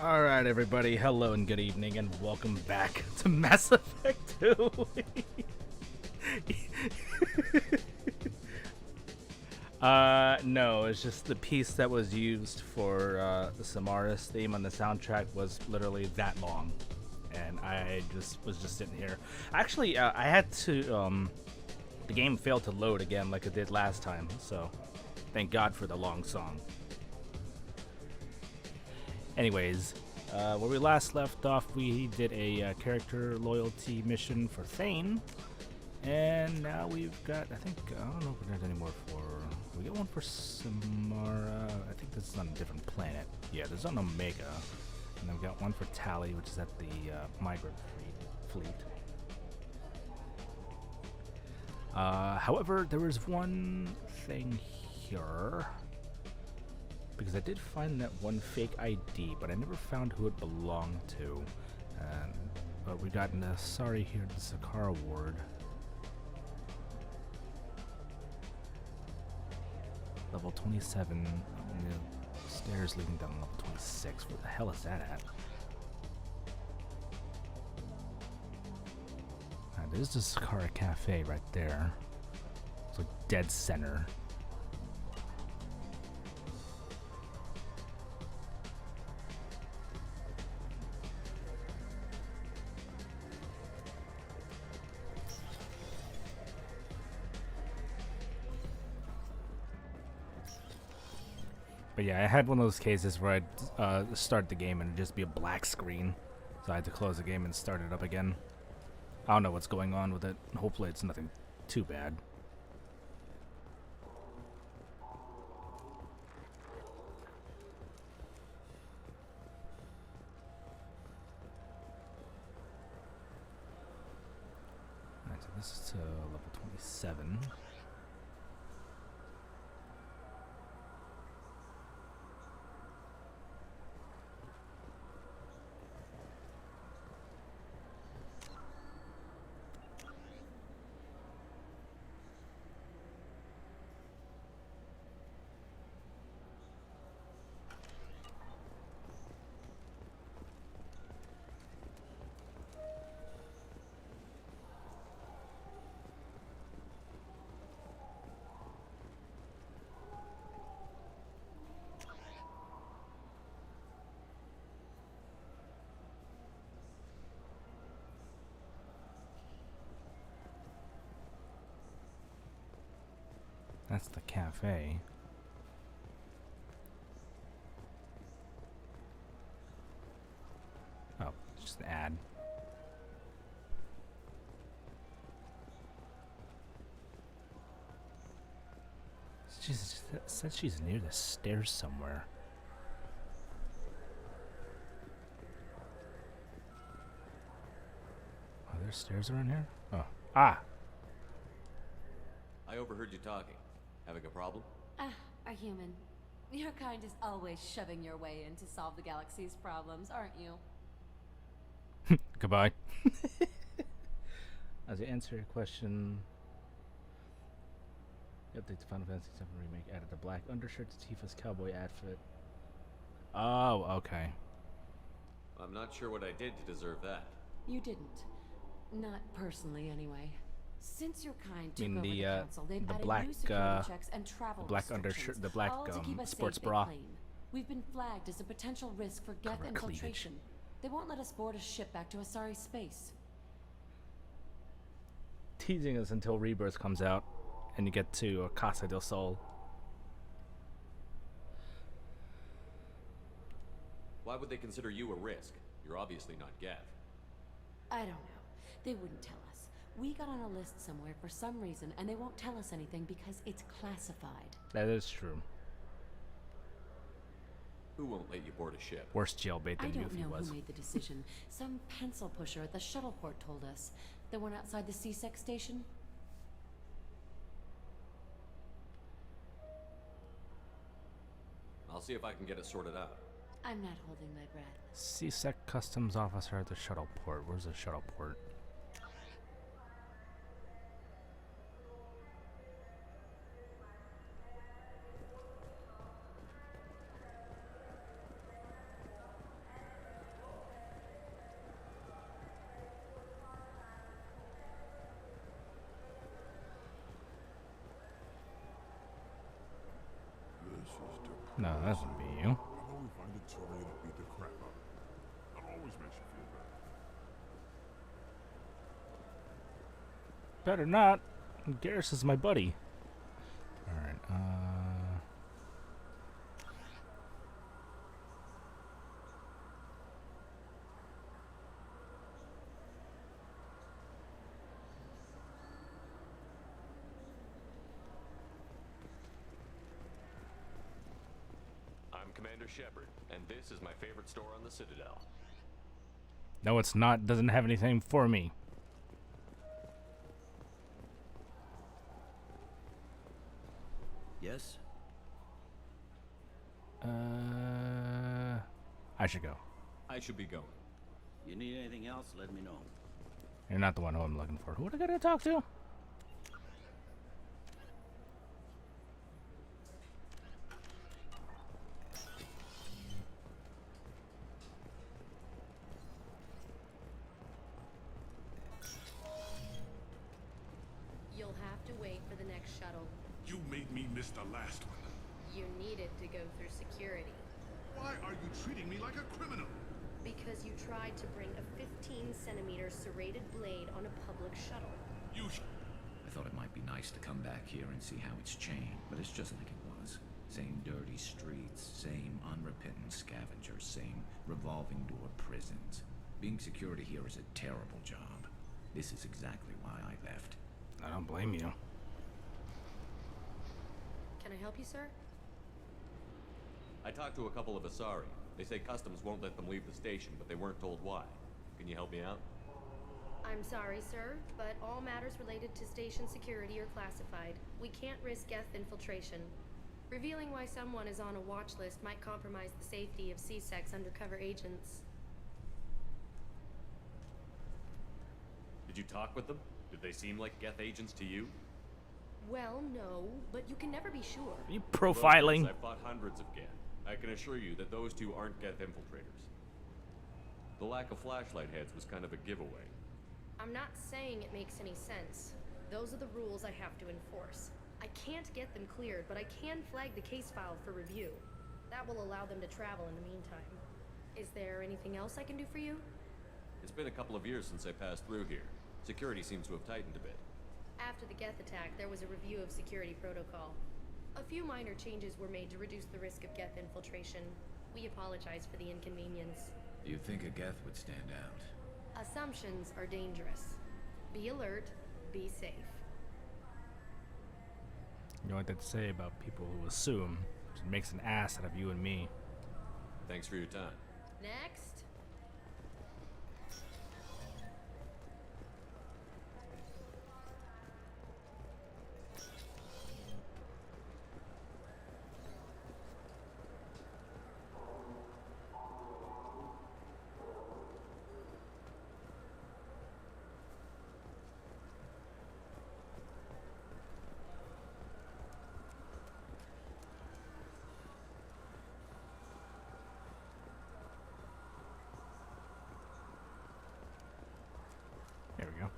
Alright, everybody, hello and good evening, and welcome back to Mass Effect 2. No, it's just the piece that was used for the Samaris theme on the soundtrack was literally that long. And I was just sitting here. Actually, I had to, the game failed to load again like it did last time, so thank God for the long song. Anyways, where we last left off, we did a character loyalty mission for Thane, and now we've got, I don't know if there's any more for, we get one for Samara. I think this is on a different planet. Yeah, there's on Omega, and then we got one for Tally, which is at the migrant fleet. However, there was one thing here, because I did find that one fake ID, but I never found who it belonged to. But we got in a sorry here to the Sakara ward. Level 27, the stairs leading down to level 26. Where the hell is that at? There's the Sakara Cafe right there. It's like dead center. But yeah, I had one of those cases where I'd start the game and it'd just be a black screen. So I had to close the game and start it up again. I don't know what's going on with it. Hopefully it's nothing too bad. Alright, so this is to level 27. That's the cafe. Oh, just an ad. She said she's near the stairs somewhere. Are there stairs around here? Oh. Ah! I overheard you talking. Having a problem? A human. Your kind is always shoving your way in to solve the galaxy's problems, aren't you? Goodbye. As you answer your question, the update to Final Fantasy VII Remake added a black undershirt to Tifa's cowboy outfit. Oh, okay. I'm not sure what I did to deserve that. You didn't. Not personally, anyway. Since your kind took I mean, over the council, they've the added black, new security checks and travel black restrictions, undershirt, the black all to keep us sports safe bra. and clean. We've been flagged as a potential risk for Geth Cover infiltration. cleavage. They won't let us board a ship back to Asari space. Teasing us until Rebirth comes out and you get to Casa del Sol. Why would they consider you a risk? You're obviously not Geth. I don't know. They wouldn't tell us. We got on a list somewhere for some reason, and they won't tell us anything because it's classified. That is true. Who won't let you board a ship? Worse jailbait I than don't know Yuffie was. who made the decision. Some pencil pusher at the shuttle port told us. The one outside the C-Sec station. I'll see if I can get it sorted out. I'm not holding my breath. C-Sec customs officer at the shuttle port. Where's the shuttle port? No, that wouldn't be you. I know we find it Torian to beat the crap out of you. That always makes you feel better. Better not. Garrus is my buddy. Alright, I'm Commander Shepard, and this is my favorite store on the Citadel. no, it's not. Doesn't have anything for me. Yes? I should go. I should be going. You need anything else, let me know. You're not the one who I'm looking for. Who do I gotta talk to? You'll have to wait for the next shuttle. You made me miss the last one. You needed to go through security. Why are you treating me like a criminal? Because you tried to bring a 15-centimeter serrated blade on a public shuttle. You I thought it might be nice to come back here and see how it's changed, but it's just like it was. Same dirty streets, same unrepentant scavengers, same revolving door prisons. Being security here is a terrible job. This is exactly why I left. I don't blame you. Can I help you, sir? I talked to a couple of Asari. They say customs won't let them leave the station, but they weren't told why. Can you help me out? I'm sorry, sir, but all matters related to station security are classified. We can't risk Geth infiltration. Revealing why someone is on a watch list might compromise the safety of C-Sec's undercover agents. Did you talk with them? Did they seem like Geth agents to you? Well, no, but you can never be sure. Are you profiling? I've fought hundreds of Geth. I can assure you that those two aren't Geth infiltrators. The lack of flashlight heads was kind of a giveaway. I'm not saying it makes any sense. Those are the rules I have to enforce. I can't get them cleared, but I can flag the case file for review. That will allow them to travel in the meantime. Is there anything else I can do for you? It's been a couple of years since I passed through here. Security seems to have tightened a bit. After the Geth attack, there was a review of security protocol. A few minor changes were made to reduce the risk of Geth infiltration. We apologize for the inconvenience. Do you think a Geth would stand out? Assumptions are dangerous. Be alert, be safe. You know what they say about people who assume. It makes an ass out of you and me. Thanks for your time. Next. There we go.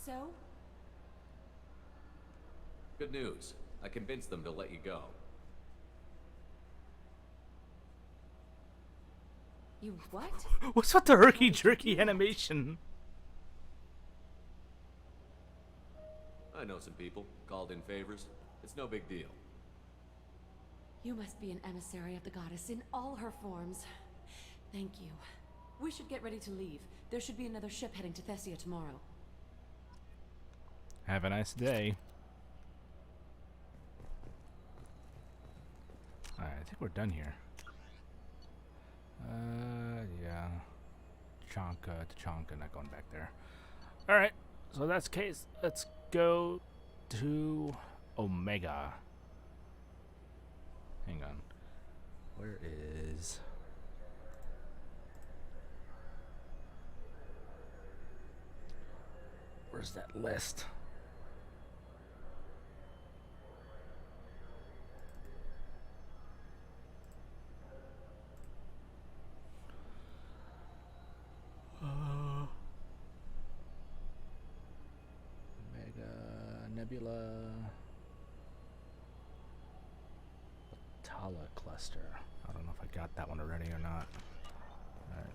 So? Good news. I convinced them to let you go. You what? What's with the herky-jerky animation? I know some people. Called in favors. It's no big deal. You must be an emissary of the goddess in all her forms. Thank you. We should get ready to leave. There should be another ship heading to Thessia tomorrow. Have a nice day. Alright, I think we're done here. Yeah. Tachanka, not going back there. Alright, so that's the case. Let's go to Omega. Hang on. Where is... Where's that list? Omega, Nebula. Hala cluster. I don't know if I got that one already or not. Alright.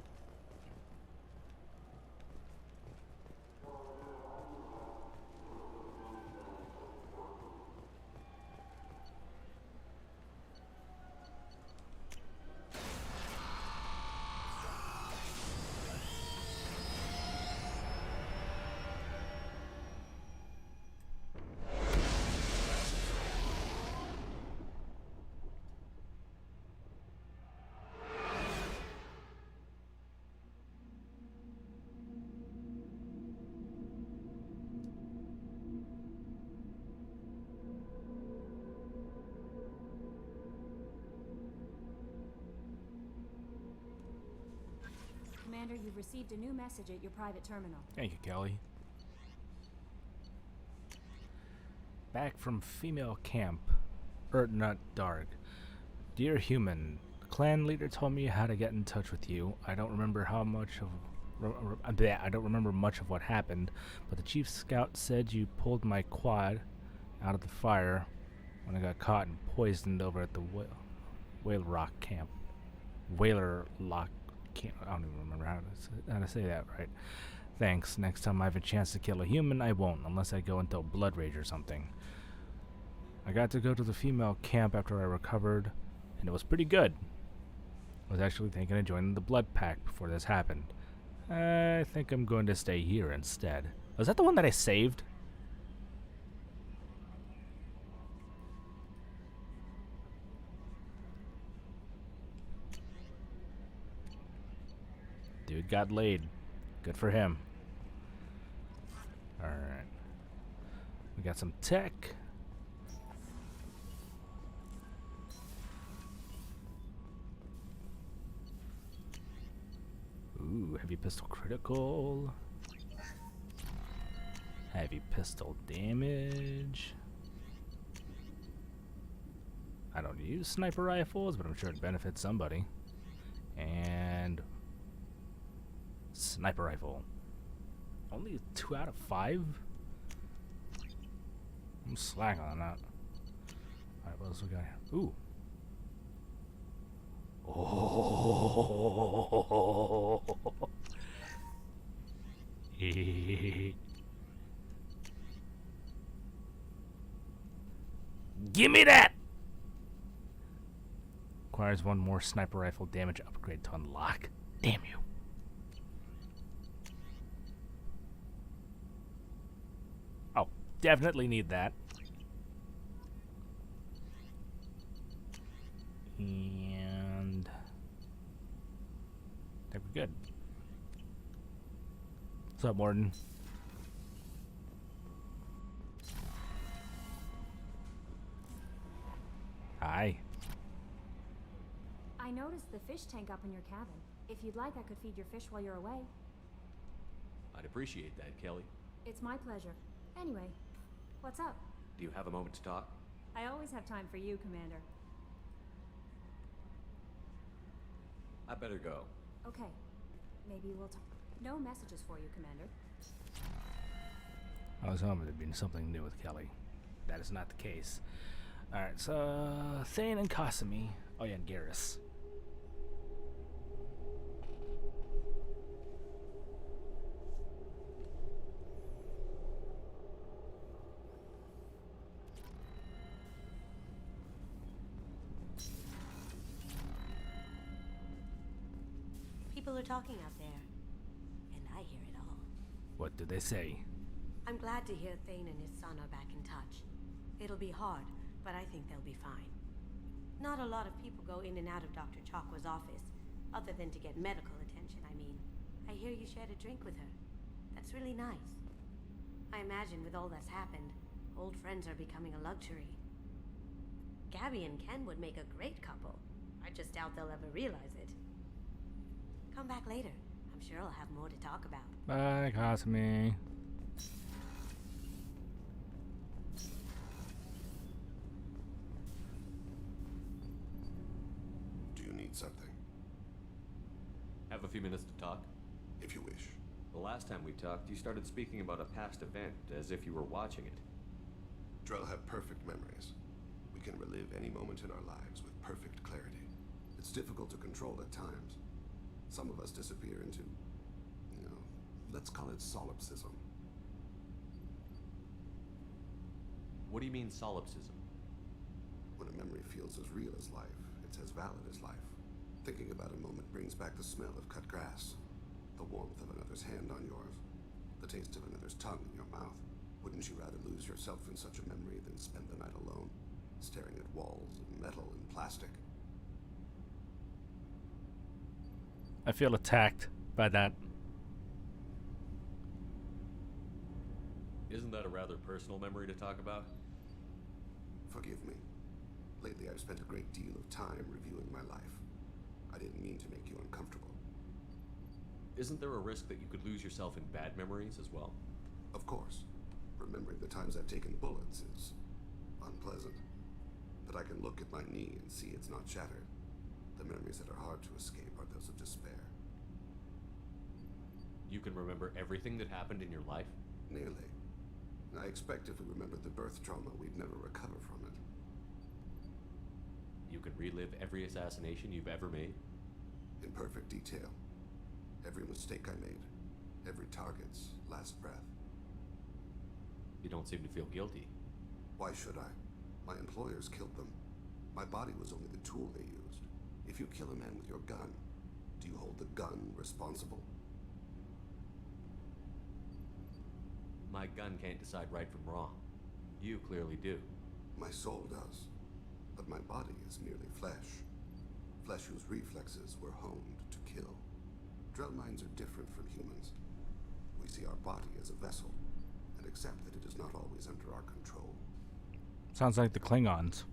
Commander, you've received a new message at your private terminal. Thank you, Kelly. Back from female camp. Not dark. Dear human, the clan leader told me how to get in touch with you. I don't remember how much of I don't remember much of what happened, but the chief scout said you pulled my quad out of the fire when I got caught and poisoned over at the Whaler Rock camp. Whaler Lock camp. I don't even remember how to say that right. Thanks. Next time I have a chance to kill a human, I won't, unless I go into a blood rage or something. I got to go to the female camp after I recovered, and it was pretty good. I was actually thinking of joining the blood pack before this happened. I think I'm going to stay here instead. Was that the one that I saved? Dude got laid. Good for him. Alright. We got some tech. Ooh, heavy pistol critical. Heavy pistol damage. I don't use sniper rifles, but I'm sure it benefits somebody. And sniper rifle. Only 2 out of 5? I'm slacking on that. Alright, what else we got here? Ooh. Oh. Give me that! Requires 1 more sniper rifle damage upgrade to unlock. Damn you. Oh, definitely need that. And I think we're good. What's up, Morton? Hi. I noticed the fish tank up in your cabin. If you'd like, I could feed your fish while you're away. I'd appreciate that, Kelly. It's my pleasure. Anyway, what's up? Do you have a moment to talk? I always have time for you, Commander. I better go. Okay. Maybe we'll talk. No messages for you, Commander. I was hoping there'd be something new with Kelly. That is not the case. Alright, so Thane and Kasumi. Oh yeah, and Garrus. People are talking out there, and I hear it all. What did they say? I'm glad to hear Thane and his son are back in touch. It'll be hard, but I think they'll be fine. Not a lot of people go in and out of Dr. Chakwa's office, other than to get medical attention, I mean. I hear you shared a drink with her. That's really nice. I imagine with all that's happened, old friends are becoming a luxury. Gabby and Ken would make a great couple. I just doubt they'll ever realize it. Come back later. I'm sure I'll have more to talk about. Bye, Kasumi. Do you need something? Have a few minutes to talk? If you wish. The last time we talked, you started speaking about a past event, as if you were watching it. Drell have perfect memories. We can relive any moment in our lives with perfect clarity. It's difficult to control at times. Some of us disappear into, let's call it solipsism. What do you mean, solipsism? When a memory feels as real as life, it's as valid as life. Thinking about a moment brings back the smell of cut grass, the warmth of another's hand on yours, the taste of another's tongue in your mouth. Wouldn't you rather lose yourself in such a memory than spend the night alone, staring at walls of metal and plastic? I feel attacked by that. Isn't that a rather personal memory to talk about? Forgive me. Lately, I've spent a great deal of time reviewing my life. I didn't mean to make you uncomfortable. Isn't there a risk that you could lose yourself in bad memories as well? Of course. Remembering the times I've taken bullets is unpleasant. But I can look at my knee and see it's not shattered. The memories that are hard to escape are those of despair. You can remember everything that happened in your life? Nearly. I expect if we remembered the birth trauma, we'd never recover from it. You can relive every assassination you've ever made? In perfect detail. Every mistake I made. Every target's last breath. You don't seem to feel guilty. Why should I? My employers killed them. My body was only the tool they used. If you kill a man with your gun, do you hold the gun responsible? My gun can't decide right from wrong. You clearly do. My soul does. But my body is merely flesh. Flesh whose reflexes were honed to kill. Drell minds are different from humans. We see our body as a vessel, and accept that it is not always under our control. Sounds like the Klingons.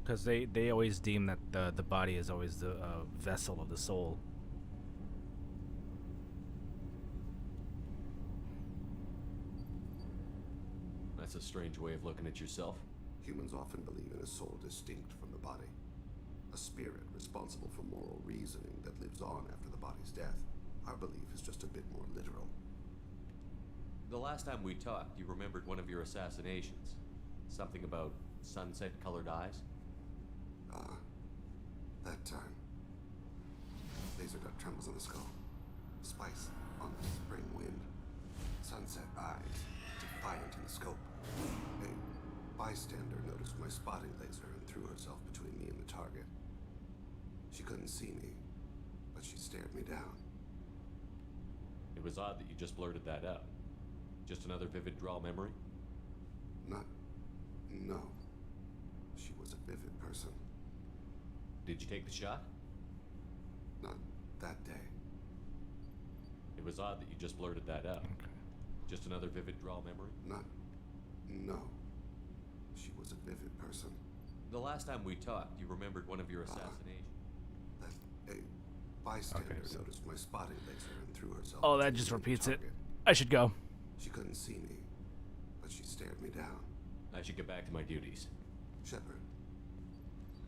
Because they always deem that the body is always the vessel of the soul. That's a strange way of looking at yourself. Humans often believe in a soul distinct from the body. A spirit responsible for moral reasoning that lives on after the body's death. Our belief is just a bit more literal. The last time we talked, you remembered one of your assassinations. Something about sunset-colored eyes? That time. Laser dot trembles on the skull. Spice on the spring wind. Sunset eyes, defiant in the scope. A bystander noticed my spotting laser and threw herself between me and the target. She couldn't see me, but she stared me down. It was odd that you just blurted that out. Just another vivid draw memory? No. She was a vivid person. Did you take the shot? Not that day. It was odd that you just blurted that out. Okay. Just another vivid draw memory? No. She was a vivid person. The last time we talked, you remembered one of your assassinations. That a bystander noticed my spotting laser and threw herself. Oh, that between just me and the repeats it. target. I should go. She couldn't see me, but she stared me down. I should get back to my duties. Shepard,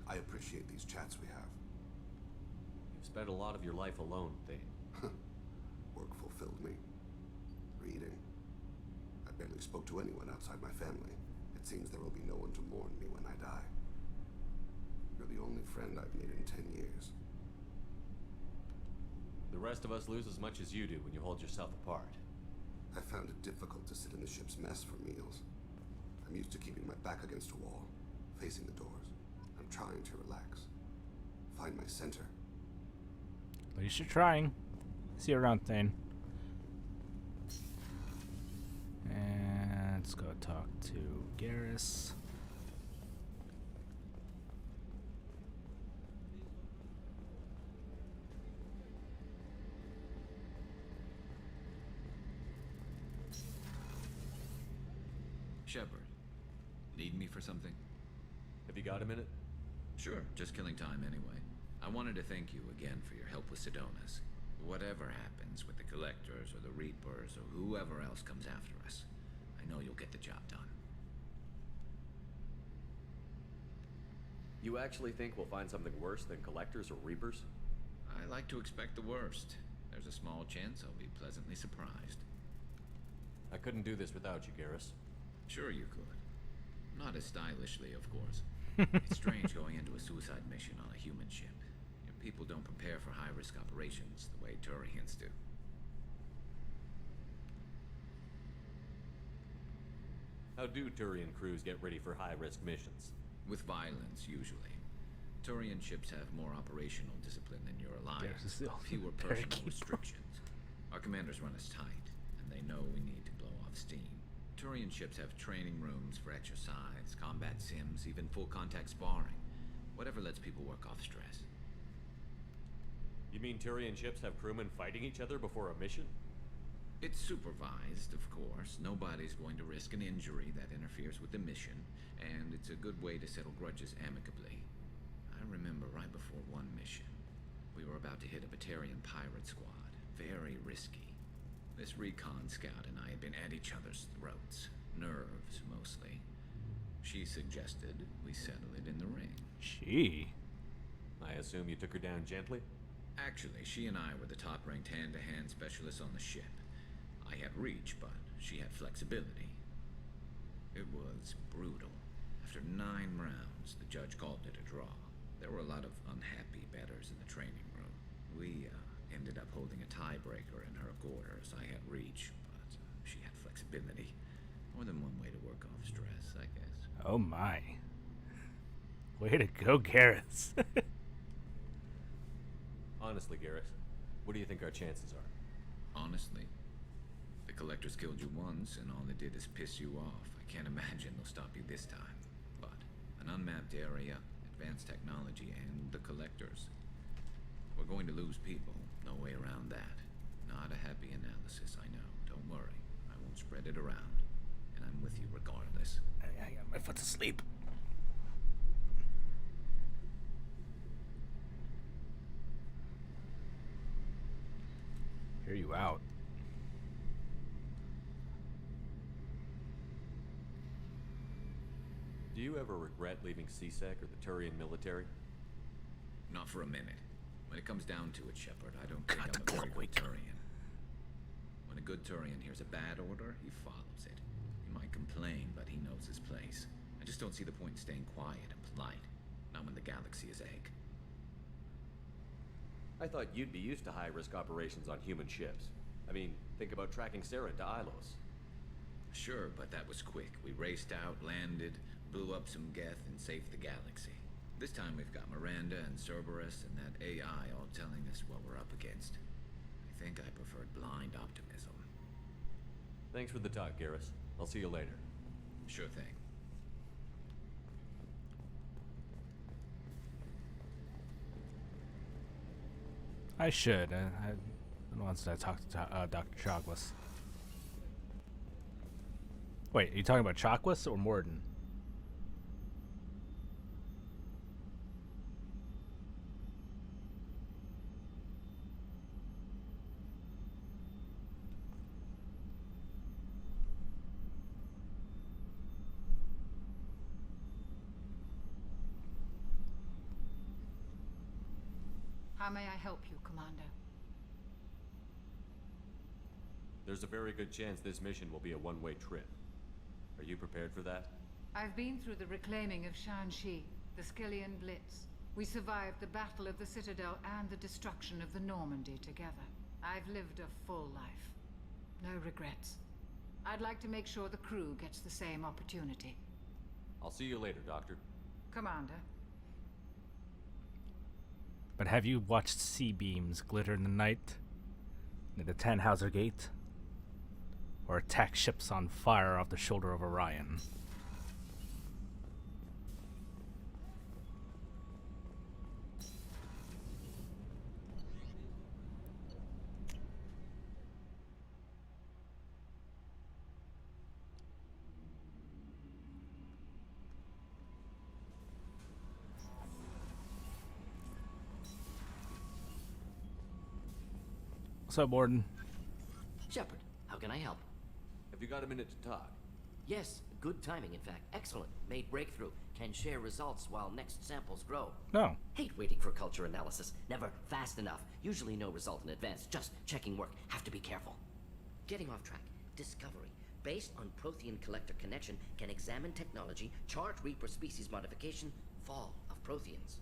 I appreciate these chats we have. You've spent a lot of your life alone, Thane. Work fulfilled me. Reading. I barely spoke to anyone outside my family. It seems there will be no one to mourn me when I die. You're the only friend I've made in 10 years. The rest of us lose as much as you do when you hold yourself apart. I found it difficult to sit in the ship's mess for meals. I'm used to keeping my back against a wall, facing the doors. I'm trying to relax. Find my center. At least you're trying. See you around, Thane. And let's go talk to Garrus. Shepard, need me for something? Have you got a minute? Sure, just killing time anyway. I wanted to thank you again for your help with Sidonis. Whatever happens with the Collectors or the Reapers or whoever else comes after us, I know you'll get the job done. You actually think we'll find something worse than Collectors or Reapers? I like to expect the worst. There's a small chance I'll be pleasantly surprised. I couldn't do this without you, Garrus. Sure you could. Not as stylishly, of course. It's strange going into a suicide mission on a human ship. Your people don't prepare for high-risk operations the way Turians do. How do Turian crews get ready for high-risk missions? With violence, usually. Turian ships have more operational discipline than your alliance, fewer personal restrictions. Our commanders run us tight, and they know we need to blow off steam. Turian ships have training rooms for exercise, combat sims, even full-contact sparring. Whatever lets people work off stress. You mean Turian ships have crewmen fighting each other before a mission? It's supervised, of course. Nobody's going to risk an injury that interferes with the mission, and it's a good way to settle grudges amicably. I remember right before one mission, we were about to hit a Batarian pirate squad. Very risky. This recon scout and I had been at each other's throats. Nerves, mostly. She suggested we settle it in the ring. She? I assume you took her down gently? Actually, she and I were the top-ranked hand-to-hand specialists on the ship. I had reach, but she had flexibility. It was brutal. After 9 rounds, the judge called it a draw. There were a lot of unhappy bettors in the training room. We ended up holding a tiebreaker in her quarters. I had reach, but she had flexibility. More than one way to work off stress, I guess. Oh my. Way to go, Garrus. Honestly, Garrus, what do you think our chances are? Honestly, the Collectors killed you once, and all they did is piss you off. I can't imagine they'll stop you this time. But an unmapped area, advanced technology, and the Collectors. We're going to lose people. No way around that. Not a happy analysis, I know. Don't worry. I won't spread it around. And I'm with you regardless. I got my foot asleep. Hear you out. Do you ever regret leaving CSEC or the Turian military? Not for a minute. When it comes down to it, Shepard, I don't think I'm a very good Turian. When a good Turian hears a bad order, he follows it. He might complain, but he knows his place. I just don't see the point in staying quiet and polite. Not when the galaxy is egg. I thought you'd be used to high-risk operations on human ships. I mean, think about tracking Sarah to Ilos. Sure, but that was quick. We raced out, landed, blew up some Geth, and saved the galaxy. This time we've got Miranda and Cerberus and that AI all telling us what we're up against. I think I preferred blind optimism. Thanks for the talk, Garrus. I'll see you later. Sure thing. I should. Once I talked to Dr. Chakwas. Wait, are you talking about Chakwas or Morden? How may I help you, Commander? There's a very good chance this mission will be a one-way trip. Are you prepared for that? I've been through the reclaiming of Shanxi, the Skillian Blitz. We survived the Battle of the Citadel and the destruction of the Normandy together. I've lived a full life. No regrets. I'd like to make sure the crew gets the same opportunity. I'll see you later, Doctor. Commander. But have you watched sea beams glitter in the night near the Tannhauser Gate? Or attack ships on fire off the shoulder of Orion? What's up, Morden? Shepard, how can I help? Have you got a minute to talk? Yes, good timing, in fact. Excellent. Made breakthrough. Can share results while next samples grow. No. Hate waiting for culture analysis. Never fast enough. Usually no result in advance. Just checking work. Have to be careful. Getting off track. Discovery. Based on Prothean collector connection, can examine technology, chart Reaper species modification, fall of Protheans.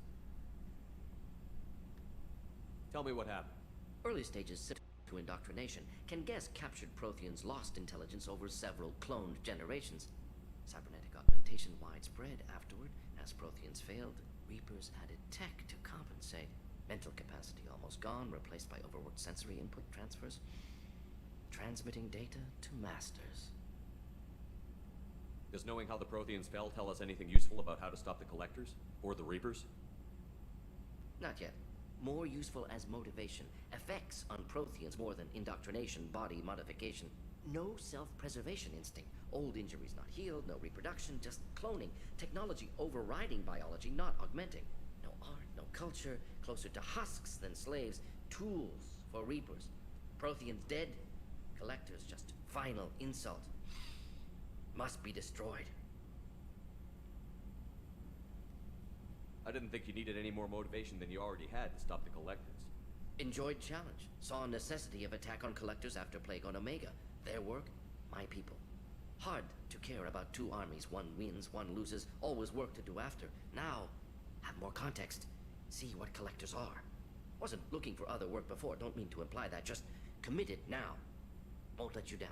Tell me what happened. Early stages similar to indoctrination can guess captured Protheans lost intelligence over several cloned generations. Cybernetic augmentation widespread afterward. As Protheans failed, Reapers added tech to compensate. Mental capacity almost gone, replaced by overworked sensory input transfers. Transmitting data to masters. Does knowing how the Protheans fell tell us anything useful about how to stop the Collectors? Or the Reapers? Not yet. More useful as motivation. Effects on Protheans more than indoctrination, body modification. No self-preservation instinct. Old injuries not healed, no reproduction, just cloning. Technology overriding biology, not augmenting. No art, no culture, closer to husks than slaves. Tools for Reapers. Protheans dead, Collectors just final insult. Must be destroyed. I didn't think you needed any more motivation than you already had to stop the Collectors. Enjoyed challenge. Saw necessity of attack on Collectors after Plague on Omega. Their work, my people. Hard to care about two armies. One wins, one loses. Always work to do after. Now, have more context. See what Collectors are. Wasn't looking for other work before. Don't mean to imply that. Just committed now. Won't let you down.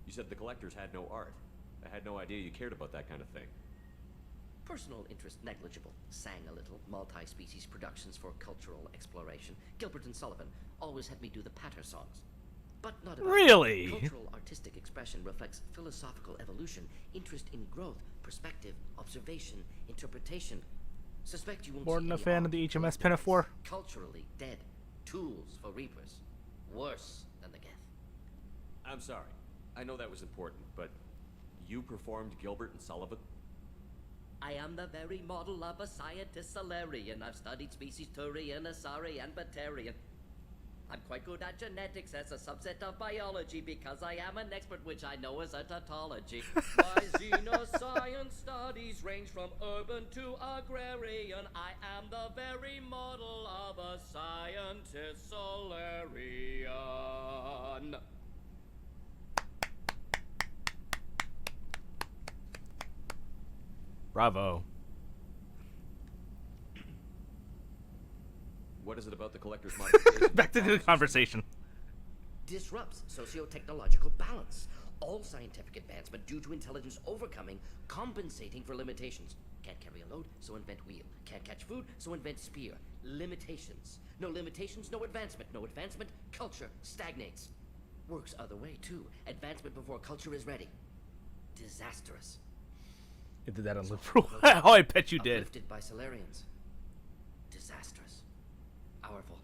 You said the Collectors had no art. I had no idea you cared about that kind of thing. Personal interest negligible. Sang a little. Multi-species productions for cultural exploration. Gilbert and Sullivan always had me do the patter songs. But not about Really? Cultural artistic expression reflects philosophical evolution, interest in growth, perspective, observation, interpretation. Suspect you won't More see than a any fan of art the or HMS Pinafore. Culturally dead. Tools for Reapers. Worse than the Geth. I'm sorry. I know that was important, but you performed Gilbert and Sullivan? I am the very model of a scientist Solarian. I've studied species Turian, Asari, and Batarian. I'm quite good at genetics as a subset of biology because I am an expert, which I know is a tautology. My xenoscience studies range from urban to agrarian. I am the very model of a scientist Solarian. Bravo. What is it about the Collector's modification? Back to the conversation. Disrupts socio-technological balance. All scientific advancement due to intelligence overcoming, compensating for limitations. Can't carry a load, so invent wheel. Can't catch food, so invent spear. Limitations. No limitations, no advancement. No advancement, culture stagnates. Works other way, too. Advancement before culture is ready. Disastrous. You did that on Liverpool. Oh, I bet you did. Uplifted by Solarians. Disastrous. Our fault.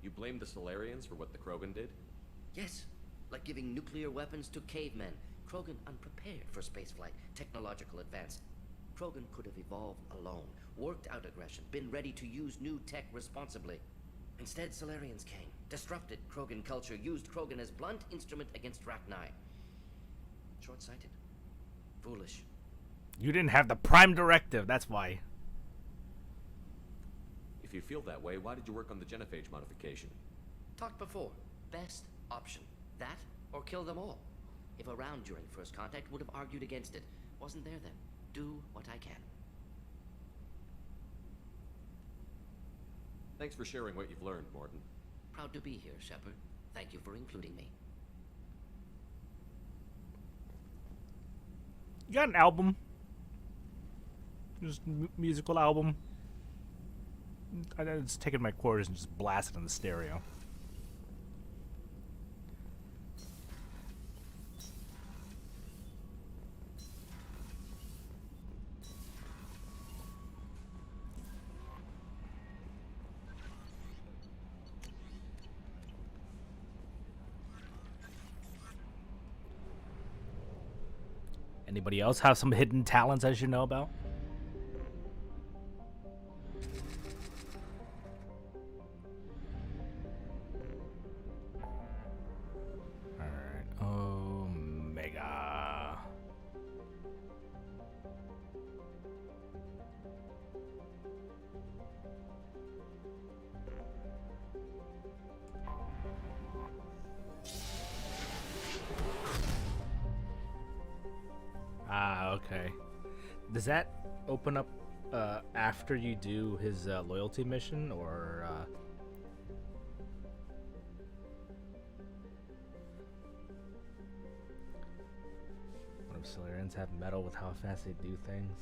You blame the Solarians for what the Krogan did? Yes, like giving nuclear weapons to cavemen. Krogan unprepared for spaceflight, technological advance. Krogan could have evolved alone, worked out aggression, been ready to use new tech responsibly. Instead, Solarians came, disrupted Krogan culture, used Krogan as blunt instrument against Rachni. Short-sighted. Foolish. You didn't have the prime directive, that's why. If you feel that way, why did you work on the genophage modification? Talked before. Best option. That, or kill them all. If around during first contact, would have argued against it. Wasn't there then. Do what I can. Thanks for sharing what you've learned, Morton. Proud to be here, Shepard. Thank you for including me. You got an album? Just musical album? I just taking my quarters and just blast it on the stereo. Anybody else have some hidden talents I should know about? Alright, Omega. Ah, okay. Does that open up after you do his loyalty mission, or what if Solarians have metal with how fast they do things?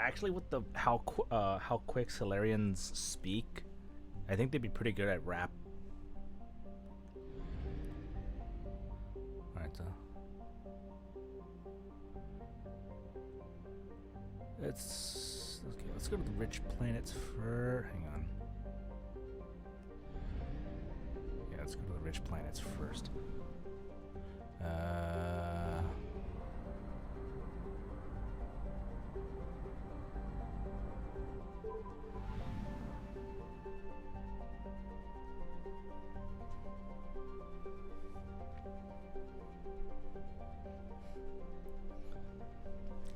Actually, with the how quick Solarians speak, I think they'd be pretty good at rap. All right, so let's go to the rich planets first. Hang on. Yeah, let's go to the rich planets first.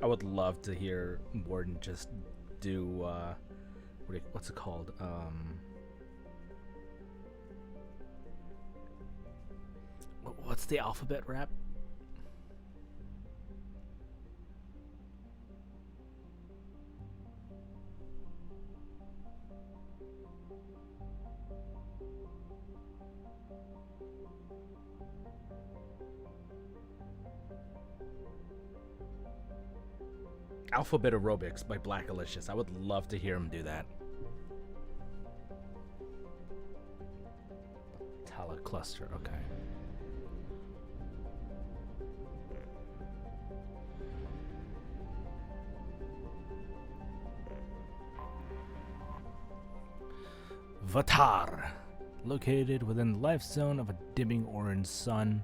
I would love to hear Warden just do what's it called? What's the alphabet rap? Alphabet Aerobics by Black Alicious. I would love to hear him do that. Tala cluster, okay. Vatar. Located within the life zone of a dimming orange sun,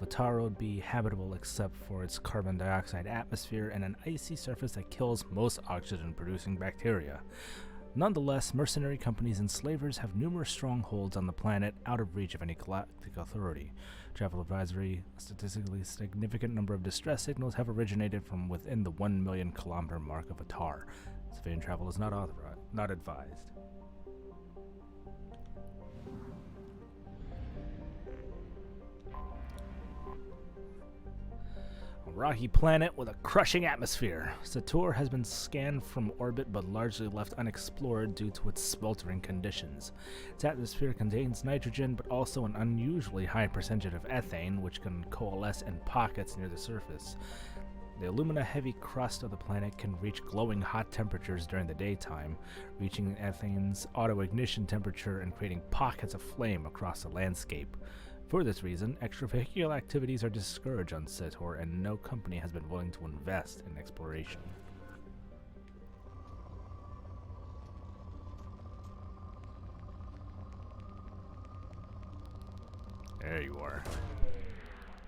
Vatar would be habitable except for its carbon dioxide atmosphere and an icy surface that kills most oxygen-producing bacteria. Nonetheless, mercenary companies and slavers have numerous strongholds on the planet out of reach of any galactic authority. Travel advisory: a statistically significant number of distress signals have originated from within the 1 million kilometer mark of Vatar. Civilian travel is not advised. A rocky planet with a crushing atmosphere. Satur has been scanned from orbit but largely left unexplored due to its sweltering conditions. Its atmosphere contains nitrogen but also an unusually high percentage of ethane, which can coalesce in pockets near the surface. The alumina-heavy crust of the planet can reach glowing hot temperatures during the daytime, reaching ethane's auto-ignition temperature and creating pockets of flame across the landscape. For this reason, extravehicular activities are discouraged on Satur, and no company has been willing to invest in exploration. There you are.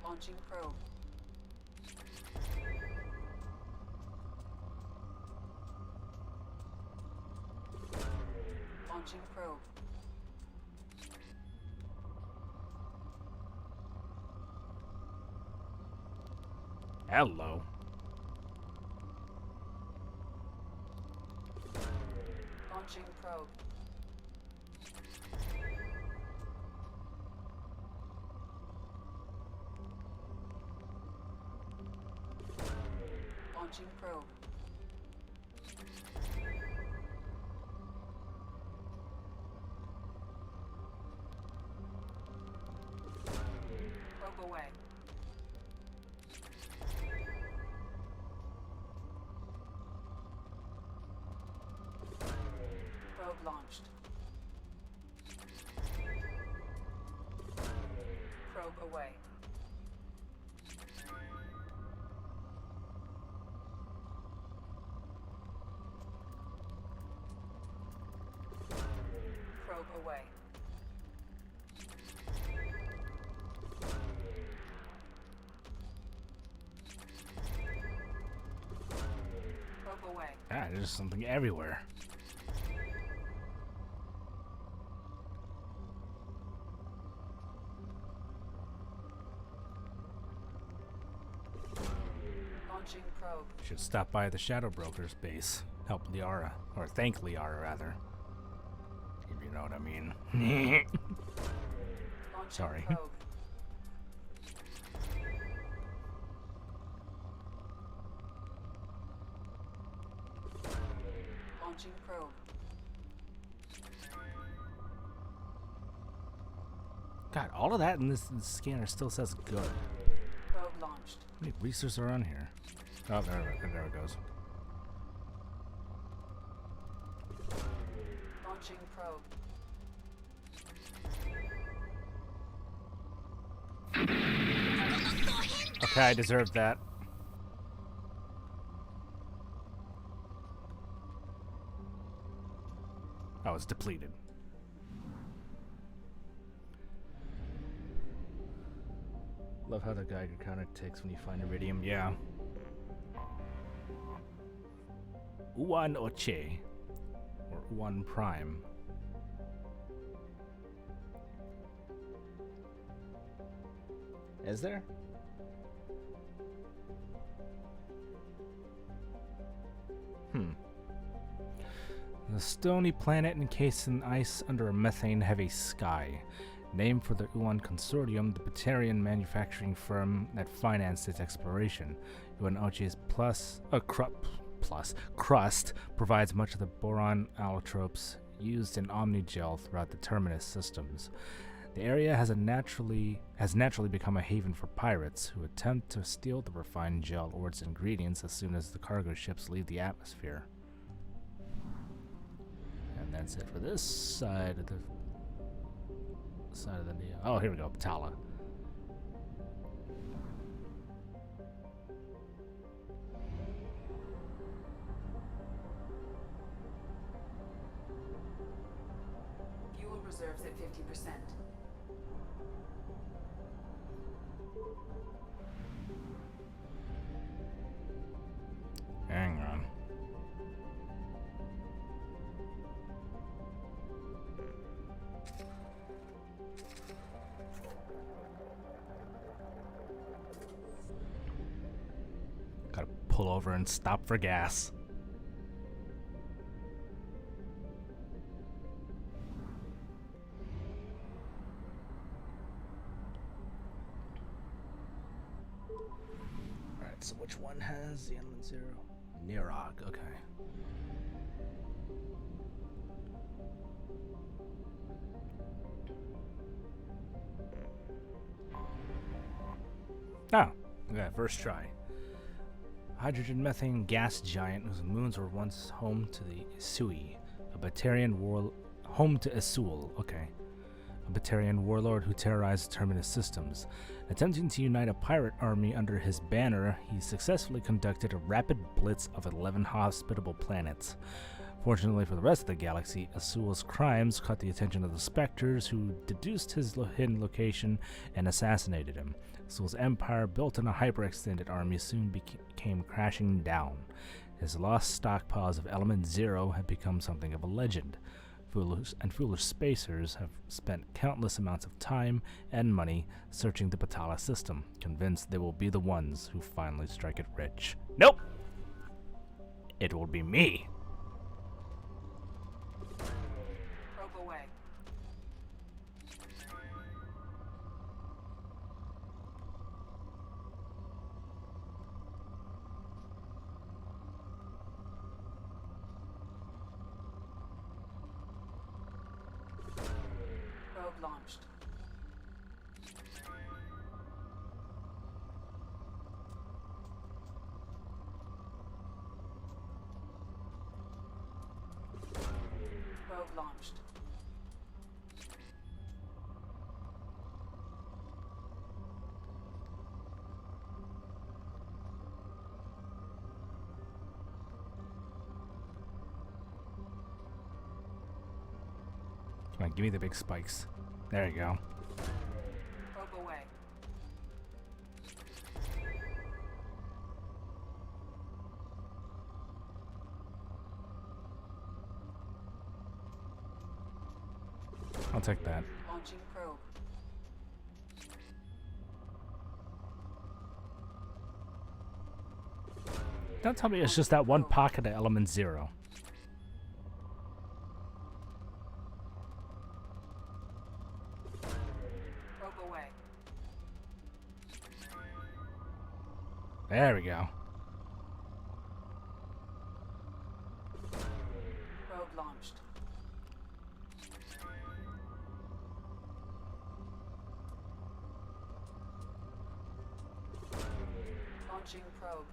Launching probe. Launching probe. Hello. Launching probe. Launching probe. Probe away. Probe launched. Probe away. Probe away. Probe away. Ah, there's something everywhere. Launching probe. Should stop by the Shadow Broker's base. Help Liara. Or thank Liara, rather. If you know what I mean. Launching Sorry. probe. Launching probe. God, all of that in this scanner still says good. Probe launched. How many resources are on here? Oh, there it goes. Launching probe. Okay, I deserved that. Oh, it's depleted. Love how the Geiger counter ticks when you find iridium. Yeah. Uwan Oche. Or Uwan Prime. Is there? The stony planet encased in ice under a methane-heavy sky. Named for the Uwan Consortium, the Batarian manufacturing firm that financed its exploration. Uwan Oche's crust provides much of the boron allotropes used in Omnigel throughout the Terminus systems. The area has naturally become a haven for pirates who attempt to steal the refined gel or its ingredients as soon as the cargo ships leave the atmosphere. And that's it for this side of the deal. Oh, here we go, Tala. Fuel reserves at 50%. Hang on. Gotta pull over and stop for gas. Alright, so which one has the element 0? Nirog, okay. Oh, okay, first try. Hydrogen methane gas giant whose moons were once home to the Isui, a Batarian home to Isul, okay. A Batarian warlord who terrorized Terminus systems. Attempting to unite a pirate army under his banner, he successfully conducted a rapid blitz of 11 hospitable planets. Fortunately for the rest of the galaxy, Asul's crimes caught the attention of the Spectres, who deduced his hidden location and assassinated him. Asul's empire, built on a hyperextended army, soon came crashing down. His lost stockpiles of Element Zero had become something of a legend. Foolish spacers have spent countless amounts of time and money searching the Batala system, convinced they will be the ones who finally strike it rich. Nope! It will be me! Probe away. Probe launched. Probe launched. Come on, give me the big spikes. There you go. Probe away. I'll take that. Launching probe. Don't tell me it's just that one pocket of Element Zero. Probe away. There we go. Launching probe.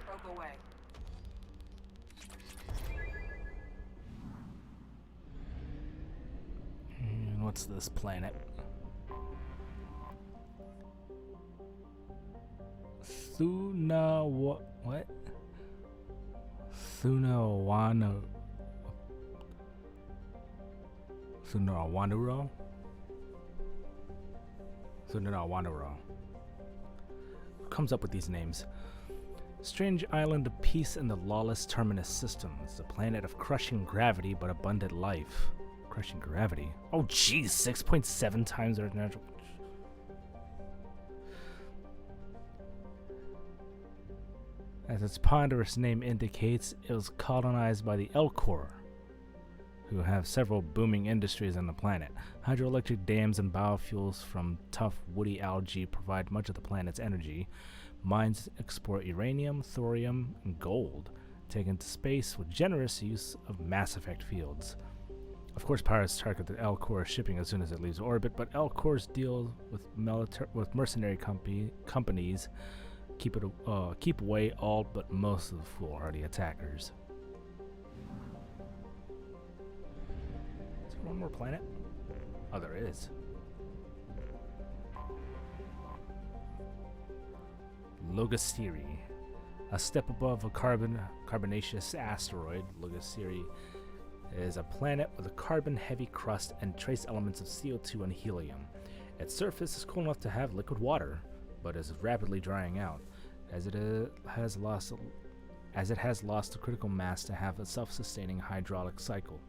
Probe away. And what's this planet? What? Thunawanuro? Who comes up with these names? Strange island of peace in the lawless terminus systems. A planet of crushing gravity but abundant life. Crushing gravity? Oh jeez, 6.7 times Earth natural. As its ponderous name indicates, it was colonized by the Elcor, who have several booming industries on the planet. Hydroelectric dams and biofuels from tough woody algae provide much of the planet's energy. Mines export uranium, thorium, and gold, taken to space with generous use of Mass Effect fields. Of course, pirates target the Elcor shipping as soon as it leaves orbit, but Elcor's deal with mercenary companies keep away all but most of the foolhardy attackers. Is there one more planet? Oh, there is. Logosiri. A step above a carbonaceous asteroid, Logosiri is a planet with a carbon-heavy crust and trace elements of CO2 and helium. Its surface is cool enough to have liquid water, but is rapidly drying out, as it has lost the critical mass to have a self-sustaining hydrologic cycle.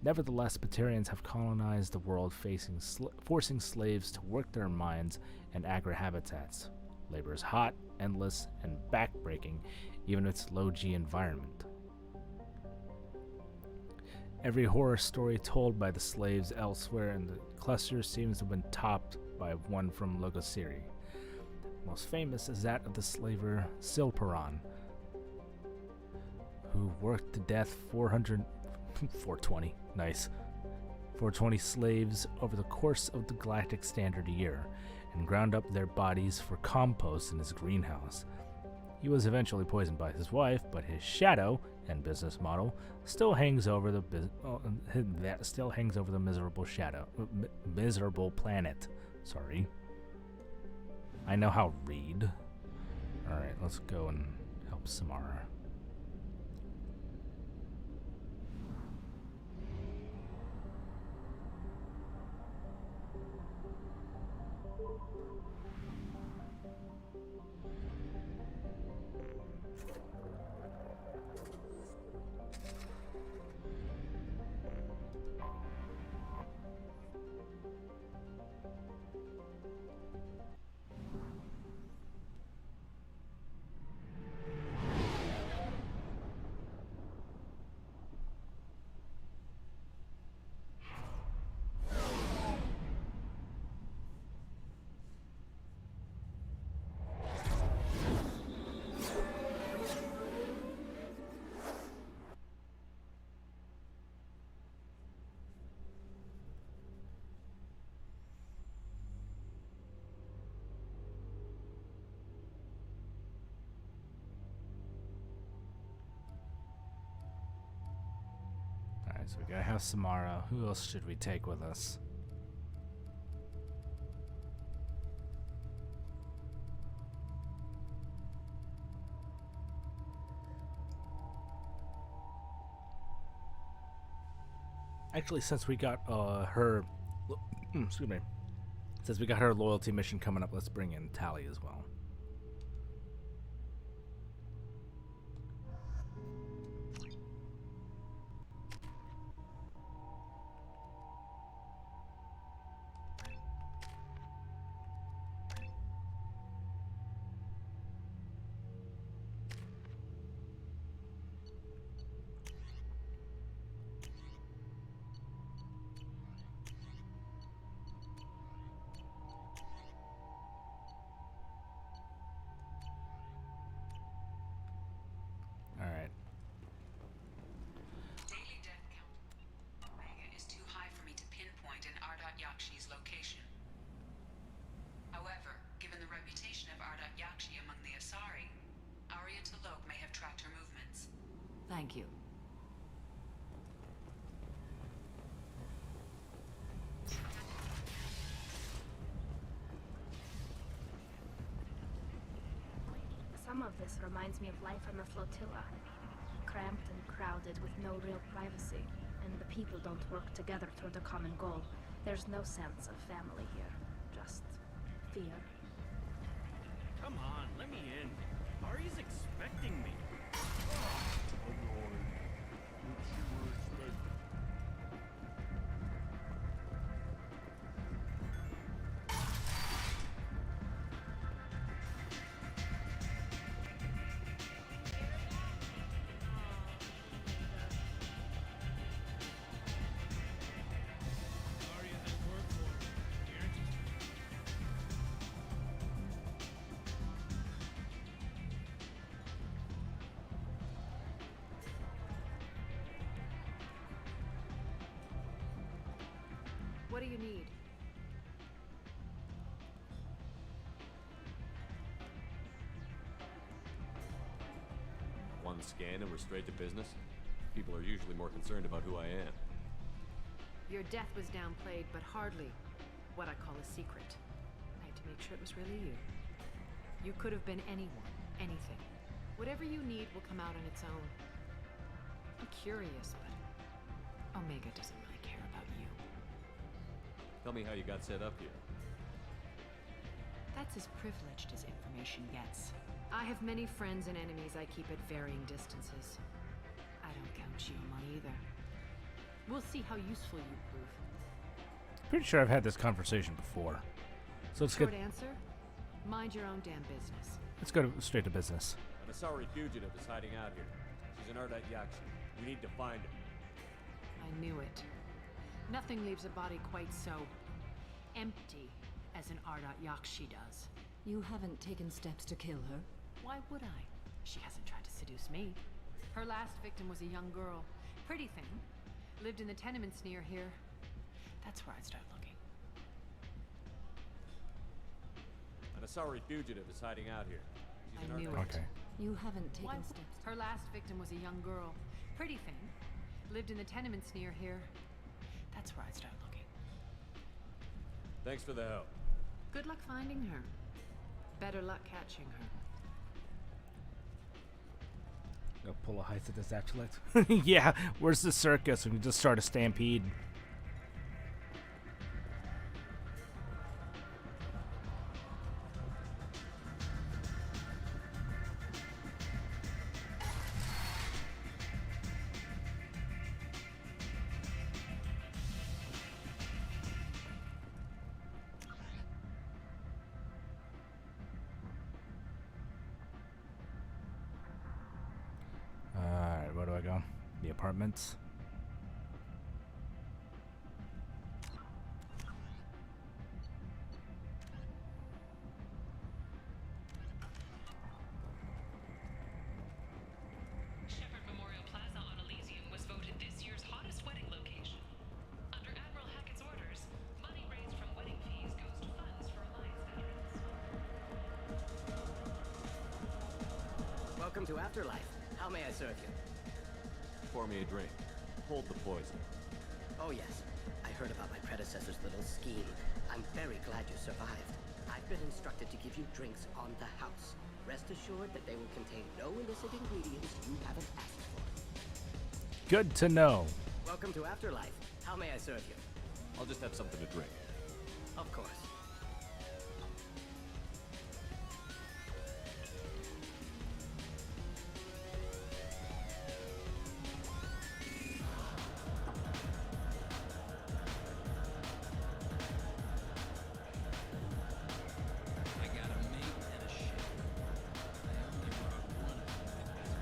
Nevertheless, Batarians have colonized the world, forcing slaves to work their mines and agri-habitats. Labor is hot, endless, and backbreaking, even in its low-G environment. Every horror story told by the slaves elsewhere in the cluster seems to have been topped by one from Logosiri. Most famous is that of the slaver Silperon, who worked to death 420 slaves over the course of the Galactic Standard Year, and ground up their bodies for compost in his greenhouse. He was eventually poisoned by his wife, but his shadow and business model still hangs over the miserable planet. Sorry. I know how to read. All right, let's go and help Samara. So we gotta have Samara. Who else should we take with us? Actually, since we got her, excuse me, since we got her loyalty mission coming up, let's bring in Tali as well. Thank you. Some of this reminds me of life on the flotilla. Cramped and crowded with no real privacy. And the people don't work together toward a common goal. There's no sense of family here. Just fear. Come on, let me in. Ari's expecting me. What do you need? One scan and we're straight to business? People are usually more concerned about who I am. Your death was downplayed, but hardly what I call a secret. I had to make sure it was really you. You could have been anyone, anything. Whatever you need will come out on its own. I'm curious, but Omega doesn't really care about you. Tell me how you got set up here. That's as privileged as information gets. I have many friends and enemies I keep at varying distances. I don't count you among either. We'll see how useful you prove. Pretty sure I've had this conversation before. So let's Short get. answer? Mind your own damn business. Let's go straight to business. An Asari fugitive is hiding out here. She's an Ardat Yakshi. We need to find her. I knew it. Nothing leaves a body quite so empty as an Ardat Yakshi does. You haven't taken steps to kill her? Why would I? She hasn't tried to seduce me. Her last victim was a young girl. Pretty thing. Lived in the tenements near here. That's where I'd start looking. An Asari fugitive is hiding out here. She's I knew Ardat. it. Okay. You haven't taken Why? steps. Her last victim was a young girl. Pretty thing. Lived in the tenements near here. That's where I'd start looking. Thanks for the help. Good luck finding her. Better luck catching her. Go pull a heist at this actually. Yeah, where's the circus? We can just start a stampede. Alright, where do I go? The apartments. Shepherd Memorial Plaza on Elysium was voted this year's hottest wedding location. Under Admiral Hackett's orders, money raised from wedding fees goes to funds for Alliance veterans. Welcome to Afterlife. How may I serve you? Pour me a drink. Hold the poison. Oh yes, I heard about my predecessor's little scheme. I'm very glad you survived. I've been instructed to give you drinks on the house. Rest assured that they will contain no illicit ingredients you haven't asked for. Good to know. Welcome to Afterlife. How may I serve you? I'll just have something to drink. Of course. I got a mate and a ship. I only brought one of them with me.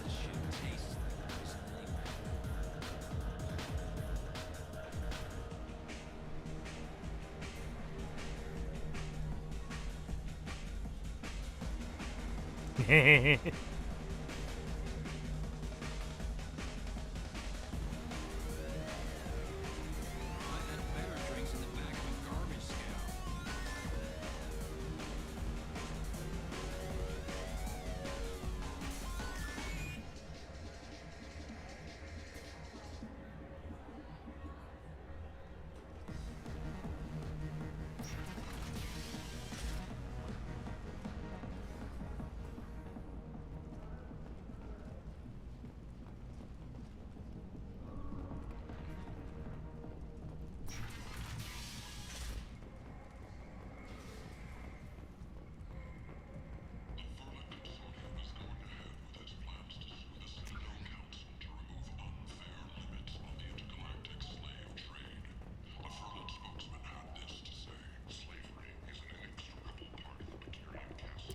The ship tastes like poison anyway. I had better drinks in the back of a garbage scow.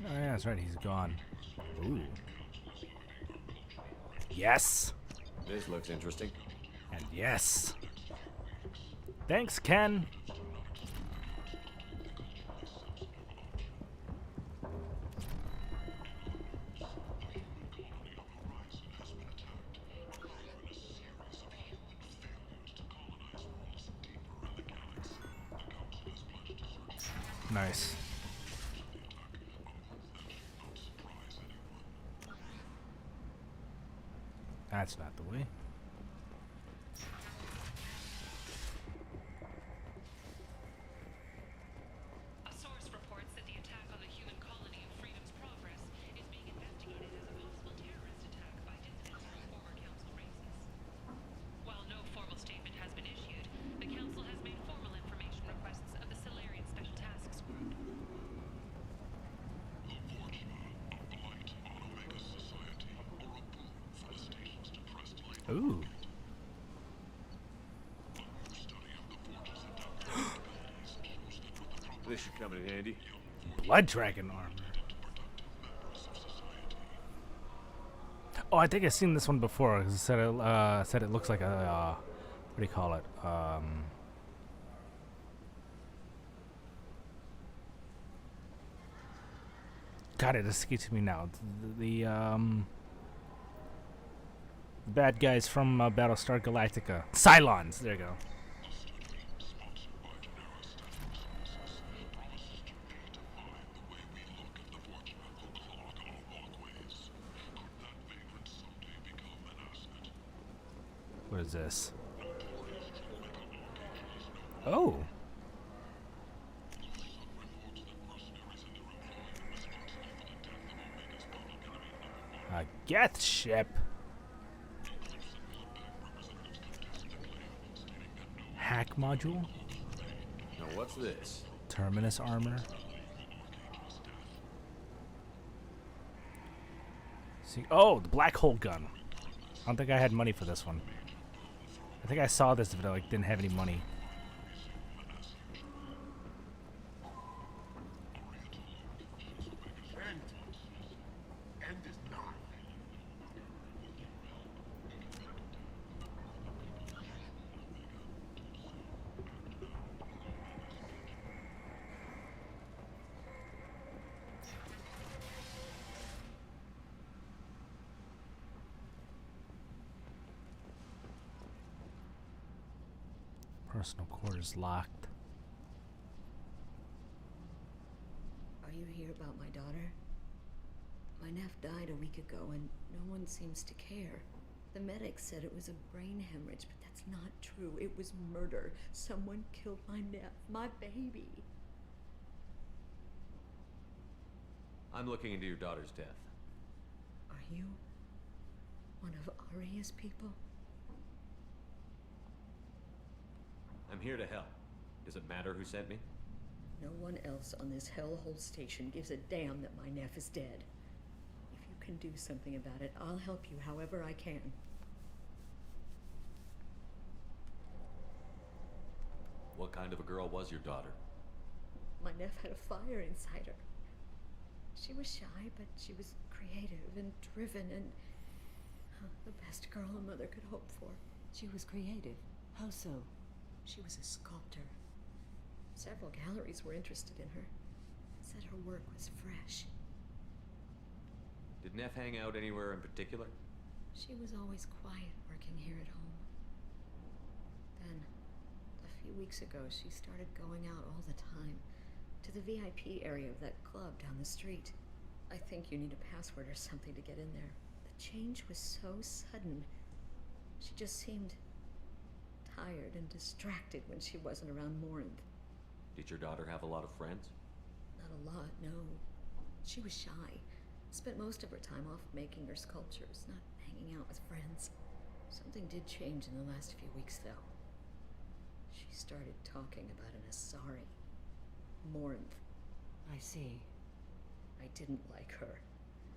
Oh yeah, that's right, he's gone. Ooh. Yes! This looks interesting. And yes! Thanks, Ken! Nice. That's not the way. A source reports that the attack on the human colony of Freedom's Progress is being investigated as a possible terrorist attack by dissidents from former council races. While no formal statement has been issued, the council has made formal information requests of the Solarian Special Task Squad. Ooh. This should come in handy. Blood Dragon armor. Oh, I think I've seen this one before. 'Cause it said it looks like a what do you call it? God, it escapes me now. The bad guys from Battlestar Galactica. Cylons. There you go. What is this? Oh. A Geth ship. Hack module. Now what's this? Terminus armor. See, oh, the black hole gun. I don't think I had money for this one. I think I saw this, but I didn't have any money. End is nigh. Personal quarters locked. Are you here about my daughter? My nephew died a week ago and no one seems to care. The medics said it was a brain hemorrhage, but that's not true. It was murder. Someone killed my nephew, my baby. I'm looking into your daughter's death. Are you one of Aria's people? I'm here to help. Does it matter who sent me? No one else on this hellhole station gives a damn that my nephew is dead. If you can do something about it, I'll help you however I can. What kind of a girl was your daughter? My nephew had a fire inside her. She was shy, but she was creative and driven and the best girl a mother could hope for. She was creative. How so? She was a sculptor. Several galleries were interested in her. Said her work was fresh. Did Neff hang out anywhere in particular? She was always quiet working here at home. Then, a few weeks ago, she started going out all the time. To the VIP area of that club down the street. I think you need a password or something to get in there. The change was so sudden. She just seemed tired and distracted when she wasn't around Morinth. Did your daughter have a lot of friends? Not a lot, no. She was shy. Spent most of her time off making her sculptures, not hanging out with friends. Something did change in the last few weeks, though. She started talking about an Asari. Morinth. I see. I didn't like her.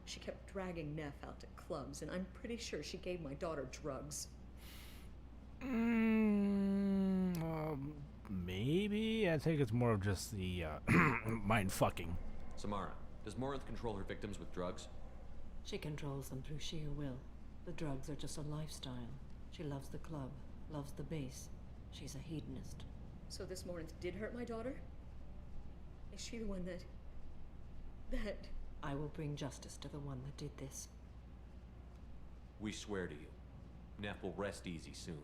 She kept dragging Neff out to clubs, and I'm pretty sure she gave my daughter drugs. Maybe. I think it's more of just the mind fucking. Samara, Does Morinth control her victims with drugs? She controls them through sheer will. The drugs are just a lifestyle. She loves the club, loves the base. She's a hedonist. So this Morinth did hurt my daughter? Is she the one that... I will bring justice to the one that did this. We swear to you. Neff will rest easy soon.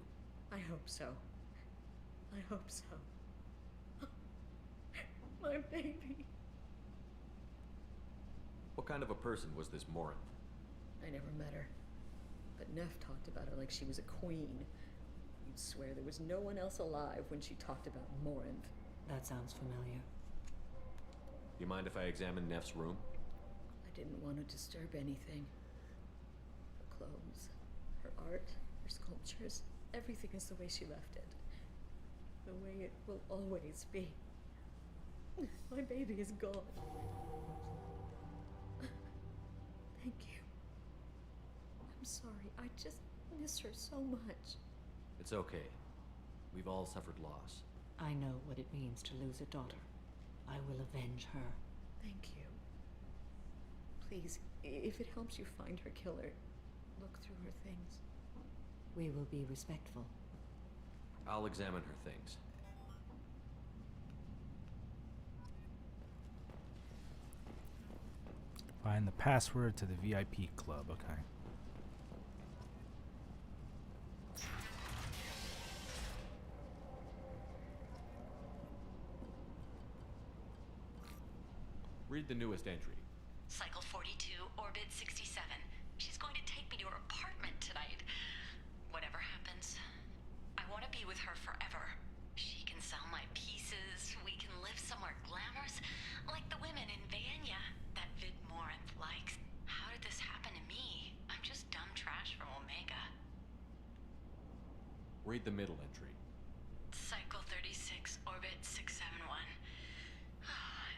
I hope so. I hope so. My baby. What kind of a person was this Morinth? I never met her. But Neff talked about her like she was a queen. You'd swear there was no one else alive when she talked about Morinth. That sounds familiar. You mind if I examine Neff's room? I didn't want to disturb anything. Her clothes, her art, her sculptures, everything is the way she left it. The way it will always be. My baby is gone. Thank you. I'm sorry, I just miss her so much. It's okay. We've all suffered loss. I know what it means to lose a daughter. I will avenge her. Thank you. Please, if it helps you find her killer, look through her things. We will be respectful. I'll examine her things. Find the password to the VIP club. Okay. Read the newest entry. Cycle 42, Orbit 67. She's going to take me to her apartment tonight. Whatever happens, I want to be with her forever. She can sell my pieces. We can live somewhere glamorous, like the women in Vanya that Vid Morinth likes. How did this happen to me? I'm just dumb trash from Omega. Read the middle entry. Cycle 36, Orbit 671.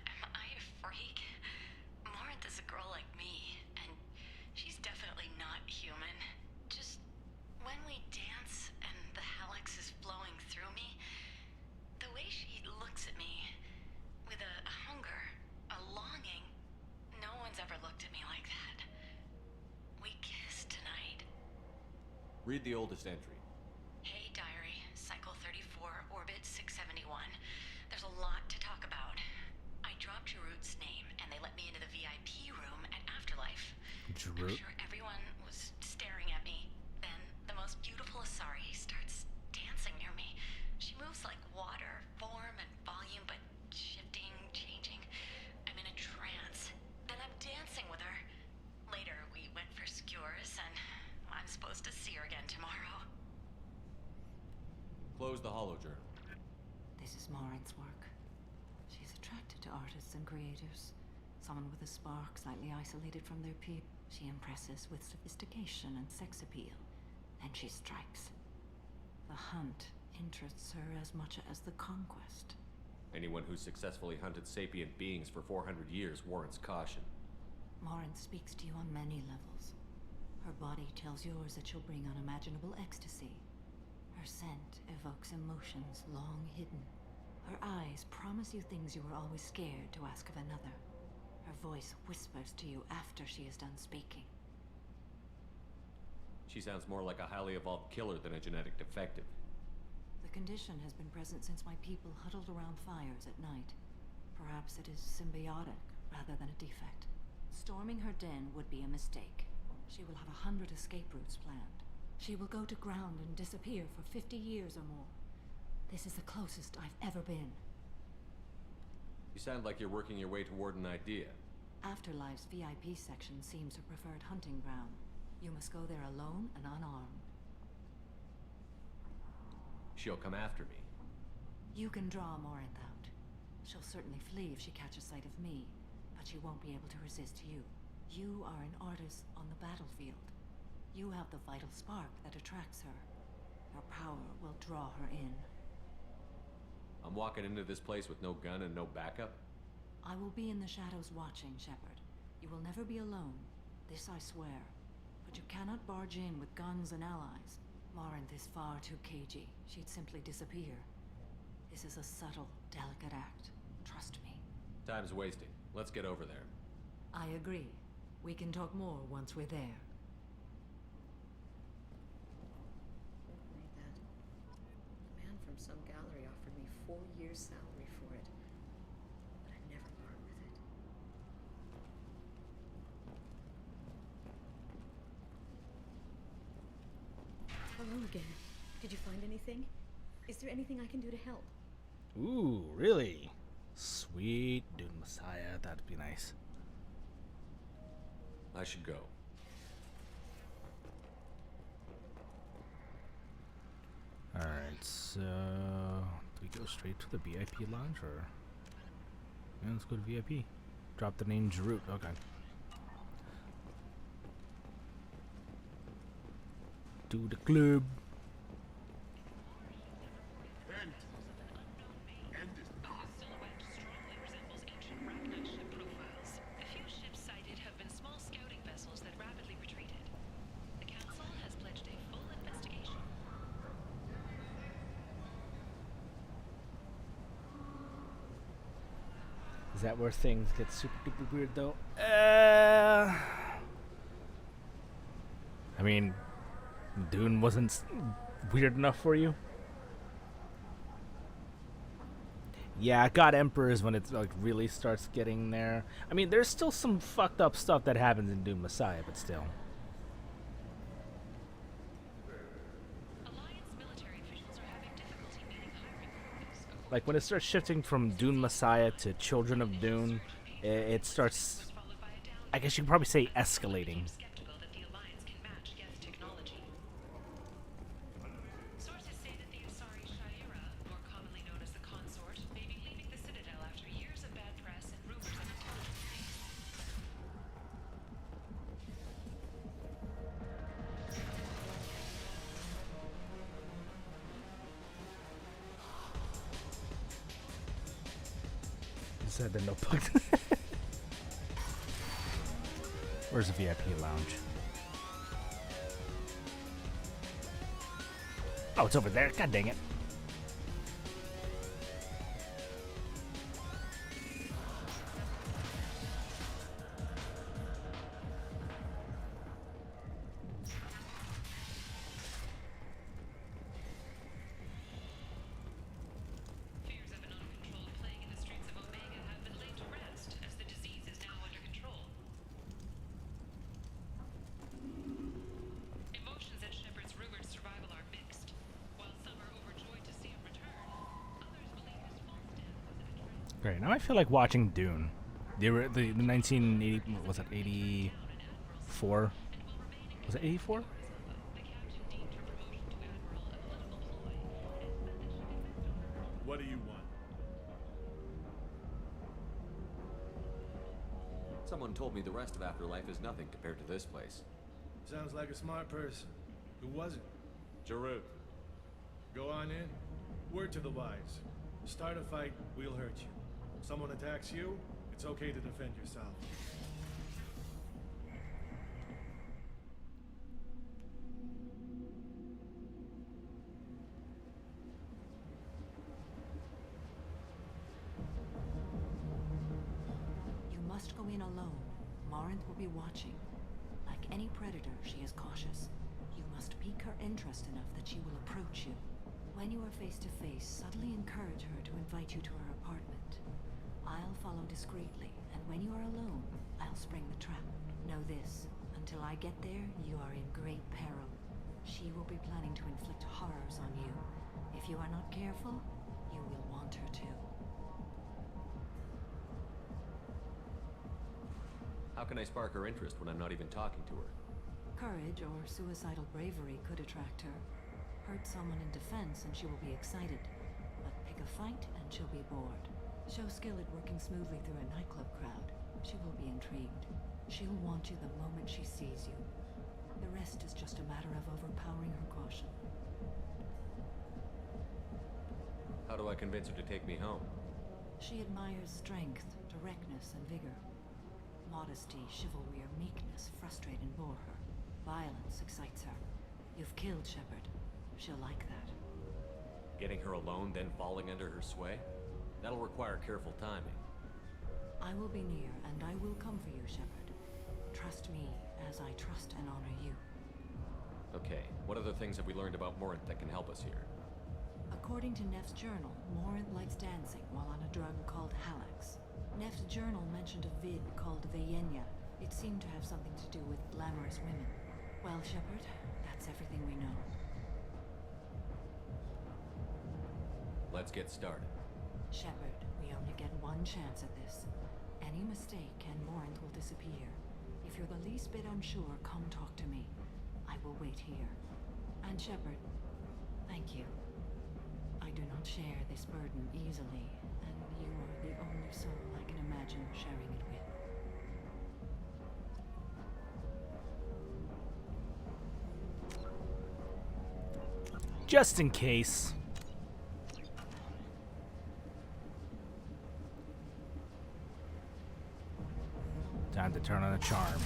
Am I a freak? Morinth is a girl like me, and she's definitely not human. Just when we dance and the helix is flowing through me, the way she looks at me with a hunger, a longing, no one's ever looked at me like that. We kissed tonight. Read the oldest entry. Hey, diary. Cycle 34, Orbit 671. There's a lot to talk about. I dropped Jarut's name, and they let me into the VIP room at Afterlife. Jarut? I'm sure everyone was staring at me. Then the most beautiful Asari starts dancing near me. She moves like water, form and volume, but shifting, changing. I'm in a trance. Then I'm dancing with her. Later, we went for skewers, and I'm supposed to see her again tomorrow. Close the holojournal. This is Morinth's work. She's attracted to artists and creators. Someone with a spark, slightly isolated from their peer. She impresses with sophistication and sex appeal. Then she strikes. The hunt interests her as much as the conquest. Anyone who's successfully hunted sapient beings for 400 years warrants caution. Morinth speaks to you on many levels. Her body tells yours that she'll bring unimaginable ecstasy. Her scent evokes emotions long hidden. Her eyes promise you things you were always scared to ask of another. Her voice whispers to you after she is done speaking. She sounds more like a highly evolved killer than a genetic defective. The condition has been present since my people huddled around fires at night. Perhaps it is symbiotic rather than a defect. Storming her den would be a mistake. She will have 100 escape routes planned. She will go to ground and disappear for 50 years or more. This is the closest I've ever been. You sound like you're working your way toward an idea. Afterlife's VIP section seems her preferred hunting ground. You must go there alone and unarmed. She'll come after me. You can draw Morinth out. She'll certainly flee if she catches sight of me, but she won't be able to resist you. You are an artist on the battlefield. You have the vital spark that attracts her. Your power will draw her in. I'm walking into this place with no gun and no backup? I will be in the shadows watching, Shepard. You will never be alone. This I swear. But you cannot barge in with guns and allies. Morinth is far too cagey. She'd simply disappear. This is a subtle, delicate act. Trust me. Time's wasting. Let's get over there. I agree. We can talk more once we're there. Read that. A man from some gallery offered me 4 years' salary for it. But I'd never part with it. Hello again. Did you find anything? Is there anything I can do to help? Ooh, really? Sweet Dune Messiah, that'd be nice. I should go. Alright, so do we go straight to the VIP lounge or? Yeah, let's go to VIP. Drop the name Jarut, okay. To the club. Is that where things get super duper weird though? I mean, Dune wasn't weird enough for you? Yeah, God Emperor is when it like really starts getting there. I mean, there's still some fucked up stuff that happens in Dune Messiah, but still. Like when it starts shifting from Dune Messiah to Children of Dune, it starts, I guess you could probably say, escalating. Sources say that the Asari Shaira, more commonly known as the Consort, may be leaving the Citadel after years of bad press and rumors of intelligence leaks. Said the notebook. Where's the VIP lounge? Oh, it's over there. God dang it. Great. Now I feel like watching Dune. The 1980, was it 84? Was it 84? What do you want? Someone told me the rest of Afterlife is nothing compared to this place. Sounds like a smart person. Who was it? Jarut. Go on in. Word to the wise. Start a fight, we'll hurt you. Someone attacks you, it's okay to defend yourself. You must go in alone. Morinth will be watching. Like any predator, she is cautious. You must pique her interest enough that she will approach you. When you are face to face, subtly encourage her to invite you to her apartment. I'll follow discreetly, and when you are alone, I'll spring the trap. Know this, until I get there, you are in great peril. She will be planning to inflict horrors on you. If you are not careful, you will want her to. How can I spark her interest when I'm not even talking to her? Courage or suicidal bravery could attract her. Hurt someone in defense and she will be excited. But pick a fight and she'll be bored. Show skill at working smoothly through a nightclub crowd. She will be intrigued. She'll want you the moment she sees you. The rest is just a matter of overpowering her caution. How do I convince her to take me home? She admires strength, directness, and vigor. Modesty, chivalry, or meekness frustrate and bore her. Violence excites her. You've killed Shepard. She'll like that. Getting her alone, then falling under her sway? That'll require careful timing. I will be near, and I will come for you, Shepard. Trust me as I trust and honor you. Okay, what other things have we learned about Morant that can help us here? According to Neff's journal, Morant likes dancing while on a drug called Halax. Neff's journal mentioned a vid called Vayenya. It seemed to have something to do with glamorous women. Well, Shepard, that's everything we know. Let's get started. Shepard, we only get one chance at this. Any mistake and Morant will disappear. If you're the least bit unsure, come talk to me. I will wait here. And Shepard, thank you. I do not share this burden easily, and you are the only soul I can imagine sharing it with. Just in case. Time to turn on a charm.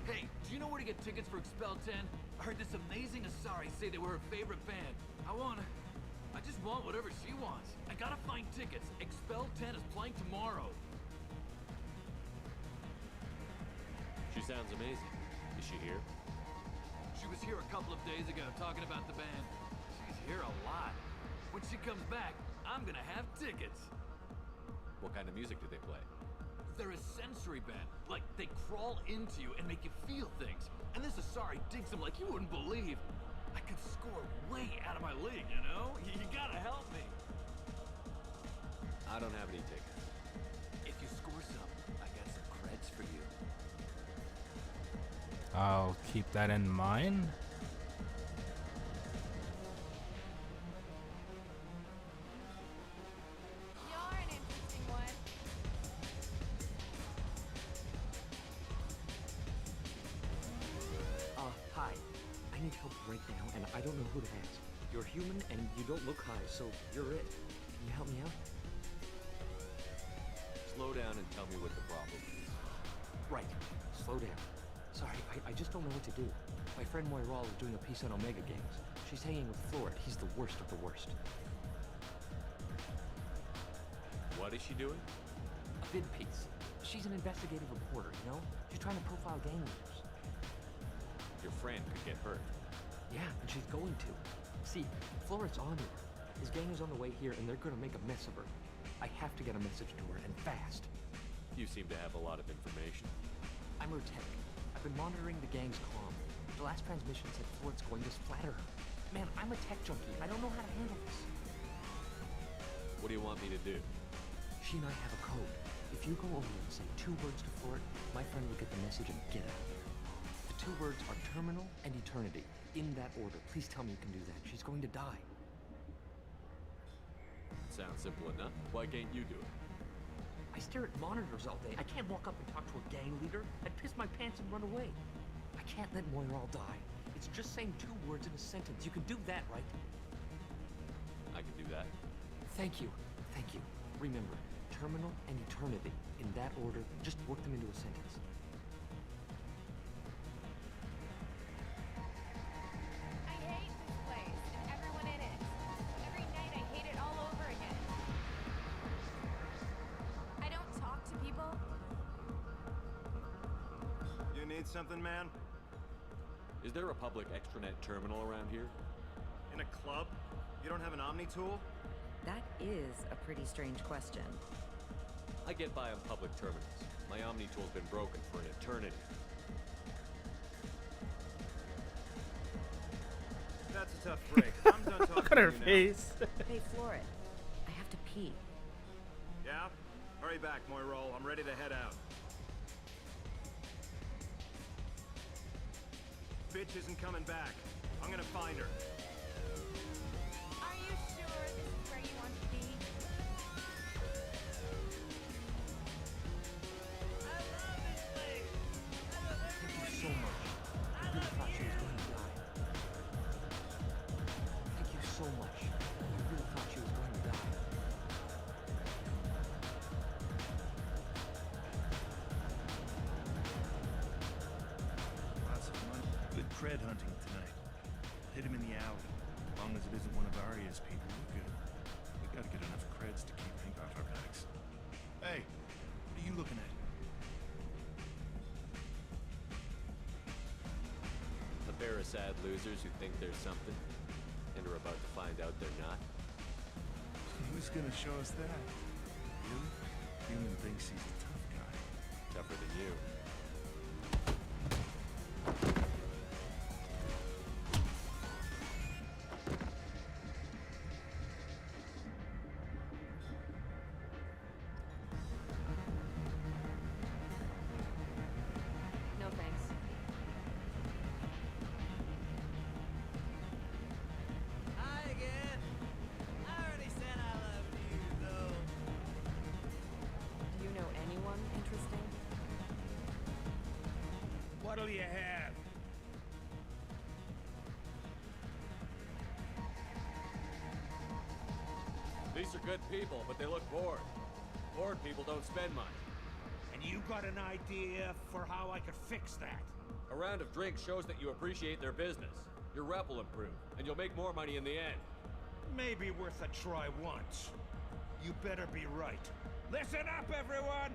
Hey, do you know where to get tickets for Expel 10? I heard this amazing Asari say they were her favorite band. I just want whatever she wants. I gotta find tickets. Expel 10 is playing tomorrow. She sounds amazing. Is she here? She was here a couple of days ago talking about the band. She's here a lot. When she comes back, I'm gonna have tickets. What kind of music do they play? They're a sensory band. Like, they crawl into you and make you feel things. And this Asari digs them like you wouldn't believe. I could score way out of my league, you know? You gotta help me. I don't have any tickets. If you score some, I got some creds for you. I'll keep that in mind. You're an interesting one. Hi. I need help right now, and I don't know who to ask. You're human, and you don't look high, so you're it. Can you help me out? Slow down and tell me what the problem is. Right. Slow down. Sorry, I just don't know what to do. My friend Moiral is doing a piece on Omega Games. She's hanging with Florid. He's the worst of the worst. What is she doing? A vid piece. She's an investigative reporter, you know? She's trying to profile gang leaders. Your friend could get hurt. Yeah, and she's going to. See, Florid's on her. His gang is on the way here, and they're gonna make a mess of her. I have to get a message to her, and fast. You seem to have a lot of information. I'm her tech. I've been monitoring the gang's comm. The last transmission said Florid's going to splatter her. Man, I'm a tech junkie. I don't know how to handle this. What do you want me to do? She and I have a code. If you go over and say 2 words to Florid, my friend will get the message and get out of there. The 2 words are terminal and eternity. In that order. Please tell me you can do that. She's going to die. Sounds simple enough. Why can't you do it? I stare at monitors all day. I can't walk up and talk to a gang leader. I'd piss my pants and run away. I can't let Moiral die. It's just saying 2 words in a sentence. You can do that, right? I can do that. Thank you. Thank you. Remember, terminal and eternity. In that order, just work them into a sentence. I hate this place and everyone in it. Every night I hate it all over again. I don't talk to people. You need something, man? Is there a public extranet terminal around here? In a club? You don't have an Omni tool? That is a pretty strange question. I get by on public terminals. My Omni tool's been broken for an eternity. That's a tough break. I'm done talking Look at her to you face. Hey, Florid. I have to pee. Yeah? Hurry back, Moiral. I'm ready to head out. Bitch isn't coming back. I'm gonna find her. Are you sure this is where you want to be? Thank you so much. I really thought she was going to die. Thank you so much. I really thought she was going to die. Lots of money. Good cred hunting tonight. hit him in the alley. As long as it isn't one of Arya's people, we're good. We gotta get enough creds to keep ink off our backs. Hey, what are you looking at? A pair of sad losers who think there's something, and are about to find out they're not. Who's gonna show us that? You? Human thinks he's a tough guy. Tougher than you. No thanks. Hi again. I already said I loved you, though. Do you know anyone interesting? What'll you have? These are good people, but they look bored. Bored people don't spend much. And you got an idea for how I could fix that? A round of drinks shows that you appreciate their business. Your rep will improve, and you'll make more money in the end. Maybe worth a try once. You better be right. Listen up, everyone!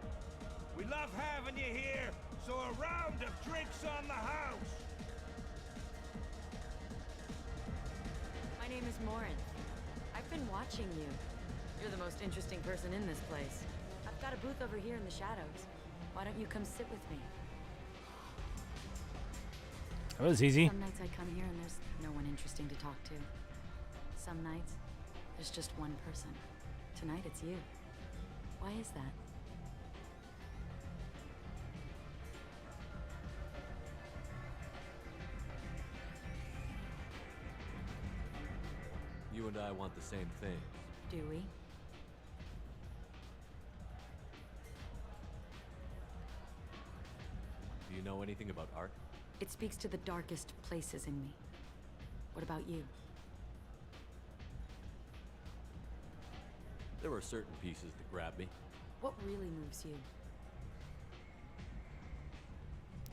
We love having you here, so a round of drinks on the house! My name is Morin. I've been watching you. You're the most interesting person in this place. I've got a booth over here in the shadows. Why don't you come sit with me? That was easy. Some nights I come here and there's no one interesting to talk to. Some nights, there's just one person. Tonight it's you. Why is that? You and I want the same thing. Do we? Do you know anything about art? It speaks to the darkest places in me. What about you? There are certain pieces that grab me. What really moves you?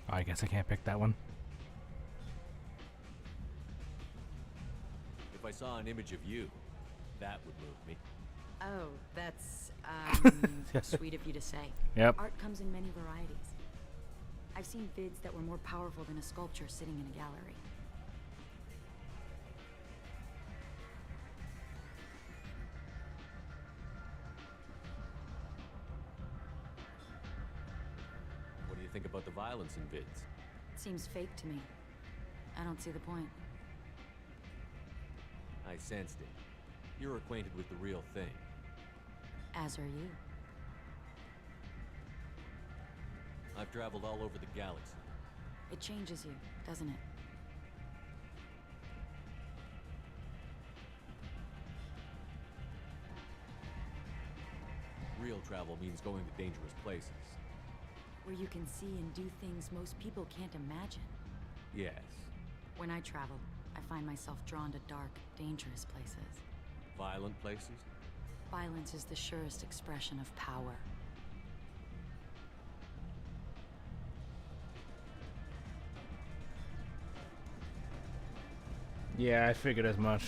Oh, I guess I can't pick that one. If I saw an image of you, that would move me. Oh, that's sweet of you to say. Yep. Art comes in many varieties. I've seen vids that were more powerful than a sculpture sitting in a gallery. What do you think about the violence in vids? It seems fake to me. I don't see the point. I sensed it. You're acquainted with the real thing. As are you. I've traveled all over the galaxy. It changes you, doesn't it? Real travel means going to dangerous places. Where you can see and do things most people can't imagine. Yes. When I travel, I find myself drawn to dark, dangerous places. Violent places? Violence is the surest expression of power. Yeah, I figured as much.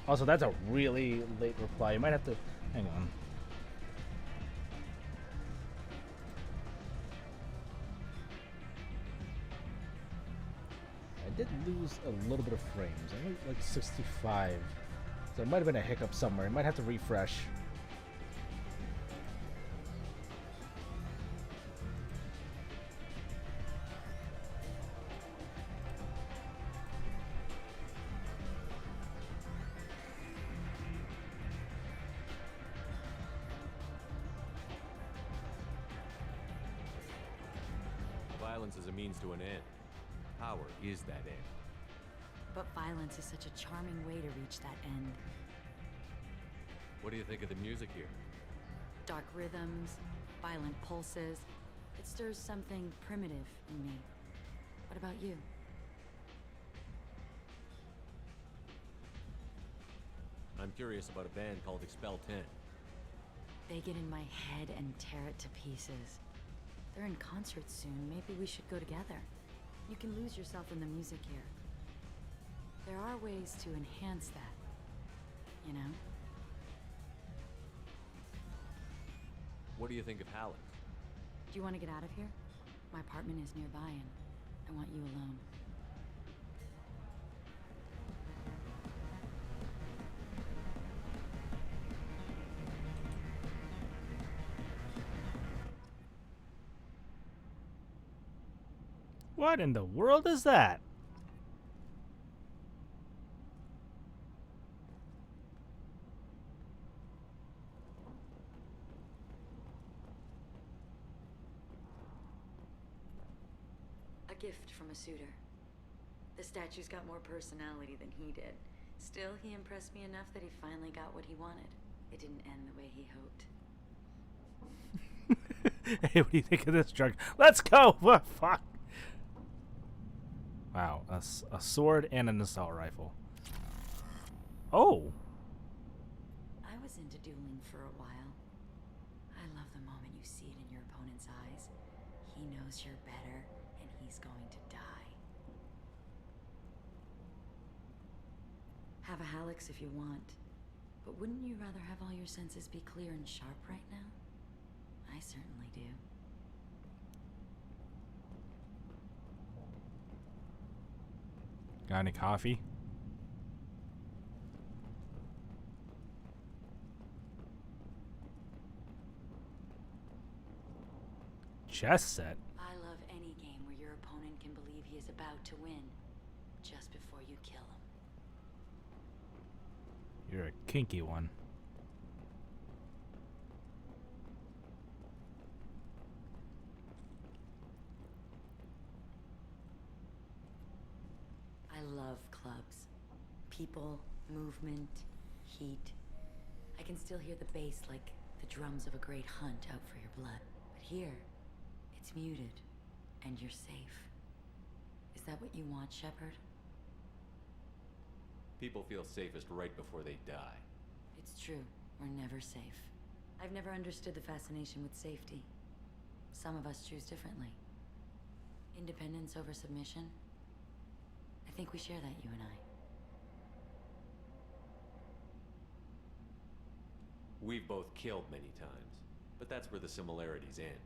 Also, that's a really late reply. You might have to... Hang on. I did lose a little bit of frames. I went like 65. So there might have been a hiccup somewhere. I might have to refresh. Violence is a means to an end. Power is that end. But violence is such a charming way to reach that end. What do you think of the music here? Dark rhythms, violent pulses. It stirs something primitive in me. What about you? I'm curious about a band called Expel 10. They get in my head and tear it to pieces. They're in concert soon. Maybe we should go together. You can lose yourself in the music here. There are ways to enhance that, you know? What do you think of Halleck? Do you want to get out of here? My apartment is nearby and I want you alone. What in the world is that? A gift from a suitor. The statue's got more personality than he did. Still, he impressed me enough that he finally got what he wanted. It didn't end the way he hoped. Hey, what do you think of this drug? Let's go! What fuck? Wow, a sword and an assault rifle. Oh! I was into dueling for a while. I love the moment you see it in your opponent's eyes. He knows you're better, and he's going to die. Have a Hallex if you want, but wouldn't you rather have all your senses be clear and sharp right now? I certainly do. Got any coffee? Chess set? I love any game where your opponent can believe he is about to win, just before you kill him. You're a kinky one. I love clubs. People, movement, heat. I can still hear the bass like the drums of a great hunt out for your blood. But here, it's muted, and you're safe. Is that what you want, Shepard? People feel safest right before they die. It's true. We're never safe. I've never understood the fascination with safety. Some of us choose differently. Independence over submission? I think we share that, you and I. We've both killed many times, but that's where the similarities end.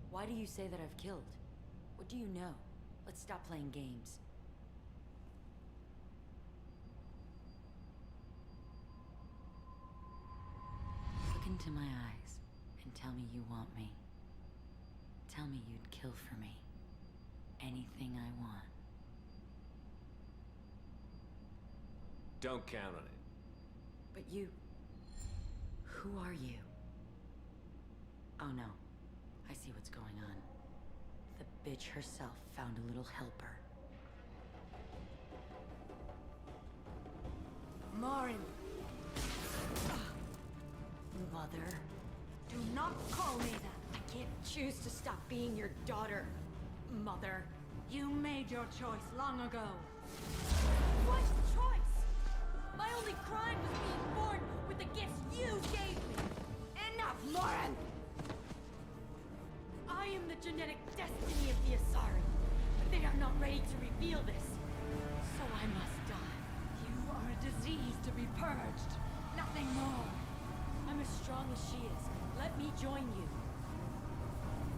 Why do you say that I've killed? What do you know? Let's stop playing games. Look into my eyes and tell me you want me. Tell me you'd kill for me. Anything I want. Don't count on it. But you... Who are you? Oh no. I see what's going on. The bitch herself found a little helper. Morin! Mother. Do not call me that! I can't choose to stop being your daughter, Mother. You made your choice long ago. What choice? My only crime was being born with the gifts you gave me! Enough, Morin! I am the genetic destiny of the Asari, but they are not ready to reveal this. So I must die. You are a disease to be purged. Nothing more. I'm as strong as she is. Let me join you.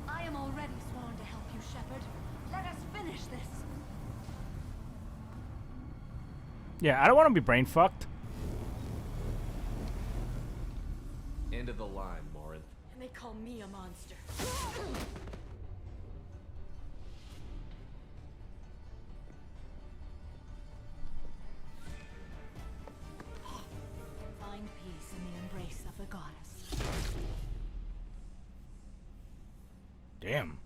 I am already sworn to help you, Shepard. Let us finish this. Yeah, I don't want to be brain fucked. End of the line, Morin. And they call me a monster. Find peace in the embrace of the goddess. Damn.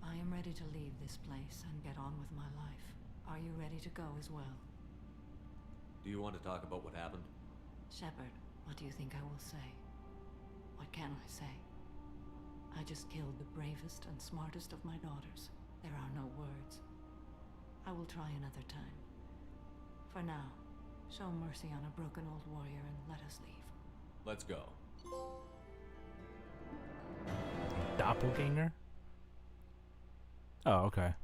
I am ready to leave this place and get on with my life. Are you ready to go as well? Do you want to talk about what happened? Shepard, what do you think I will say? What can I say? I just killed the bravest and smartest of my daughters. There are no words. I will try another time. For now, show mercy on a broken old warrior and let us leave. Let's go. Doppelganger? Oh, okay.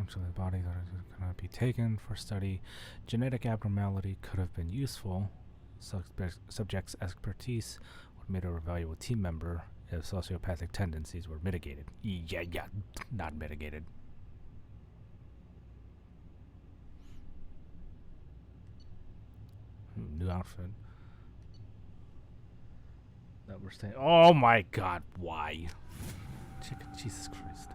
Unfortunately, the body that cannot be taken for study. Genetic abnormality could have been useful. Subject's expertise would have made her a valuable team member if sociopathic tendencies were mitigated. Yeah, not mitigated. New outfit. That we're staying. Oh my God! Why? Jesus Christ!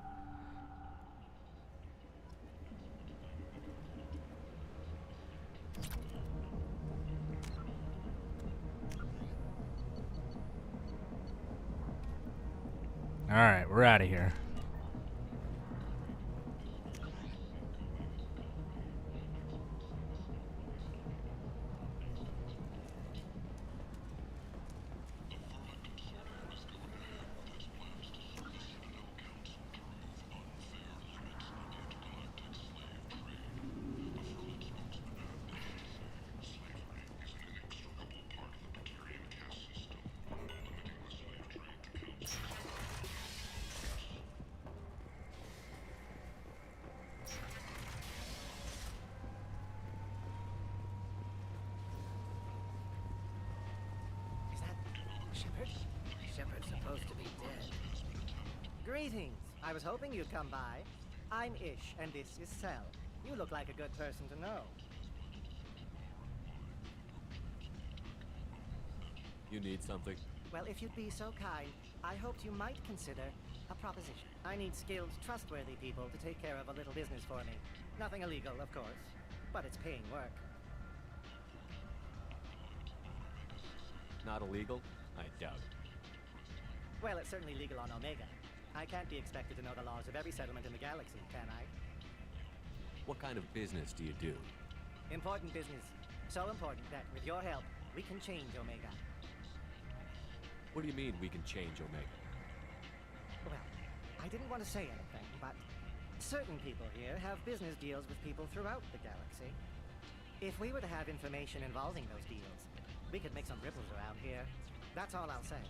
All right, we're out of here. Shepard's supposed to be dead. Greetings. I was hoping you'd come by. I'm Ish, and this is Cell. You look like a good person to know. You need something? Well, if you'd be so kind, I hoped you might consider a proposition. I need skilled, trustworthy people to take care of a little business for me. Nothing illegal, of course, but it's paying work. Not illegal? I doubt it. Well, it's certainly legal on Omega. I can't be expected to know the laws of every settlement in the galaxy, can I? What kind of business do you do? Important business. So important that, with your help, we can change Omega. What do you mean we can change Omega? Well, I didn't want to say anything, but certain people here have business deals with people throughout the galaxy. If we were to have information involving those deals, we could make some ripples around here. That's all I'll say.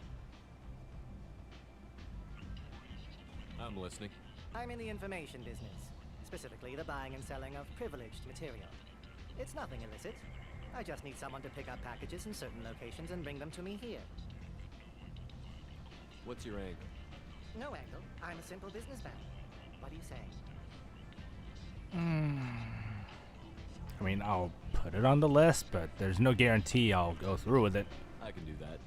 I'm listening. I'm in the information business, specifically the buying and selling of privileged material. It's nothing illicit. I just need someone to pick up packages in certain locations and bring them to me here. What's your angle? No angle. I'm a simple businessman. What are you saying? I mean, I'll put it on the list, but there's no guarantee I'll go through with it. I can do that.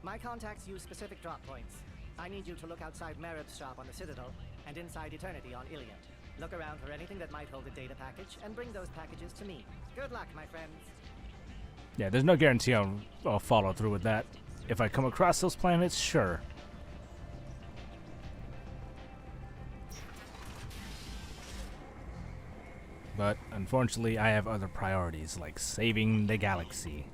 My contacts use specific drop points. I need you to look outside Merib's shop on the Citadel and inside Eternity on Ilion. Look around for anything that might hold a data package and bring those packages to me. Good luck, my friends. Yeah, there's no guarantee I'll follow through with that. If I come across those planets, sure. But unfortunately, I have other priorities, like saving the galaxy.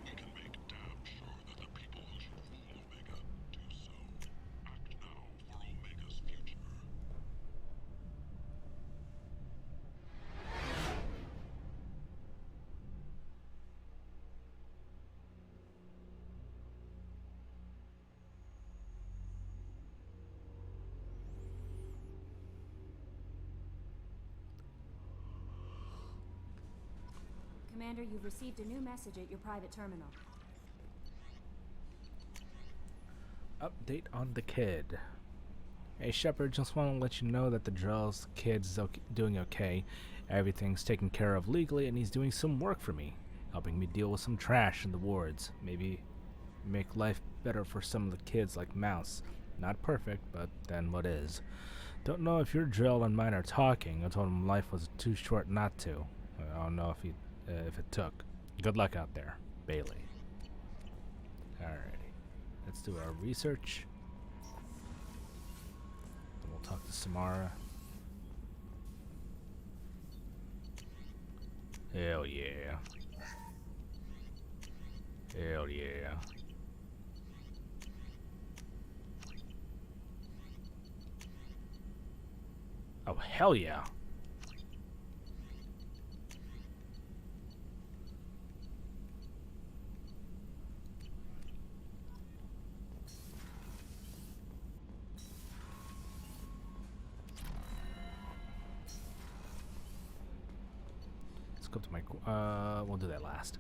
Commander, you've received a new message at your private terminal. Update on the kid. Hey Shepard, just want to let you know that the Drell's kid's doing okay. Everything's taken care of legally and he's doing some work for me, helping me deal with some trash in the wards. Maybe make life better for some of the kids like Mouse. Not perfect, but then what is? Don't know if your Drell and mine are talking. I told him life was too short not to. I don't know if it took. Good luck out there, Bailey. Alrighty, let's do our research. Then we'll talk to Samara. Hell yeah. Hell yeah. Oh, hell yeah. go up to my... we'll do that last.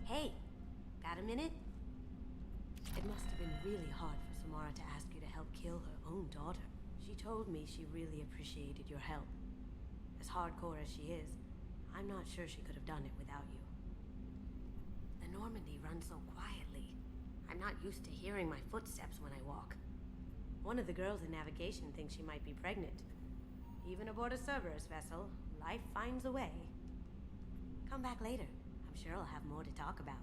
Hey, got a minute? It must have been really hard for Samara to ask you to help kill her own daughter. She told me she really appreciated your help. As hardcore as she is, I'm not sure she could have done it without you. The Normandy runs so quietly. I'm not used to hearing my footsteps when I walk. One of the girls in navigation thinks she might be pregnant. Even aboard a Cerberus vessel, life finds a way. Come back later. I'm sure I'll have more to talk about.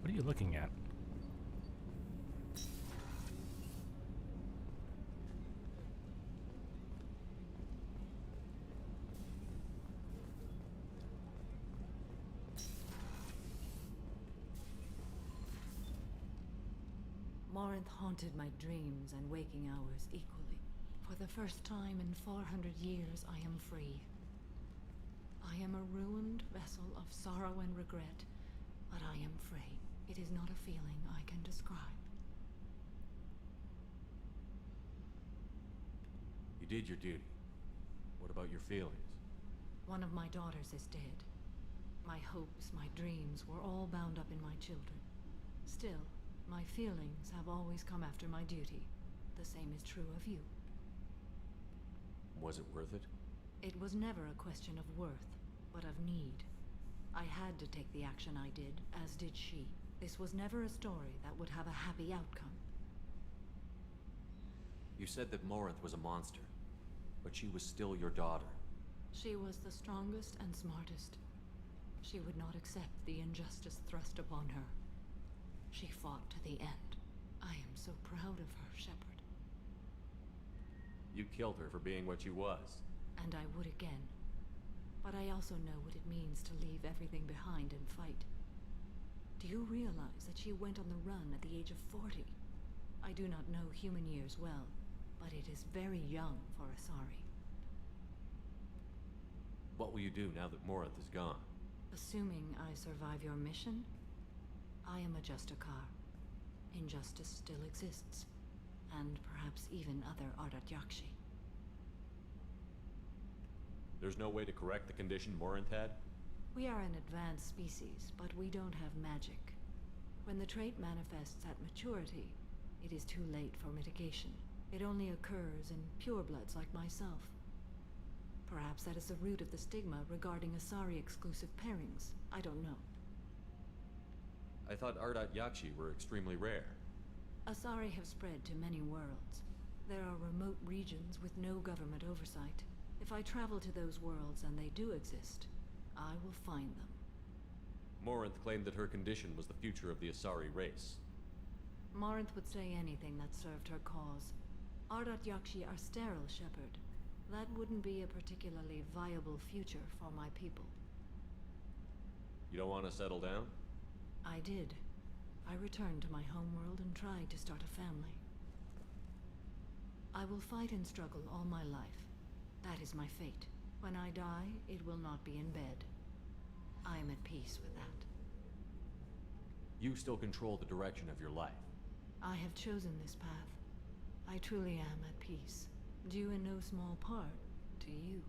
What are you looking at? Morinth haunted my dreams and waking hours equally. For the first time in 400 years, I am free. I am a ruined vessel of sorrow and regret, but I am free. It is not a feeling I can describe. You did your duty. What about your feelings? One of my daughters is dead. My hopes, my dreams were all bound up in my children. Still, my feelings have always come after my duty. The same is true of you. Was it worth it? It was never a question of worth, but of need. I had to take the action I did, as did she. This was never a story that would have a happy outcome. You said that Morinth was a monster, but she was still your daughter. She was the strongest and smartest. She would not accept the injustice thrust upon her. She fought to the end. I am so proud of her, Shepard. You killed her for being what she was. And I would again. But I also know what it means to leave everything behind and fight. Do you realize that she went on the run at the age of 40? I do not know human years well, but it is very young for Asari. What will you do now that Morinth is gone? Assuming I survive your mission, I am a Justicar. Injustice still exists, and perhaps even other Ardat Yakshi. There's no way to correct the condition Morinth had? We are an advanced species, but we don't have magic. When the trait manifests at maturity, it is too late for mitigation. It only occurs in purebloods like myself. Perhaps that is the root of the stigma regarding Asari-exclusive pairings. I don't know. I thought Ardat Yakshi were extremely rare. Asari have spread to many worlds. There are remote regions with no government oversight. If I travel to those worlds and they do exist, I will find them. Morinth claimed that her condition was the future of the Asari race. Morinth would say anything that served her cause. Ardat Yakshi are sterile, Shepard. That wouldn't be a particularly viable future for my people. You don't want to settle down? I did. I returned to my homeworld and tried to start a family. I will fight and struggle all my life. That is my fate. When I die, it will not be in bed. I am at peace with that. You still control the direction of your life. I have chosen this path. I truly am at peace, due in no small part to you.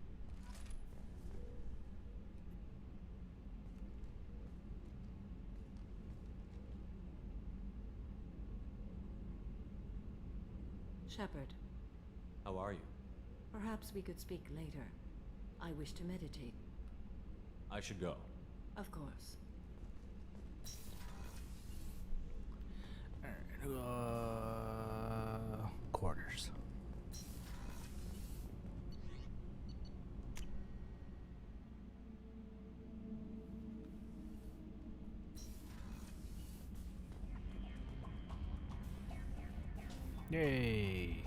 Shepard. How are you? Perhaps we could speak later. I wish to meditate. I should go. Of course. Quarters. Yay!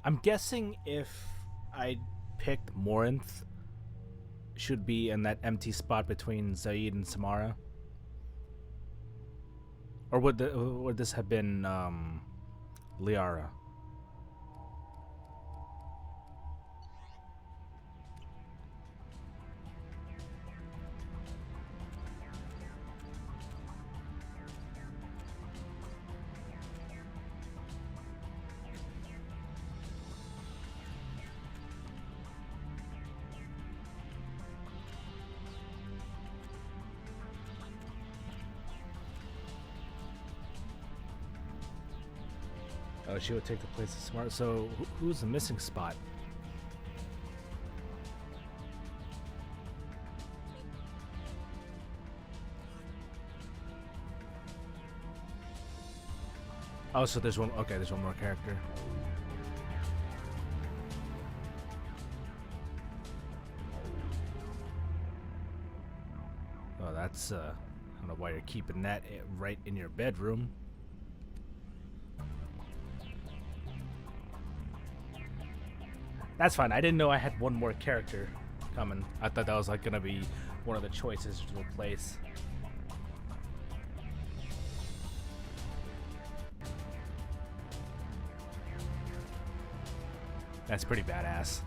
I'm guessing if I picked Morinth, should be in that empty spot between Zaid and Samara. Or would this have been Liara? Oh, she would take the place of Smart. So who's the missing spot? Oh, so there's one. Okay, there's one more character. Oh, that's I don't know why you're keeping that right in your bedroom. That's fine. I didn't know I had one more character coming. I thought that was like gonna be one of the choices to replace. That's pretty badass.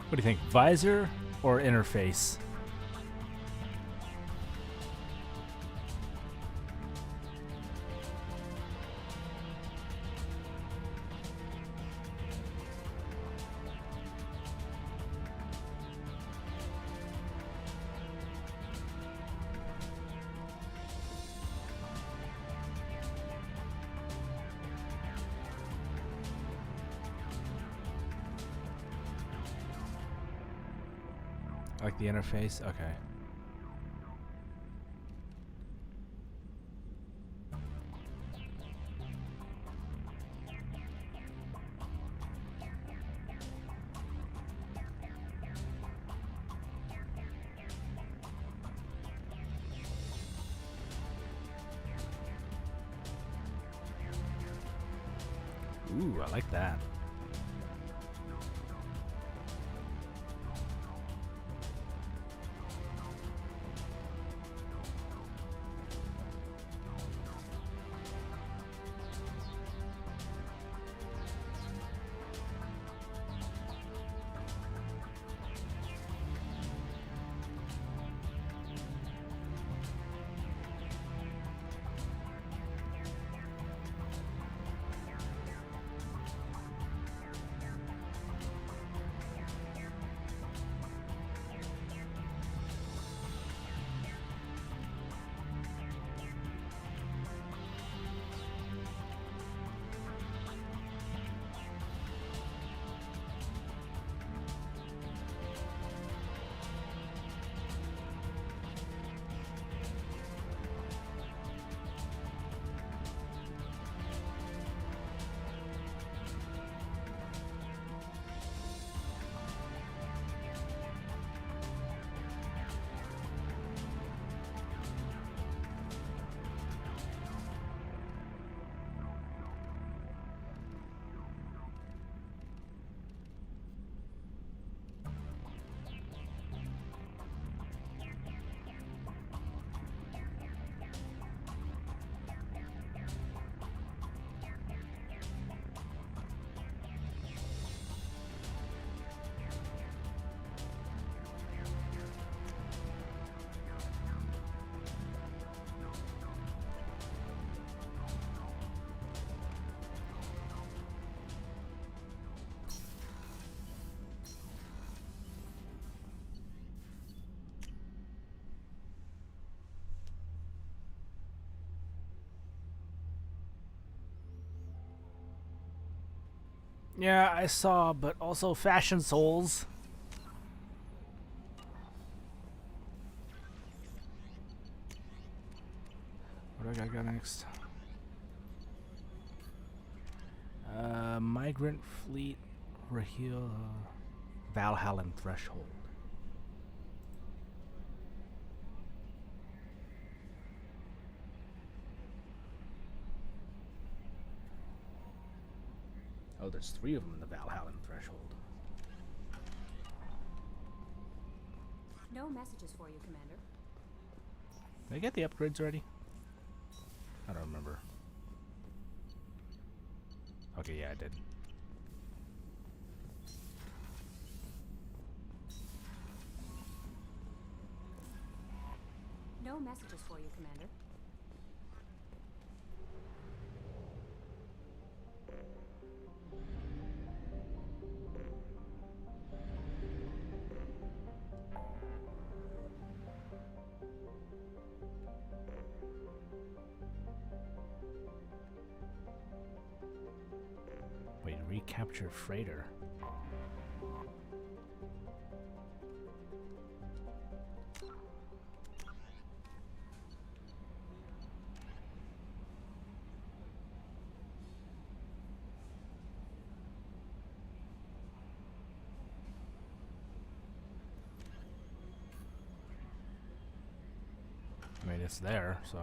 What do you think? Visor or interface? Like the interface? Okay. Ooh, I like that. Yeah, I saw, but also Fashion Souls. What do I got next? Migrant Fleet, Rahil, Valhalla Threshold. Oh, there's 3 of them in the Valhalla Threshold. No messages for you, Commander. Did I get the upgrades already? I don't remember. Okay, yeah, I did. No messages for you, Commander. Wait, recapture freighter. I mean, it's there, so.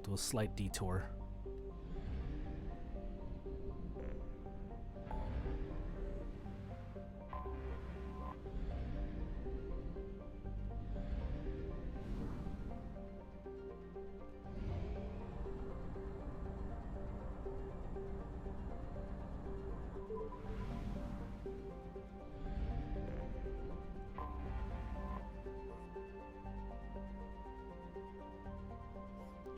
Do a slight detour.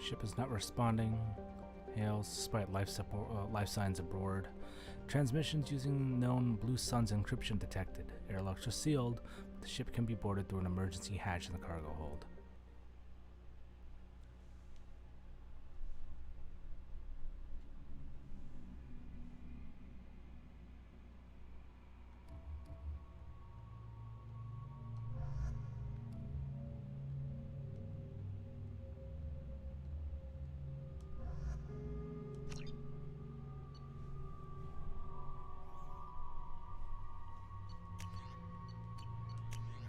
Ship is not responding. Hails despite life signs aboard. Transmissions using known Blue Sun's encryption detected. Airlocks are sealed, but the ship can be boarded through an emergency hatch in the cargo hold.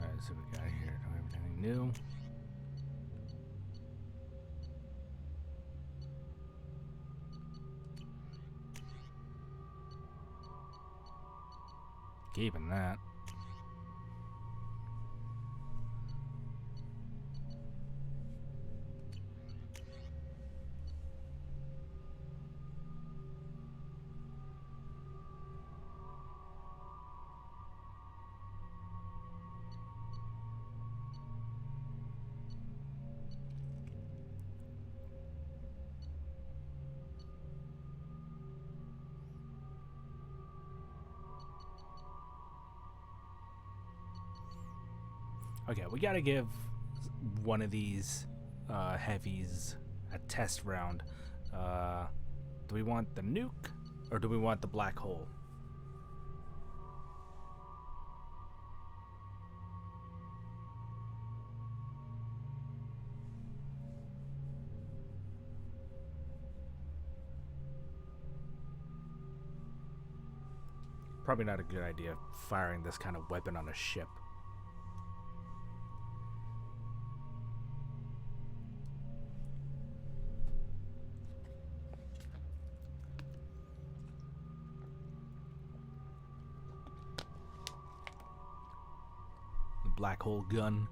Alright, so we got here. Do we have anything new? Keeping that. Okay, we gotta give one of these heavies a test round. Do we want the nuke or do we want the black hole? Probably not a good idea firing this kind of weapon on a ship. The black hole gun.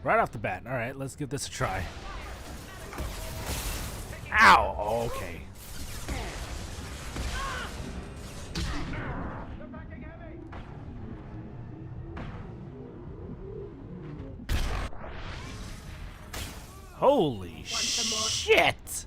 Right off the bat. All right, let's give this a try. Ow! Okay. Holy shit!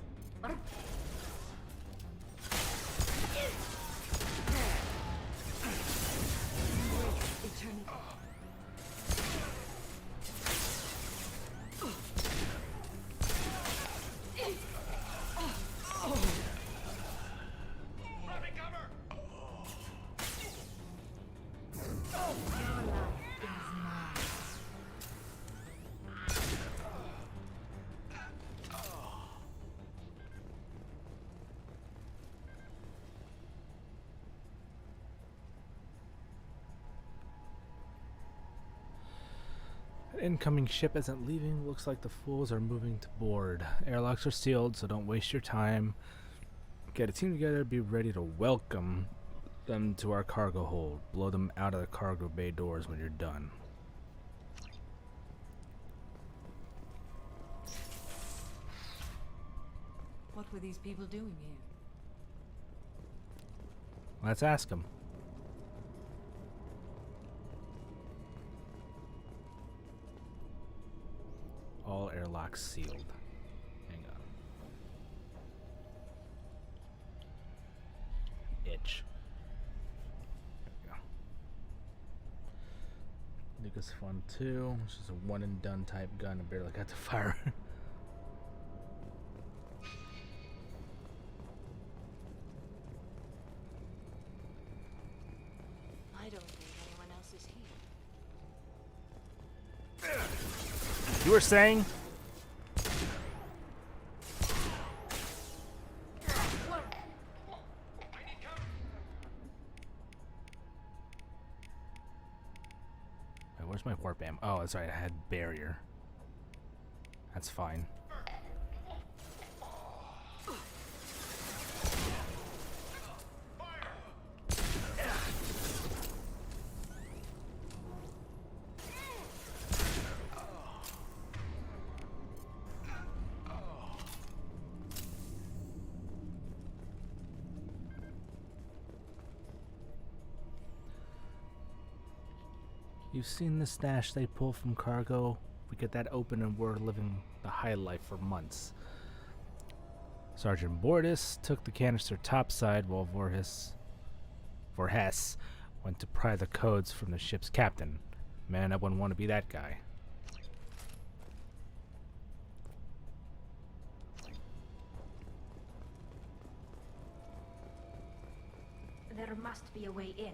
Incoming ship isn't leaving. Looks like the fools are moving to board. Airlocks are sealed, so don't waste your time. Get a team together, be ready to welcome them to our cargo hold. Blow them out of the cargo bay doors when you're done. What were these people doing here? Let's ask them. All airlocks sealed. Hang on. Itch. There we go. Lucas Fun 2, which is a one and done type gun. I barely got to fire. I don't think anyone else is here. You were saying? Wait, where's my warp ammo? Oh, that's right, I had barrier. That's fine. You've seen the stash they pull from cargo. We get that open and we're living the high life for months. Sergeant Bordis took the canister topside while Vorhes went to pry the codes from the ship's captain. Man, I wouldn't want to be that guy. There must be a way in.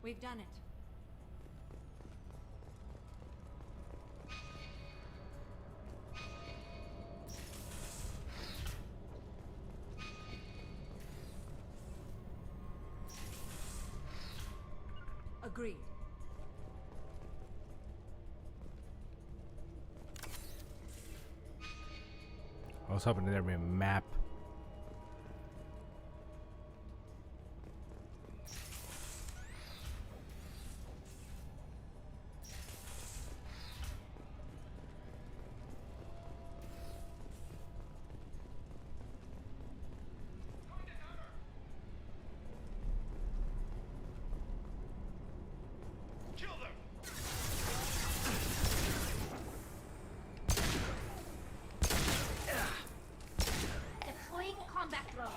We've done it. Agreed. I was hoping there'd be a map. Deploying combat drone.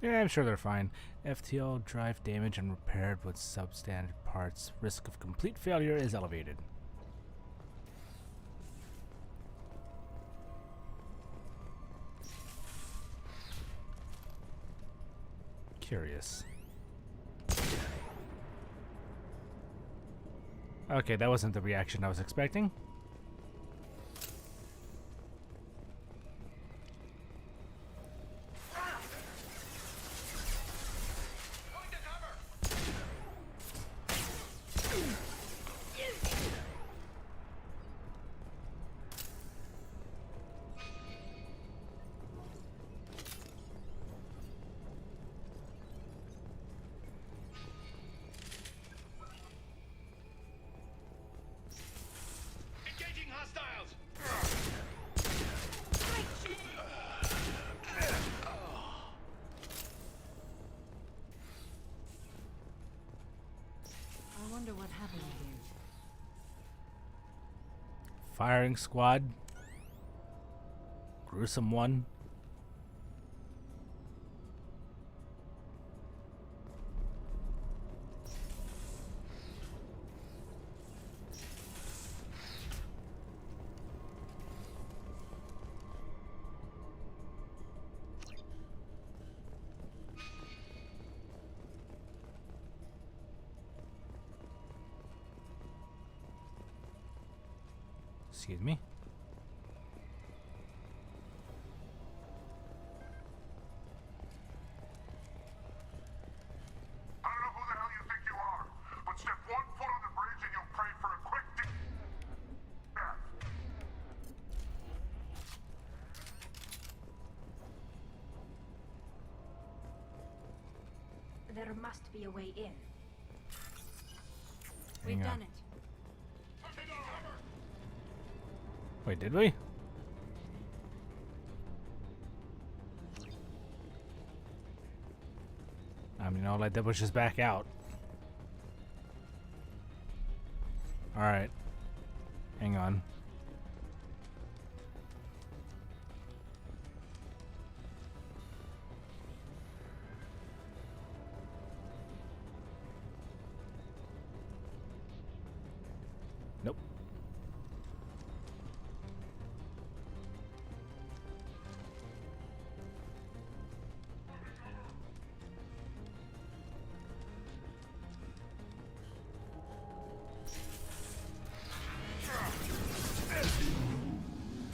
Yeah, I'm sure they're fine. FTL drive damage and repaired with substandard parts. Risk of complete failure is elevated. Curious. Okay, that wasn't the reaction I was expecting. I wonder what happened here. Firing squad. Gruesome one. Excuse me. I don't know who the hell you think you are, but step 1 foot on the bridge and you'll pray for a quick death. There must be a way in. We've We've done done it. Wait, did we? I mean, all I did was just back out. Alright. Hang on. Nope.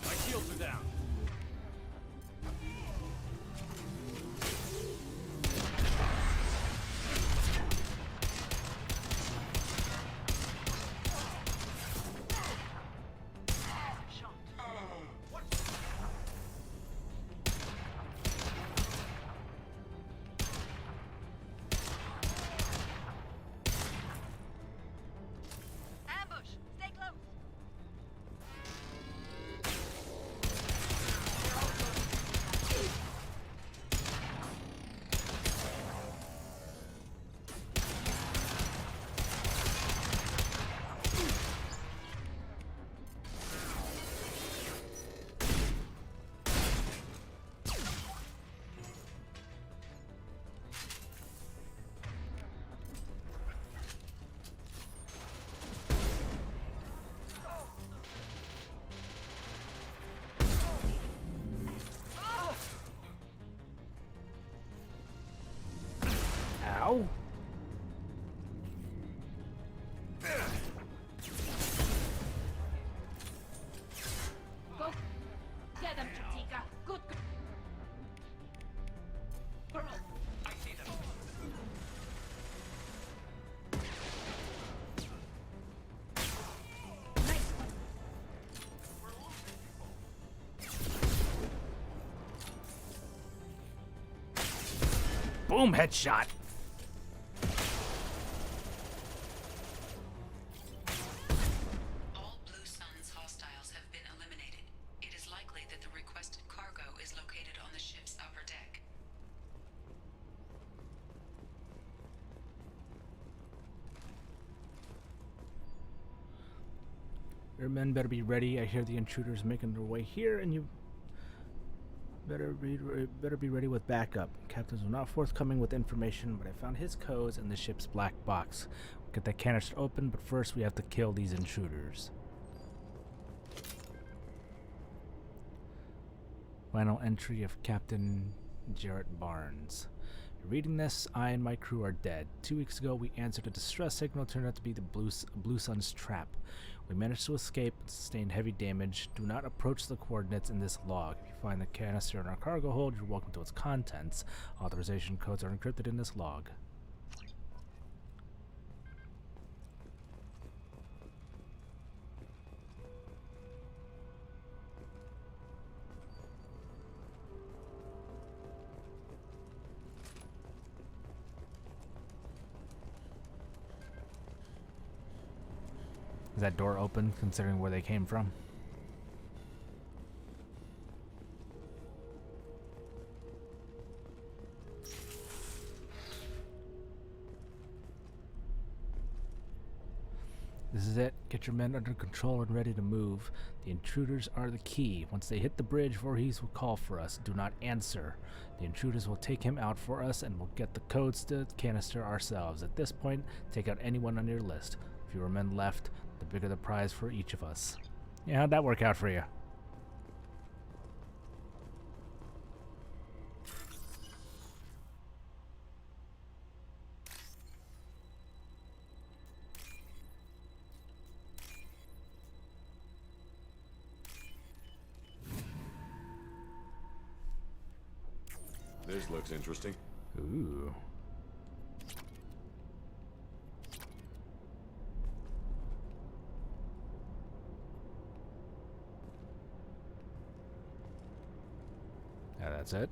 My shields are down. Ambush! Stay close! Ow. Go! Get them, Chatika! Good girl! I see them. Boom, headshot. All Blue Sun's hostiles have been eliminated. It is likely that the requested cargo is located on the ship's upper deck. Your men better be ready. I hear the intruders making their way here, and you better be ready with backup. Captains were not forthcoming with information, but I found his codes in the ship's black box. We'll get that canister open, but first we have to kill these intruders. Final entry of Captain Jarrett Barnes. Reading this, I and my crew are dead. 2 weeks ago, we answered a distress signal. Turned out to be the Blue Sun's trap. We managed to escape and sustained heavy damage. Do not approach the coordinates in this log. If you find the canister in our cargo hold, you're welcome to its contents. Authorization codes are encrypted in this log. Is that door open, considering where they came from? This is it. Get your men under control and ready to move. The intruders are the key. Once they hit the bridge, Voorhees will call for us. Do not answer. The intruders will take him out for us, and we'll get the codes to the canister ourselves. At this point, take out anyone on your list. Fewer men left, the bigger the prize for each of us. Yeah, how'd that work out for you? This looks interesting. Ooh. Yeah, that's it.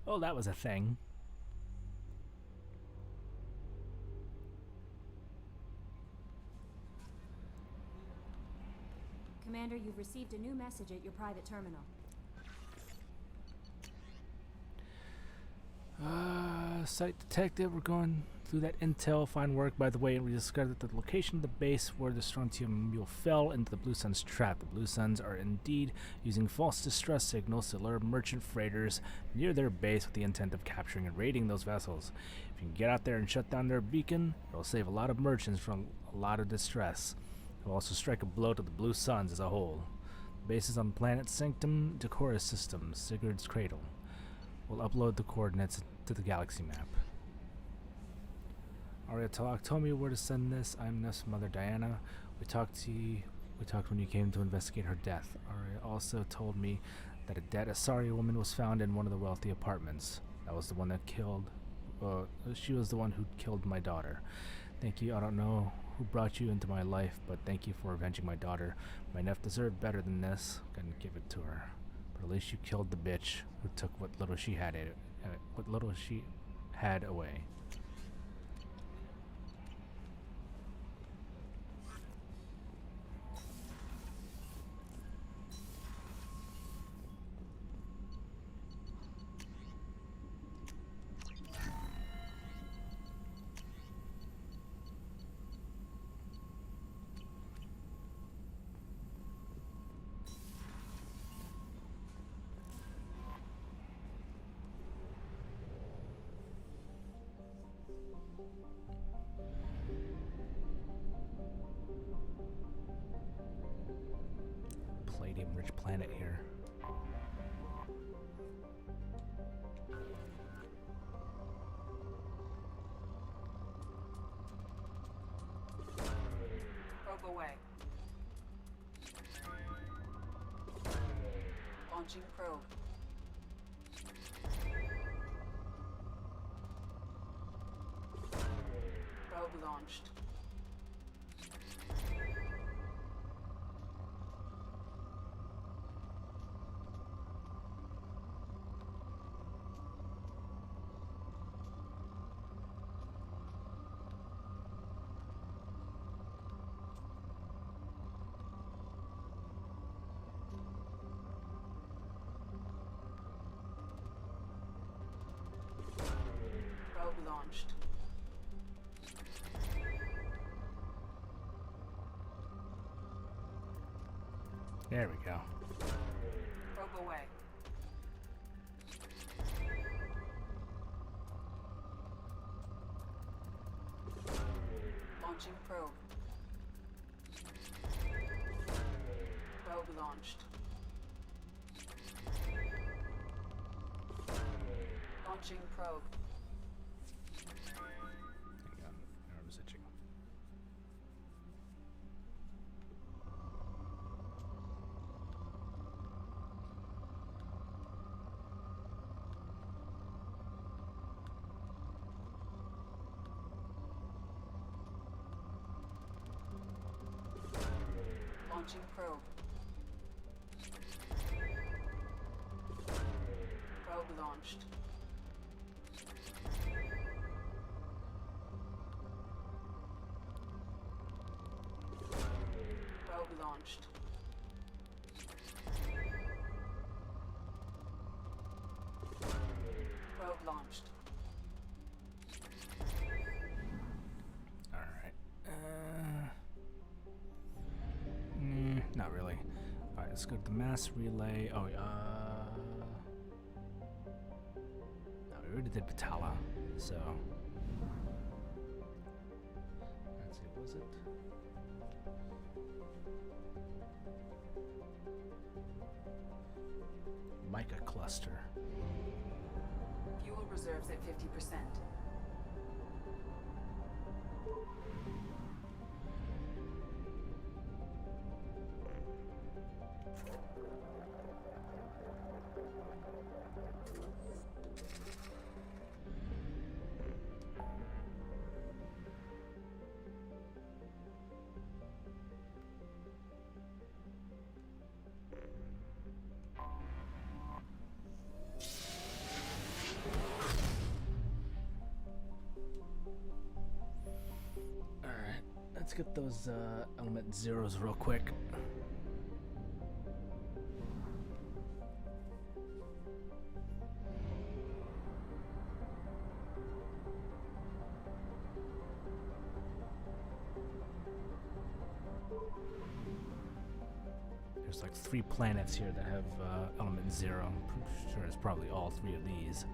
Oh, that was a thing. Commander, you've received a new message at your private terminal. Site detective, we're going through that intel. Fine work, by the way, and we discovered that the location of the base where the strontium mule fell into the Blue Sun's trap. The Blue Suns are indeed using false distress signals to lure merchant freighters near their base with the intent of capturing and raiding those vessels. If you can get out there and shut down their beacon, it'll save a lot of merchants from a lot of distress. It will also strike a blow to the Blue Suns as a whole. The base is on planet Sanctum Decorus Systems, Sigurd's Cradle. We'll upload the coordinates to the galaxy map. Arya Talak told me where to send this. I'm Neff's mother, Diana. We talked when you came to investigate her death. Arya also told me that a dead Asari woman was found in one of the wealthy apartments. That was the one that killed... she was the one who killed my daughter. Thank you. I don't know who brought you into my life, but thank you for avenging my daughter. My Neff deserved better than this. Couldn't give it to her. But at least you killed the bitch who took what little she had away. Palladium-rich planet here. Probe away. Launching probe. Probe launched. Probe launched. There we go. Probe away. Launching probe. Probe launched. Launching probe. Hang on, arm's itching. Launching probe. Probe launched. Probe launched. Probe launched. Alright. Not really. Alright, let's go to the mass relay. Oh, no, we already did Batala, so. Let's see, what was it? Mica cluster. Fuel reserves at 50%. Let's get those element zeros real quick. There's like 3 planets here that have element 0. I'm pretty sure it's probably all 3 of these.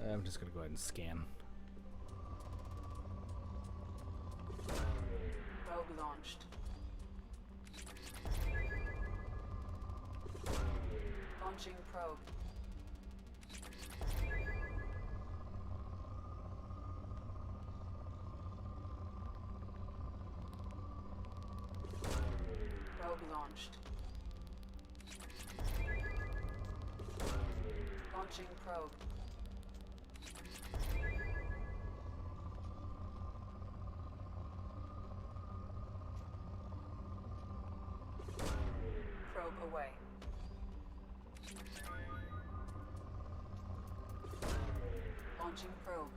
I'm just gonna go ahead and scan. Probe launched. Launching probe. Probe launched. Launching probe. Probe away. Launching probe.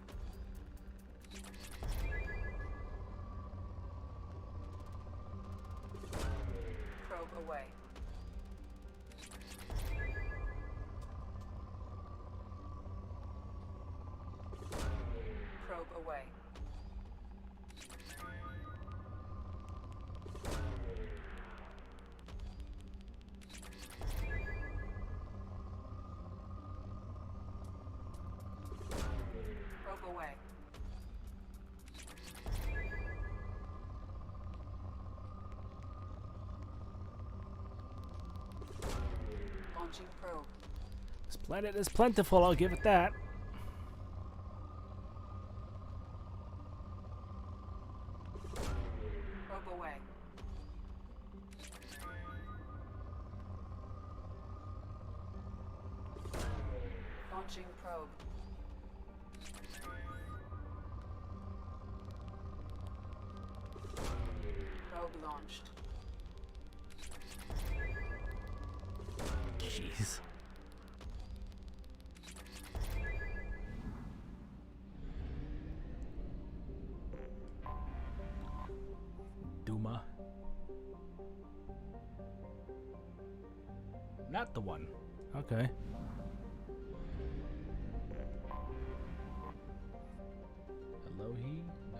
Probe away. Probe away. Probe away. Launching probe. This planet is plentiful, I'll give it that. Probe away. Launching probe. Probe launched. Jeez. Not the one. Okay. Hello, he? No?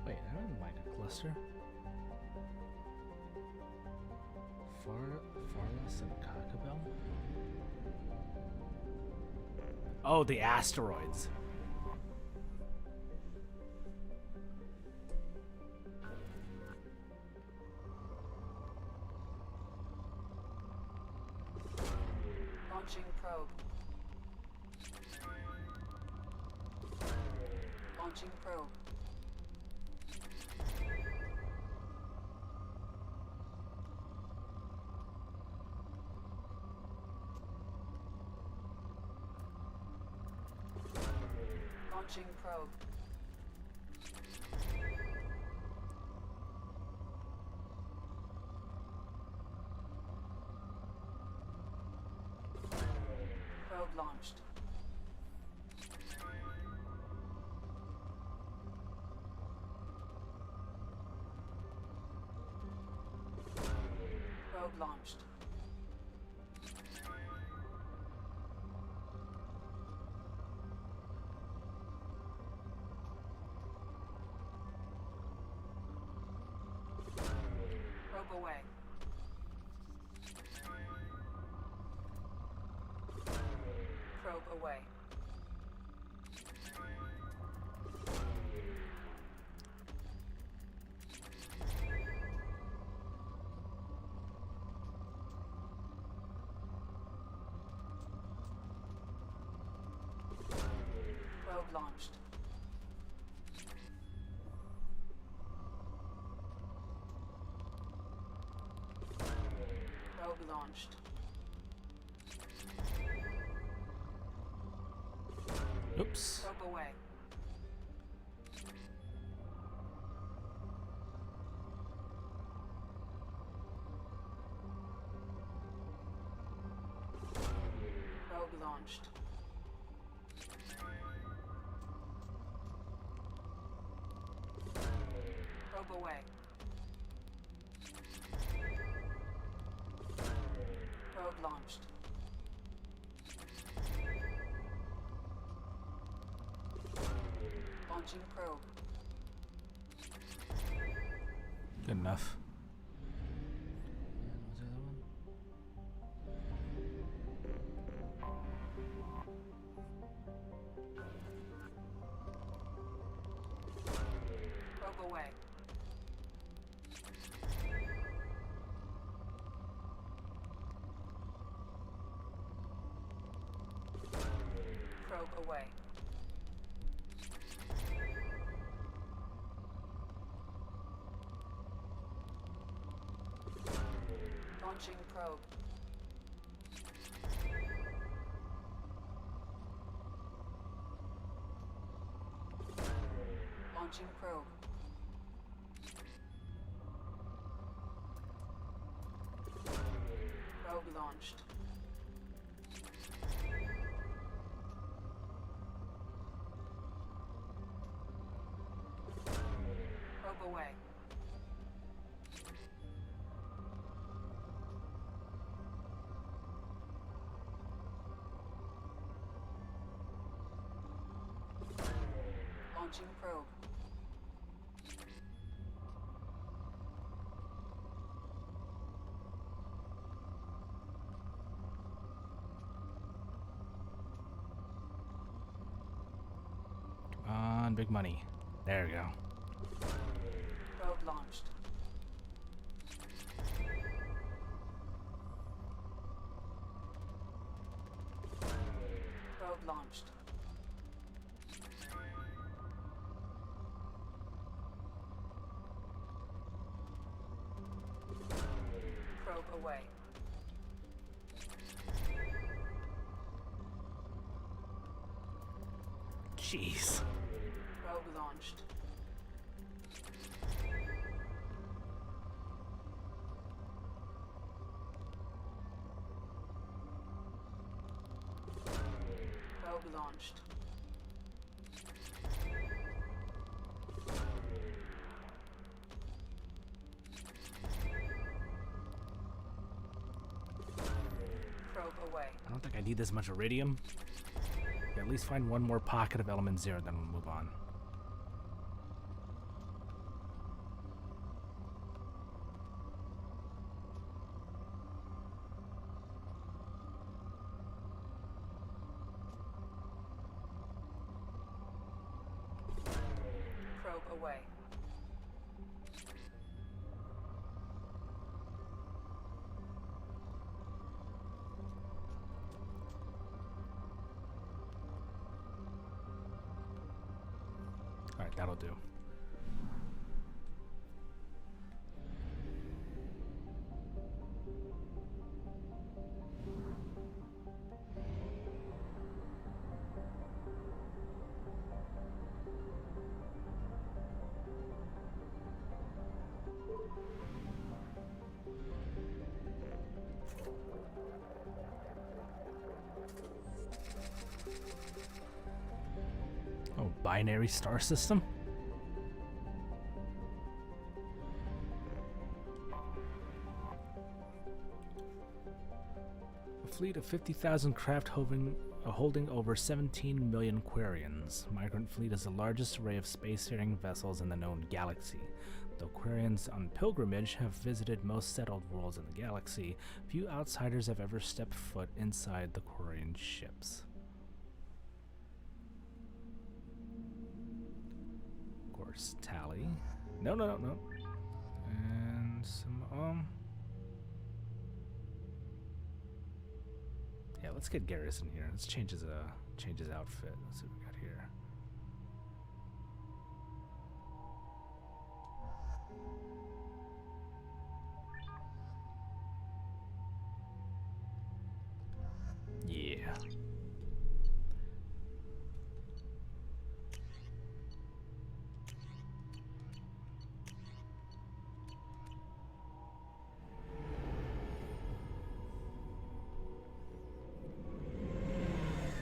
Wait, I don't mind a cluster. Farless and Cockabell? Oh, the asteroids. Launching probe. Launching probe. Launching probe. Probe launched. Probe launched. Probe away. Probe away. Probe launched. Probe launched. Oops. Probe away. Probe launched. Probe away. Probe launched. Launching probe. Good enough. Probe away. Probe away. Launching probe. Launching probe. Probe launched. Probe away. Launching probe. Come on, big money. There we go. Probe launched. Probe launched. Probe away. Jeez. Probe launched. Probe launched. Probe away. I don't think I need this much iridium. At least find one more pocket of element 0, then we'll move on. Probe away. Alright, that'll do. Oh, binary star system? A fleet of 50,000 craft holding over 17 million Quarians. Migrant fleet is the largest array of spacefaring vessels in the known galaxy. Though Quarians on pilgrimage have visited most settled worlds in the galaxy, few outsiders have ever stepped foot inside the Quarian ships. Of course, Tally. No. And some, yeah, let's get Garrison here. Let's change his outfit. Let's see what we got here. Yeah.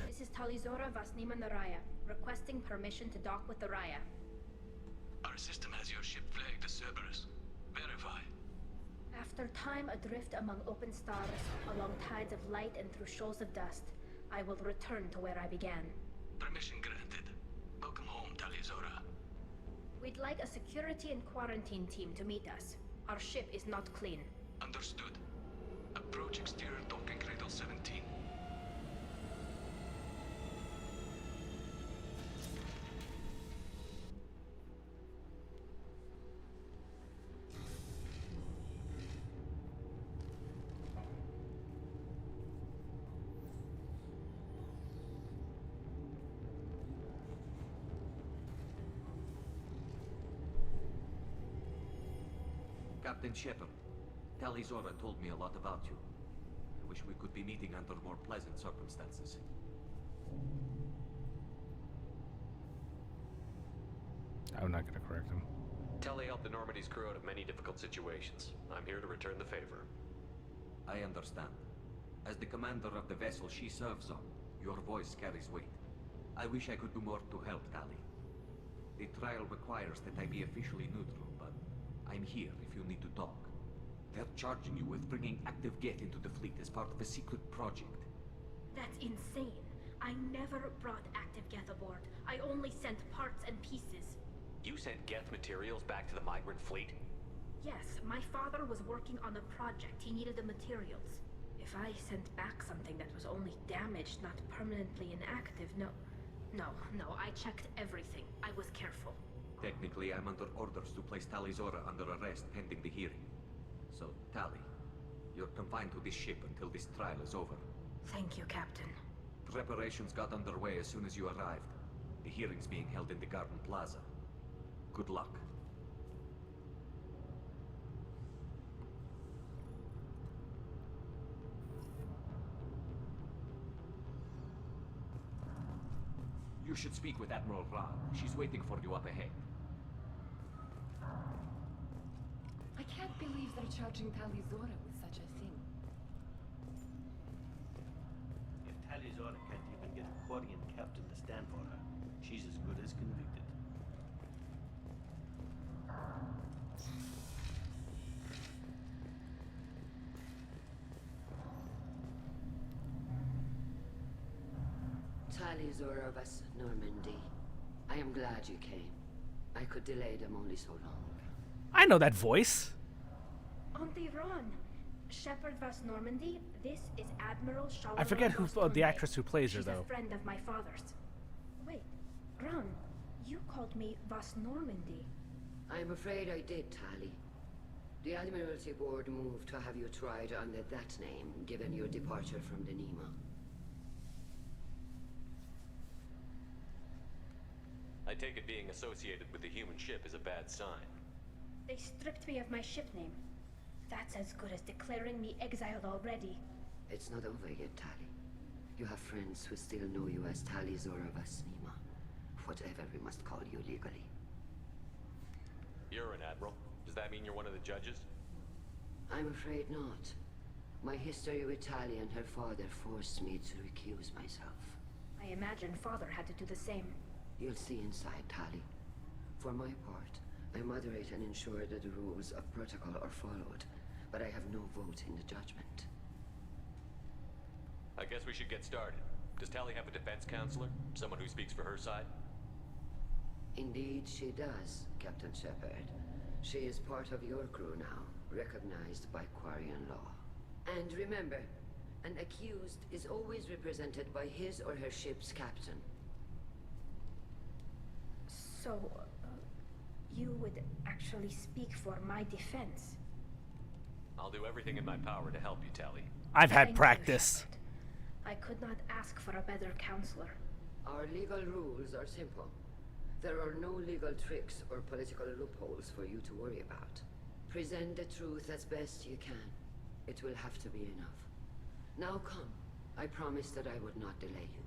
This is Talizora Vasnima Naraya, requesting permission to dock with the Raya. Our system has your ship flagged as Cerberus. Verify. After time adrift among open stars, along tides of light and through shoals of dust, I will return to where I began. Permission granted. Welcome home, Talizora. We'd like a security and quarantine team to meet us. Our ship is not clean. Understood. Approach exterior docking cradle 17. Captain Shepard, Talizora told me a lot about you. I wish we could be meeting under more pleasant circumstances. I'm not gonna correct him. Tally helped the Normandy's crew out of many difficult situations. I'm here to return the favor. I understand. As the commander of the vessel she serves on, your voice carries weight. I wish I could do more to help, Tally. The trial requires that I be officially neutral, but I'm here if you need to talk. They're charging you with bringing active Geth into the fleet as part of a secret project. That's insane. I never brought active Geth aboard. I only sent parts and pieces. You sent Geth materials back to the migrant fleet? Yes, my father was working on a project. He needed the materials. If I sent back something that was only damaged, not permanently inactive, no, I checked everything. I was careful. Technically, I'm under orders to place Talizora under arrest pending the hearing. So, Tally, you're confined to this ship until this trial is over. Thank you, Captain. Preparations got underway as soon as you arrived. The hearing's being held in the Garden Plaza. Good luck. You should speak with Admiral Ra. She's waiting for you up ahead. I can't believe they're charging Talizora with such a thing. If Talizora can't even get a Quarian captain to stand for her, she's as good as convicted. Talizor of us, Normandy. I am glad you came. I could delay them only so long. I know that voice. Auntie Ron, Shepherd Vas Normandy, this is Admiral Charlotte. I forget who the actress who plays her, though. She's a friend of my father's. Wait, Ron, you called me Vas Normandy. I'm afraid I did, Tali. The Admiralty Board moved to have you tried under that name, given your departure from the Nima. I take it being associated with the human ship is a bad sign. They stripped me of my ship name. That's as good as declaring me exiled already. It's not over yet, Tali. You have friends who still know you as Talizor of Asnima. Whatever we must call you legally. You're an admiral. Does that mean you're one of the judges? I'm afraid not. My history with Tali and her father forced me to recuse myself. I imagine father had to do the same. You'll see inside, Tali. For my part, I moderate and ensure that the rules of protocol are followed, but I have no vote in the judgment. I guess we should get started. Does Tali have a defense counselor? Someone who speaks for her side? Indeed, she does, Captain Shepard. She is part of your crew now, recognized by Quarian law. And remember, an accused is always represented by his or her ship's captain. So, you would actually speak for my defense? I'll do everything in my power to help you, Tali. I've had Thank you, practice. Shepard. I could not ask for a better counselor. Our legal rules are simple. There are no legal tricks or political loopholes for you to worry about. Present the truth as best you can. It will have to be enough. Now come. I promised that I would not delay you.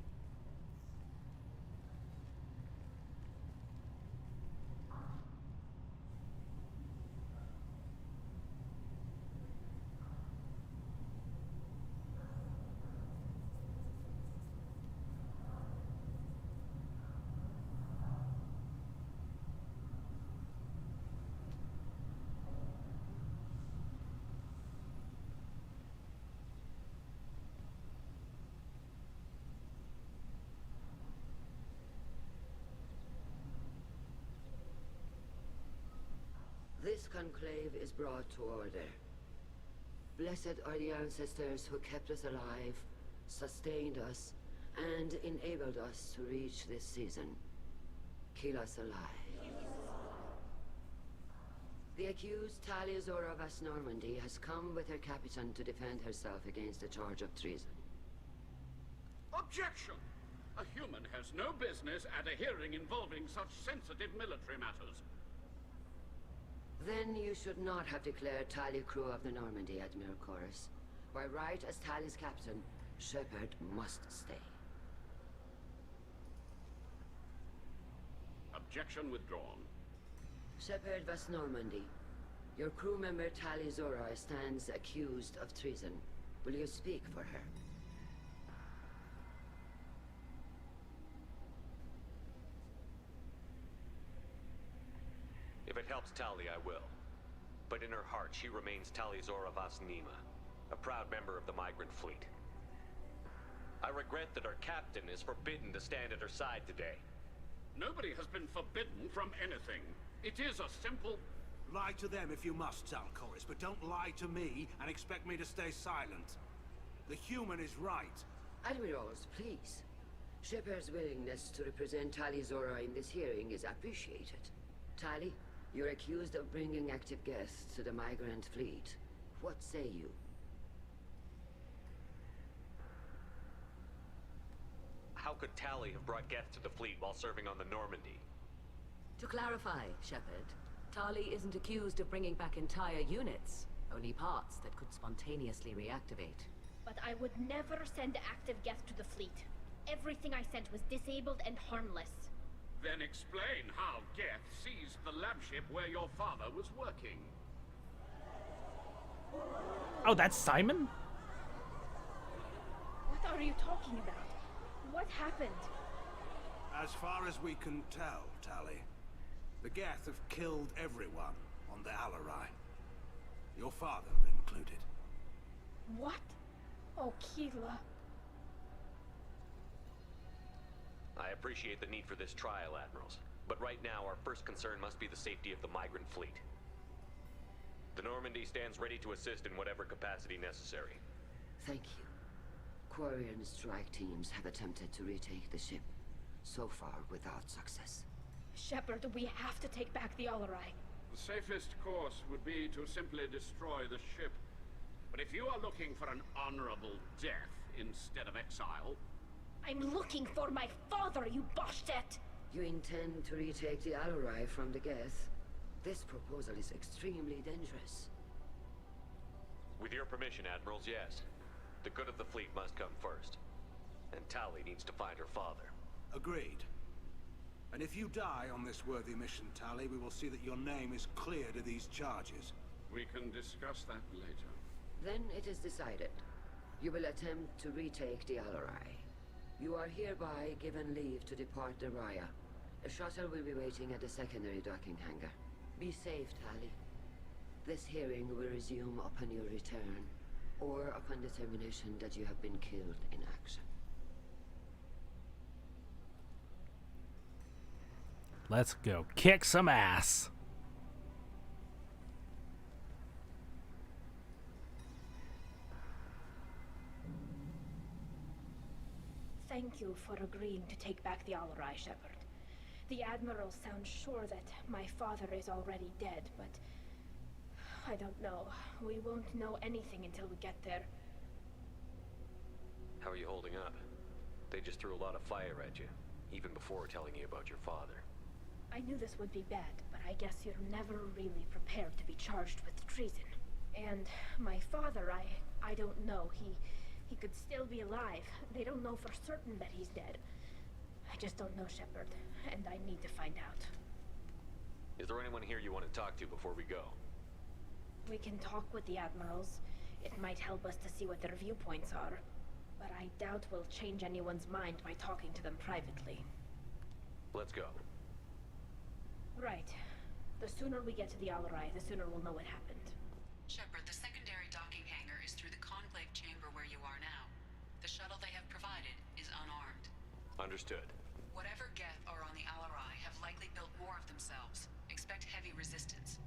This conclave is brought to order. Blessed are the ancestors who kept us alive, sustained us, and enabled us to reach this season. Keep us alive. The accused Talizor of As Normandy has come with her captain to defend herself against a charge of treason. Objection! A human has no business at a hearing involving such sensitive military matters. Then you should not have declared Tali crew of the Normandy, Admiral Chorus. By right as Tali's captain, Shepard must stay. Objection withdrawn. Shepard Vas Normandy, your crew member Tali Zora stands accused of treason. Will you speak for her? If it helps Tali, I will. But in her heart, she remains Talizor of Asnima, a proud member of the migrant fleet. I regret that our captain is forbidden to stand at her side today. Nobody has been forbidden from anything. It is a simple... Lie to them if you must, Zalcoris, but don't lie to me and expect me to stay silent. The human is right. Admirals, please. Shepard's willingness to represent Tali Zora in this hearing is appreciated. Tali, you're accused of bringing active guests to the migrant fleet. What say you? How could Tali have brought guests to the fleet while serving on the Normandy? To clarify, Shepard, Tali isn't accused of bringing back entire units, only parts that could spontaneously reactivate. But I would never send active guests to the fleet. Everything I sent was disabled and harmless. Then explain how Geth seized the lab ship where your father was working. Oh, that's Simon? What are you talking about? What happened? As far as we can tell, Tali, the Geth have killed everyone on the Alarai. Your father included. What? Oh, Keela. I appreciate the need for this trial, Admirals. But right now, our first concern must be the safety of the migrant fleet. The Normandy stands ready to assist in whatever capacity necessary. Thank you. Quarry and strike teams have attempted to retake the ship, so far without success. Shepard, we have to take back the Alarai. The safest course would be to simply destroy the ship. But if you are looking for an honorable death instead of exile... I'm looking for my father, you Boshtet! You intend to retake the Alarai from the Geth? This proposal is extremely dangerous. With your permission, Admirals, yes. The good of the fleet must come first. And Tali needs to find her father. Agreed. And if you die on this worthy mission, Tali, we will see that your name is cleared of these charges. We can discuss that later. Then it is decided. You will attempt to retake the Alarai. You are hereby given leave to depart the Raya. A shuttle will be waiting at the secondary docking hangar. Be safe, Tali. This hearing will resume upon your return, or upon determination that you have been killed in action. Let's go kick some ass. Thank you for agreeing to take back the Alarai, Shepard. The Admiral sounds sure that my father is already dead, but... I don't know. We won't know anything until we get there. How are you holding up? They just threw a lot of fire at you, even before telling you about your father. I knew this would be bad, but I guess you're never really prepared to be charged with treason. And my father, I don't know. He could still be alive. They don't know for certain that he's dead. I just don't know, Shepard, and I need to find out. Is there anyone here you want to talk to before we go? We can talk with the Admirals. It might help us to see what their viewpoints are. But I doubt we'll change anyone's mind by talking to them privately. Let's go. Right. The sooner we get to the Alarai, the sooner we'll know what happened. Shepard, the secondary docking hangar is through the conclave chamber where you are now. The shuttle they have provided is unarmed. Understood. Whatever Geth are on the Alarai have likely built more of themselves. Expect heavy resistance.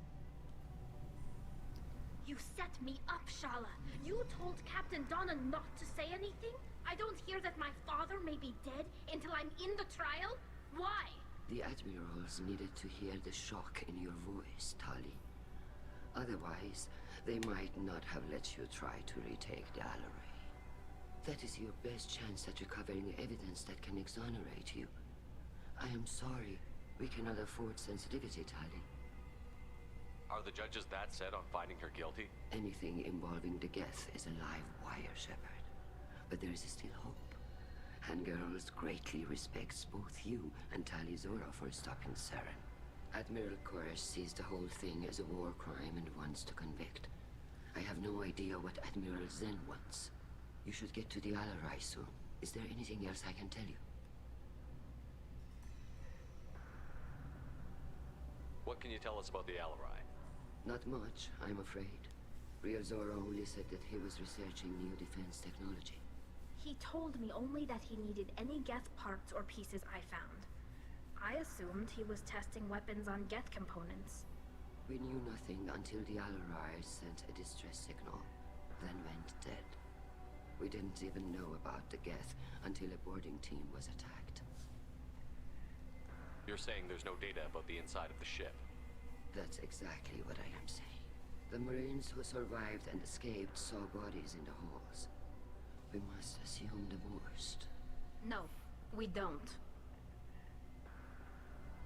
You set me up, Shala. You told Captain Donna not to say anything? I don't hear that my father may be dead until I'm in the trial? Why? The Admirals needed to hear the shock in your voice, Tali. Otherwise, they might not have let you try to retake the Alarai. That is your best chance at recovering evidence that can exonerate you. I am sorry. We cannot afford sensitivity, Tali. Are the judges that set on finding her guilty? Anything involving the Geth is a live wire, Shepard. But there is still hope. And girls greatly respects both you and Tali Zora for stopping Saren. Admiral Koresh sees the whole thing as a war crime and wants to convict. I have no idea what Admiral Zen wants. You should get to the Alarai soon. Is there anything else I can tell you? What can you tell us about the Alarai? Not much, I'm afraid. Real Zora only said that he was researching new defense technology. He told me only that he needed any Geth parts or pieces I found. I assumed he was testing weapons on Geth components. We knew nothing until the Alarai sent a distress signal, then went dead. We didn't even know about the Geth until a boarding team was attacked. You're saying there's no data about the inside of the ship? That's exactly what I am saying. The Marines who survived and escaped saw bodies in the halls. We must assume the worst. No, we don't.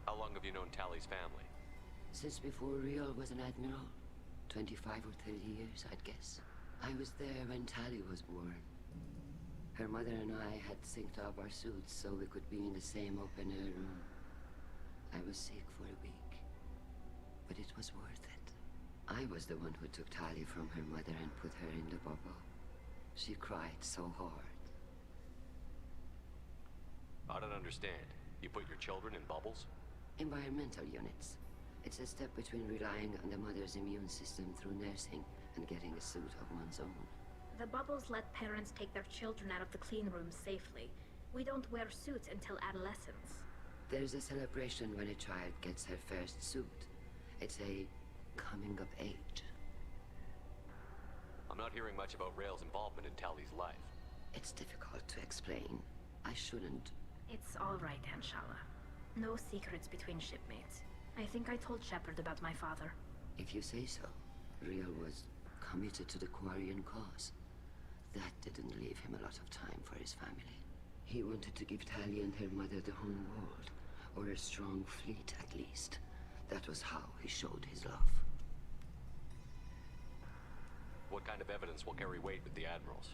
How long have you known Tali's family? Since before Real was an admiral. 25 or 30 years, I'd guess. I was there when Tali was born. Her mother and I had synced up our suits so we could be in the same open-air room. I was sick for a week, but it was worth it. I was the one who took Tali from her mother and put her in the bubble. She cried so hard. I don't understand. You put your children in bubbles? Environmental units. It's a step between relying on the mother's immune system through nursing and getting a suit of one's own. The bubbles let parents take their children out of the clean rooms safely. We don't wear suits until adolescence. There's a celebration when a child gets her first suit. It's a coming of age. I'm not hearing much about Rael's involvement in Tally's life. It's difficult to explain. I shouldn't. It's all right, Anshala. No secrets between shipmates. I think I told Shepard about my father. If you say so. Rael was committed to the Quarian cause. That didn't leave him a lot of time for his family. He wanted to give Tali and her mother the home world, or a strong fleet at least. That was how he showed his love. What kind of evidence will carry weight with the Admirals?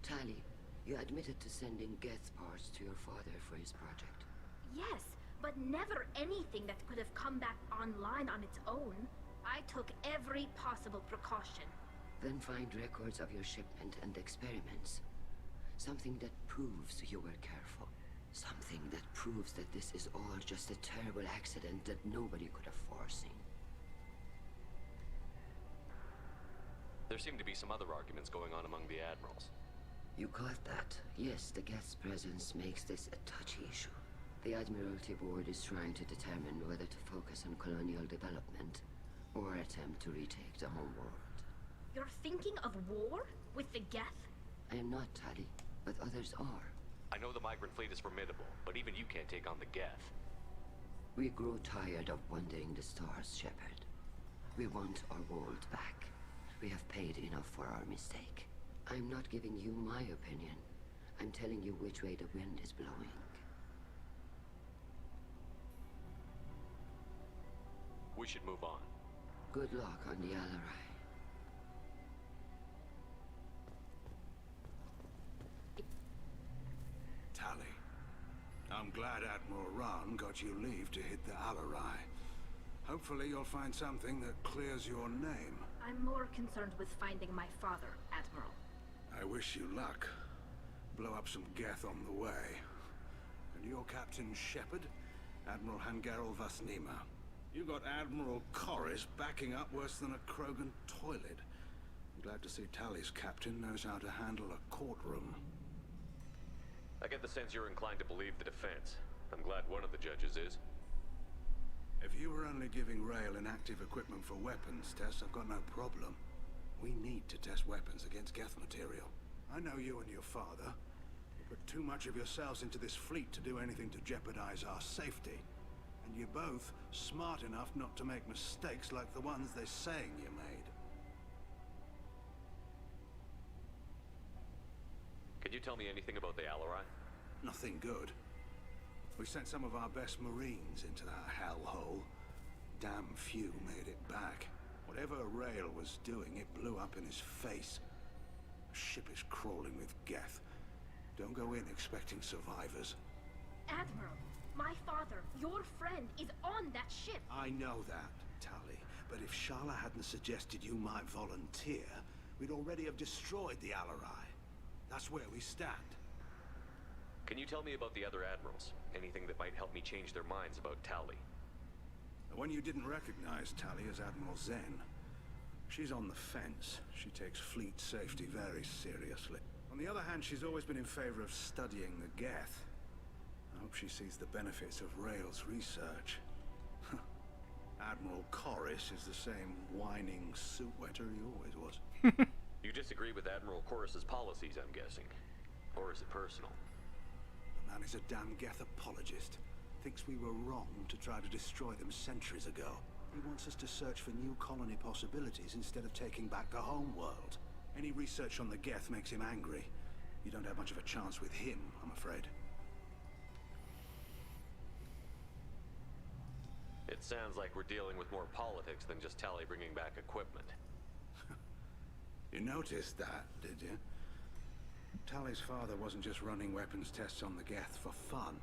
Tali, you admitted to sending Geth parts to your father for his project. Yes, but never anything that could have come back online on its own. I took every possible precaution. Then find records of your shipment and experiments. Something that proves you were careful. Something that proves that this is all just a terrible accident that nobody could have foreseen. There seem to be some other arguments going on among the Admirals. You caught that? Yes, the Geth's presence makes this a touchy issue. The Admiralty Board is trying to determine whether to focus on colonial development or attempt to retake the home world. You're thinking of war? With the Geth? I am not, Tali, but others are. I know the migrant fleet is formidable, but even you can't take on the Geth. We grow tired of wandering the stars, Shepard. We want our world back. We have paid enough for our mistake. I'm not giving you my opinion. I'm telling you which way the wind is blowing. We should move on. Good luck on the Alarai. Tali, I'm glad Admiral Rahn got you leave to hit the Alarai. Hopefully you'll find something that clears your name. I'm more concerned with finding my father, Admiral. I wish you luck. Blow up some Geth on the way. And your Captain Shepard, Admiral Hangarel Vasnima. You got Admiral Corris backing up worse than a Krogan toilet. I'm glad to see Tali's captain knows how to handle a courtroom. I get the sense you're inclined to believe the defense. I'm glad one of the judges is. If you were only giving Rael inactive equipment for weapons tests, I've got no problem. We need to test weapons against Geth material. I know you and your father. You put too much of yourselves into this fleet to do anything to jeopardize our safety. And you're both smart enough not to make mistakes like the ones they're saying you made. Can you tell me anything about the Alarai? Nothing good. We sent some of our best Marines into that hellhole. Damn few made it back. Whatever Rael was doing, it blew up in his face. The ship is crawling with Geth. Don't go in expecting survivors. Admiral, my father, your friend, is on that ship. I know that, Tali. But if Shala hadn't suggested you might volunteer, we'd already have destroyed the Alarai. That's where we stand. Can you tell me about the other Admirals? Anything that might help me change their minds about Tali? The one you didn't recognize, Tali, is Admiral Zen. She's on the fence. She takes fleet safety very seriously. On the other hand, she's always been in favor of studying the Geth. I hope she sees the benefits of Rael's research. Admiral Corris is the same whining suit wetter he always was. You disagree with Admiral Corris's policies, I'm guessing. Or is it personal? The man is a damn Geth apologist. Thinks we were wrong to try to destroy them centuries ago. He wants us to search for new colony possibilities instead of taking back the home world. Any research on the Geth makes him angry. You don't have much of a chance with him, I'm afraid. It sounds like we're dealing with more politics than just Tali bringing back equipment. You noticed that, did you? Tali's father wasn't just running weapons tests on the Geth for fun.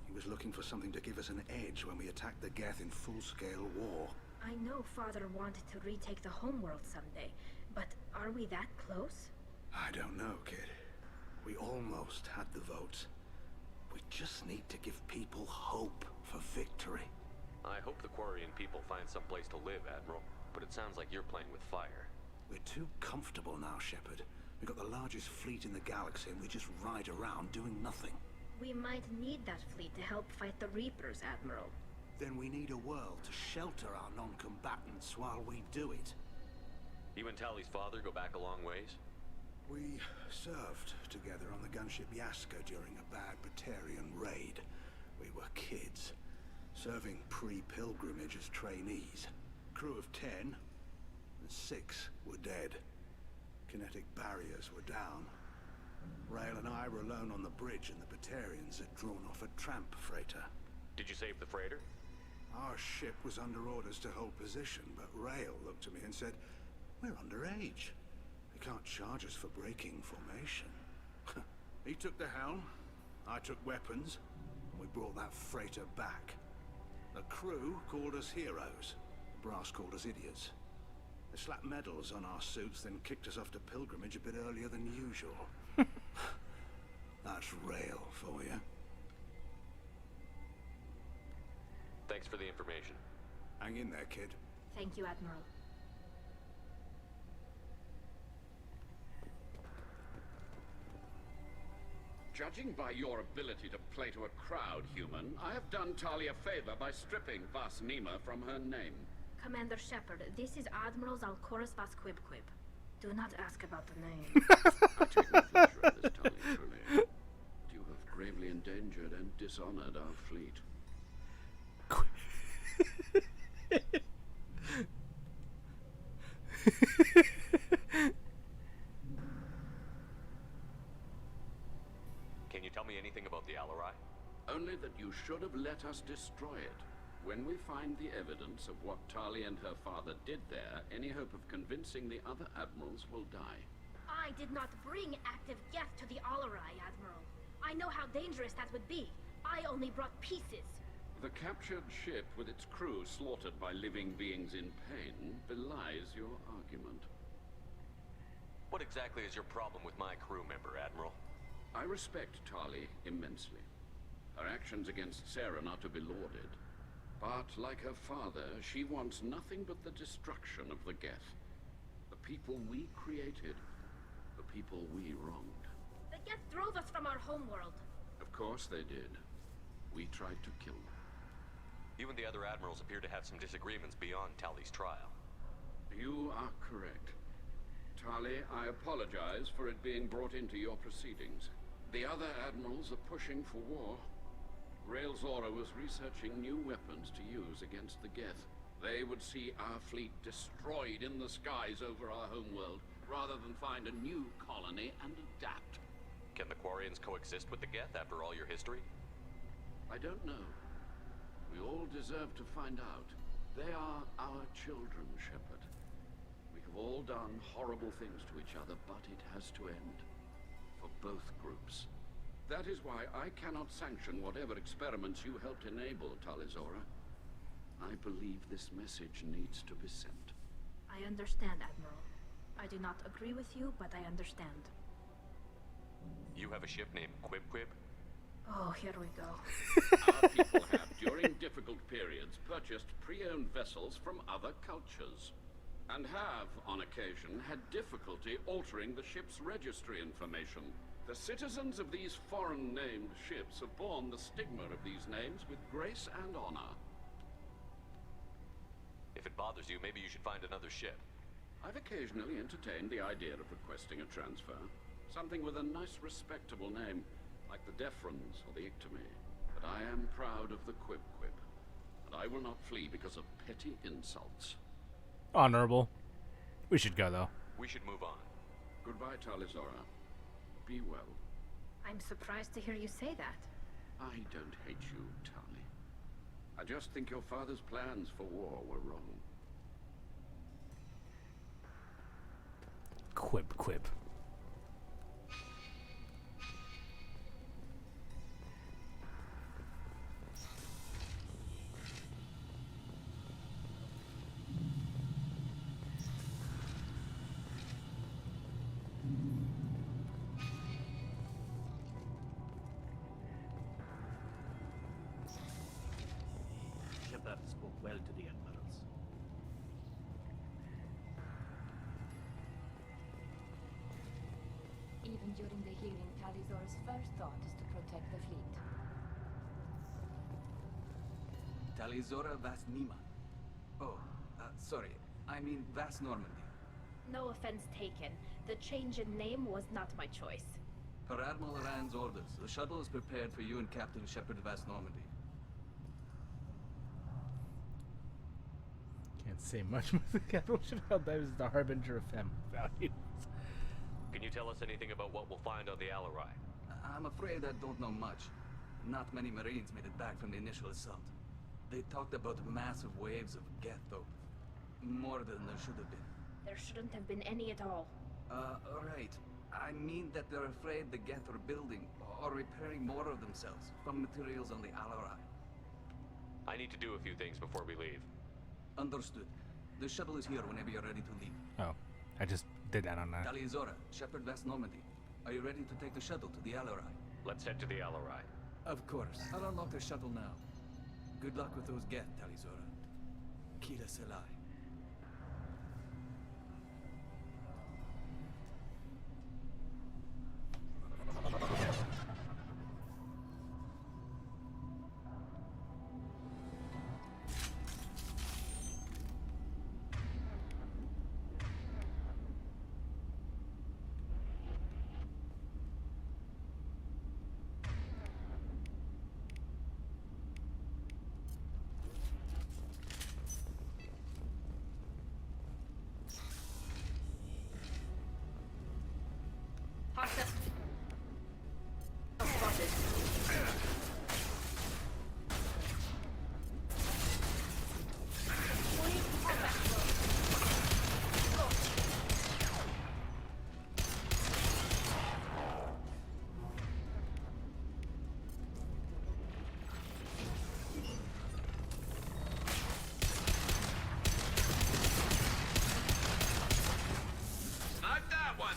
He was looking for something to give us an edge when we attacked the Geth in full-scale war. I know father wanted to retake the homeworld someday, but are we that close? I don't know, kid. We almost had the votes. We just need to give people hope for victory. I hope the Quarian people find some place to live, Admiral, but it sounds like you're playing with fire. We're too comfortable now, Shepard. We've got the largest fleet in the galaxy and we just ride around doing nothing. We might need that fleet to help fight the Reapers, Admiral. Then we need a world to shelter our non-combatants while we do it. You and Tally's father go back a long ways? We served together on the gunship Yaska during a bad Batarian raid. We were kids, serving pre-pilgrimage as trainees. Crew of 10, and 6 were dead. Kinetic barriers were down. Rail and I were alone on the bridge, and the Batarians had drawn off a tramp freighter. Did you save the freighter? Our ship was under orders to hold position, but Rail looked at me and said, "We're underage. They can't charge us for breaking formation." He took the helm, I took weapons, and we brought that freighter back. The crew called us heroes. The brass called us idiots. They slapped medals on our suits, then kicked us off to pilgrimage a bit earlier than usual. That's Rail for you. Thanks for the information. Hang in there, kid. Thank you, Admiral. Judging by your ability to play to a crowd, human, I have done Talia a favor by stripping Vas Nima from her name. Commander Shepard, this is Admiral Zalkoris Vas Quib. Do not ask about the name. I take no pleasure in this, Talia, truly. You have gravely endangered and dishonored our fleet. Can you tell me anything about the Alarai? Only that you should have let us destroy it. When we find the evidence of what Tali and her father did there, any hope of convincing the other admirals will die. I did not bring active Geth to the Alarai, Admiral. I know how dangerous that would be. I only brought pieces. The captured ship with its crew slaughtered by living beings in pain belies your argument. What exactly is your problem with my crew member, Admiral? I respect Tali immensely. Her actions against Saren are to be lauded. But, like her father, she wants nothing but the destruction of the Geth. The people we created. The people we wronged. The Geth drove us from our homeworld. Of course they did. We tried to kill them. You and the other admirals appear to have some disagreements beyond Tally's trial. You are correct. Tali, I apologize for it being brought into your proceedings. The other admirals are pushing for war. Rail Zora was researching new weapons to use against the Geth. They would see our fleet destroyed in the skies over our homeworld, rather than find a new colony and adapt. Can the Quarians coexist with the Geth after all your history? I don't know. We all deserve to find out. They are our children, Shepard. We have all done horrible things to each other, but it has to end. For both groups. That is why I cannot sanction whatever experiments you helped enable, Talizora. I believe this message needs to be sent. I understand, Admiral. I do not agree with you, but I understand. You have a ship named Quib? Oh, here we go. Our people have, during difficult periods, purchased pre-owned vessels from other cultures. And have, on occasion, had difficulty altering the ship's registry information. The citizens of these foreign-named ships have borne the stigma of these names with grace and honor. If it bothers you, maybe you should find another ship. I've occasionally entertained the idea of requesting a transfer. Something with a nice, respectable name, like the Defrons or the Ictomy. But I am proud of the Quib. And I will not flee because of petty insults. Honorable. We should go, though. We should move on. Goodbye, Talizora. Be well. I'm surprised to hear you say that. I don't hate you, Tali. I just think your father's plans for war were wrong. Quib. Shepard spoke well to the admirals. Even even during the hearing, Tali'Zorah's first thought is to protect the fleet. Tali'Zorah Vas Nima. Oh, sorry. I mean Vas Normandy. No offense taken. The change in name was not my choice. Per Admiral Rand's orders, the shuttle is prepared for you and Captain Shepard Vas Normandy. Can't say much with the capital ship. That is the harbinger of values. Can you tell us anything about what we'll find on the Alarai? I'm afraid I don't know much. Not many Marines made it back from the initial assault. They talked about massive waves of Geth, though. More than there should have been. There shouldn't have been any at all. Right. I mean that they're afraid the Geth are building or repairing more of themselves from materials on the Alarai. I need to do a few things before we leave. Understood. The shuttle is here whenever you're ready to leave. Oh, I just did that on that. Tali'Zorah, Shepard Vas Normandy. Are you ready to take the shuttle to the Alarai? Let's head to the Alarai. Of course. I'll unlock the shuttle now. Good luck with those Geth, Tali'Zorah. Kira Selai. Hostile. Spotted. Snipe that one!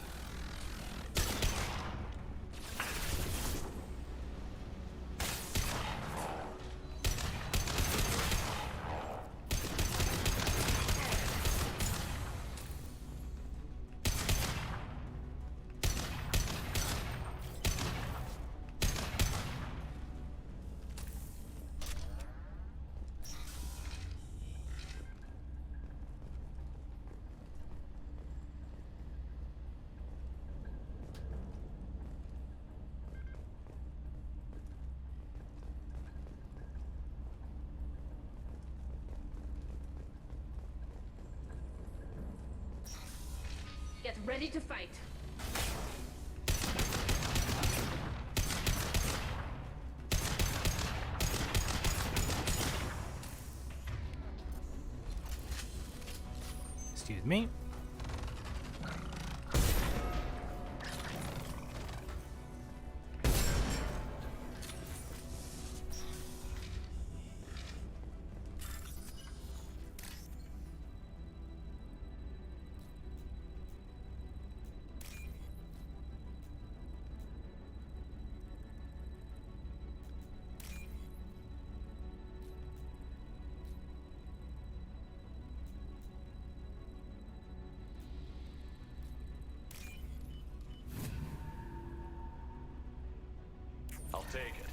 Get ready to fight. Excuse me. I'll take it.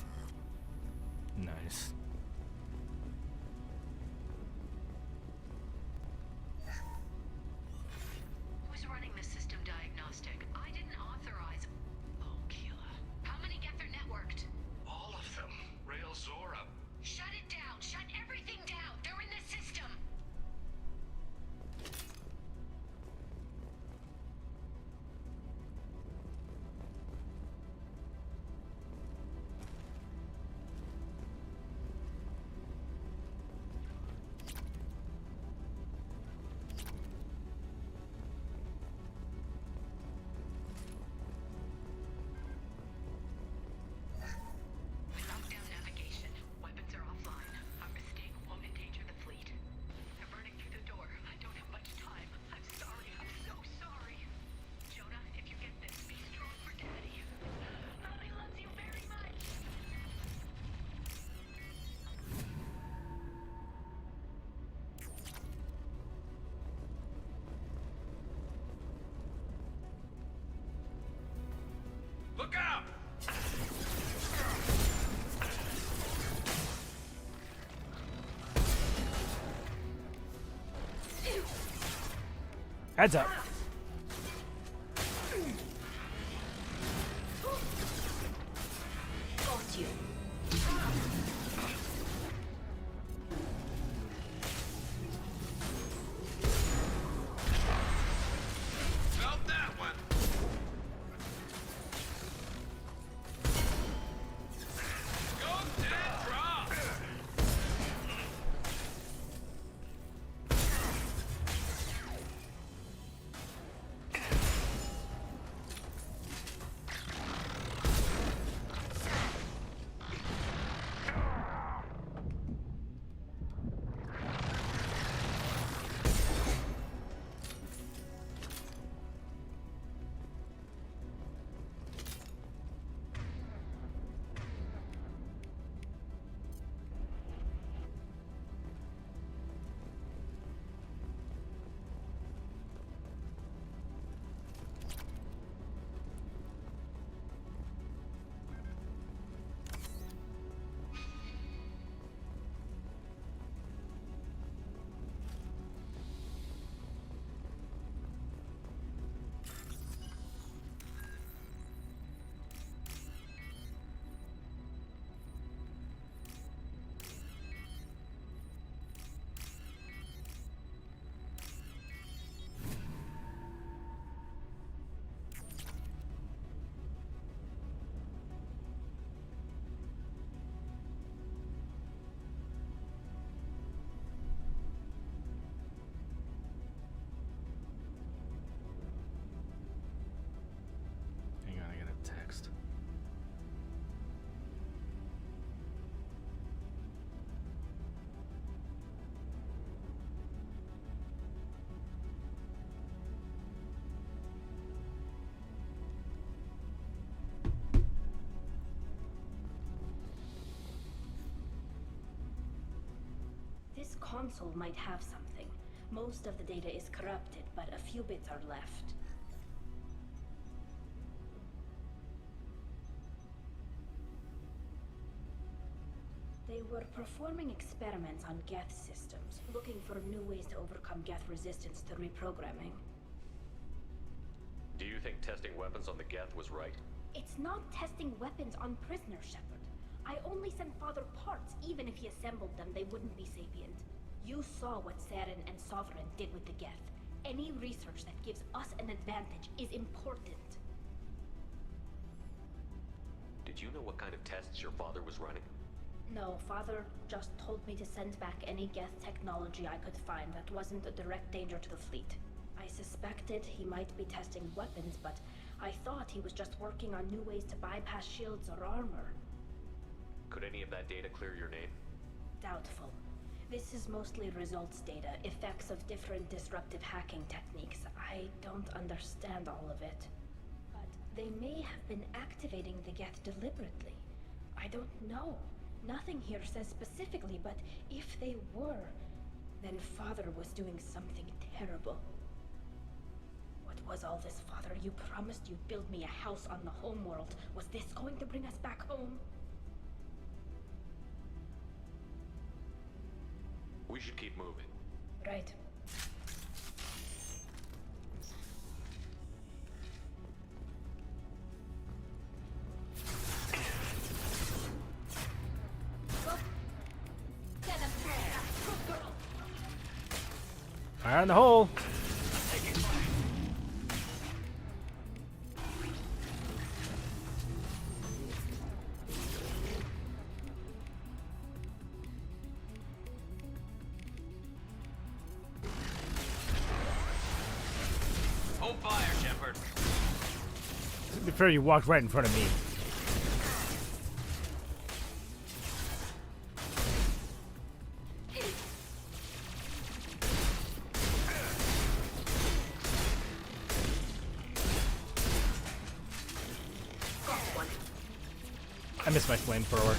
Nice. Who's running the system diagnostic? I didn't authorize. Oh, Keela. How many Geth are networked? All of them. Rail Zora. Shut it down! Shut everything down! They're in the system! Heads up. Got you. Felt that one. Go dead drop. Hang on, I got a text. This console might have something. Most of the data is corrupted, but a few bits are left. They were performing experiments on Geth systems, looking for new ways to overcome Geth resistance to reprogramming. Do you think testing weapons on the Geth was right? It's not testing weapons on prisoners, Shepard. I only sent Father parts. Even if he assembled them, they wouldn't be sapient. You saw what Saren and Sovereign did with the Geth. Any research that gives us an advantage is important. Did you know what kind of tests your father was running? No, Father just told me to send back any Geth technology I could find that wasn't a direct danger to the fleet. I suspected he might be testing weapons, but I thought he was just working on new ways to bypass shields or armor. Could any of that data clear your name? Doubtful. This is mostly results data, effects of different disruptive hacking techniques. I don't understand all of it. But they may have been activating the Geth deliberately. I don't know. Nothing here says specifically, but if they were, then Father was doing something terrible. What was all this, Father? You promised you'd build me a house on the homeworld. Was this going to bring us back home? We should keep moving. Right. Fire in the hole. Hold fire, Shepard. To be fair, you walked right in front of me. I missed my flamethrower.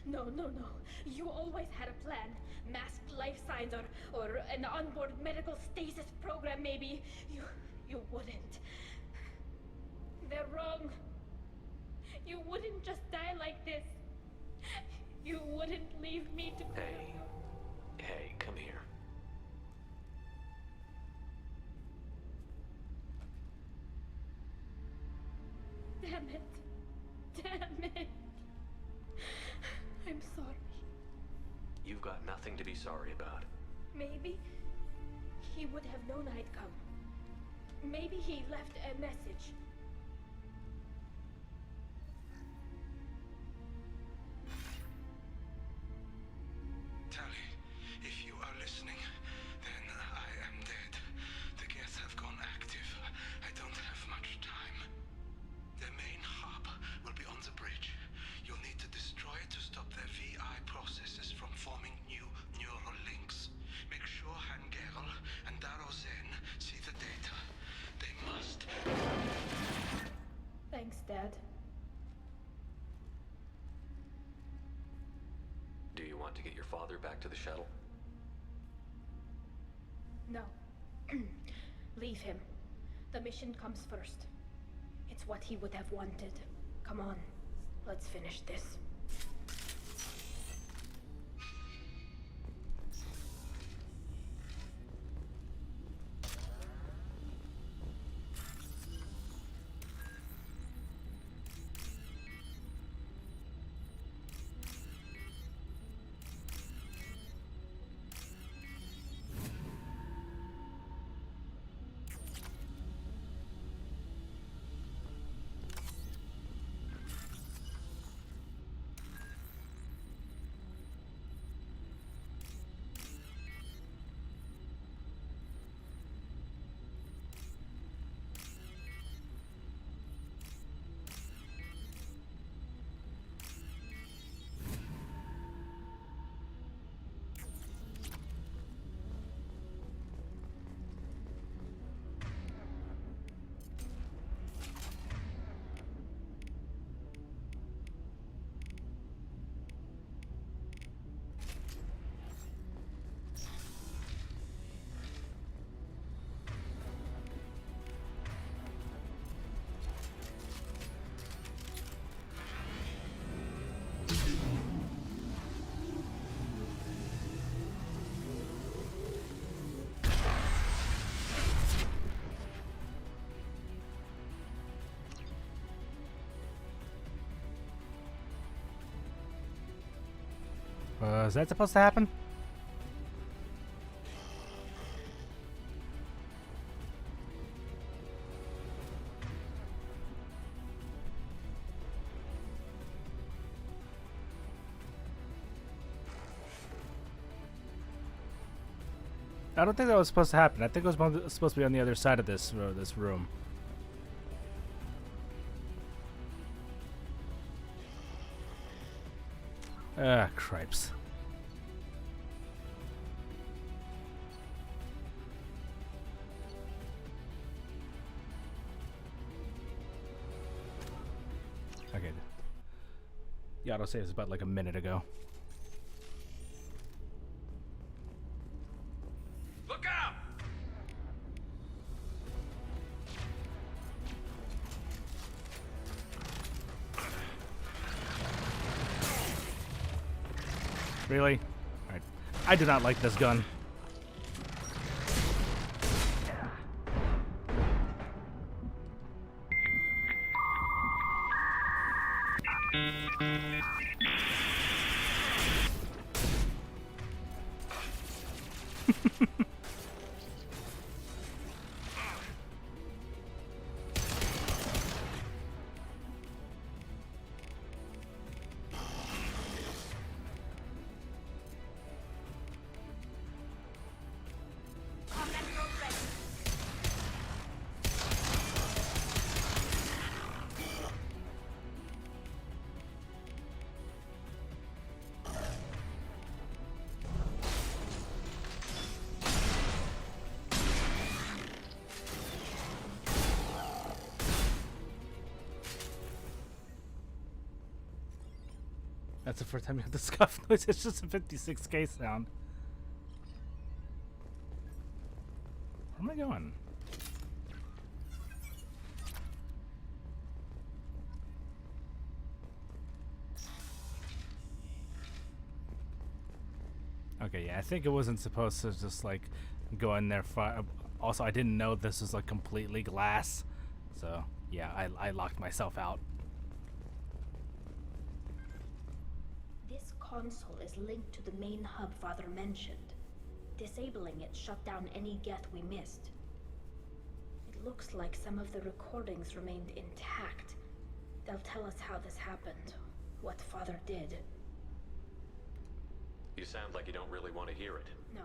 No, no, no. You always had a plan. Masked life signs or an onboard medical stasis program, maybe. You wouldn't. They're wrong. You wouldn't just die like this. You wouldn't leave me to... Hey, come here. Damn it. Damn it. I'm sorry. You've got nothing to be sorry about. Maybe he would have known I'd come. Maybe he left a message. Tally, if you are listening, then I am dead. The gas have gone active. I don't have much time. The main hub will be on the bridge. You'll need to destroy it to stop their VI processes from forming new neural links. Make sure Hangerl and Darozen see the data. They must. Thanks, Dad. Do you want to get your father back to the shuttle? No. Leave him. The mission comes first. It's what he would have wanted. Come on, let's finish this. Is that supposed to happen? I don't think that was supposed to happen. I think it was supposed to be on the other side of this room. Ah, cripes. Okay. The autosave is about like a minute ago. Look out! Really? Alright. I do not like this gun. That's the first time you have the scuff noise. It's just a 56k sound. Where am I going? Okay, yeah, I think it wasn't supposed to just like go in there. Also, I didn't know this was like completely glass, so yeah, I locked myself out. This console is linked to the main hub Father mentioned. Disabling it shut down any geth we missed. It looks like some of the recordings remained intact. They'll tell us how this happened, what Father did. You sound like you don't really want to hear it. No.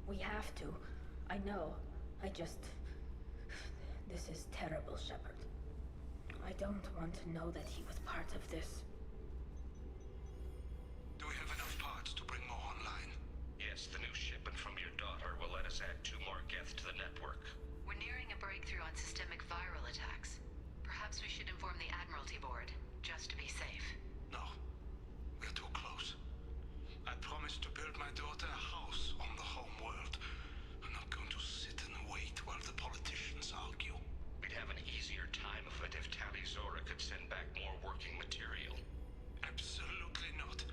We have to. I know. I just... This is terrible, Shepard. I don't want to know that he was part of this. Do we have enough parts to bring more online? Yes, the new shipment from your daughter will let us add 2 more geth to the network. We're nearing a breakthrough on systemic viral attacks. Perhaps we should inform the Admiralty Board, just to be safe. No. We're too close. I promised to build my daughter a house on the home world. I'm not going to sit and wait while the politicians argue. We'd have an easier time of it if Tali Zora could send back more working material. Absolutely not.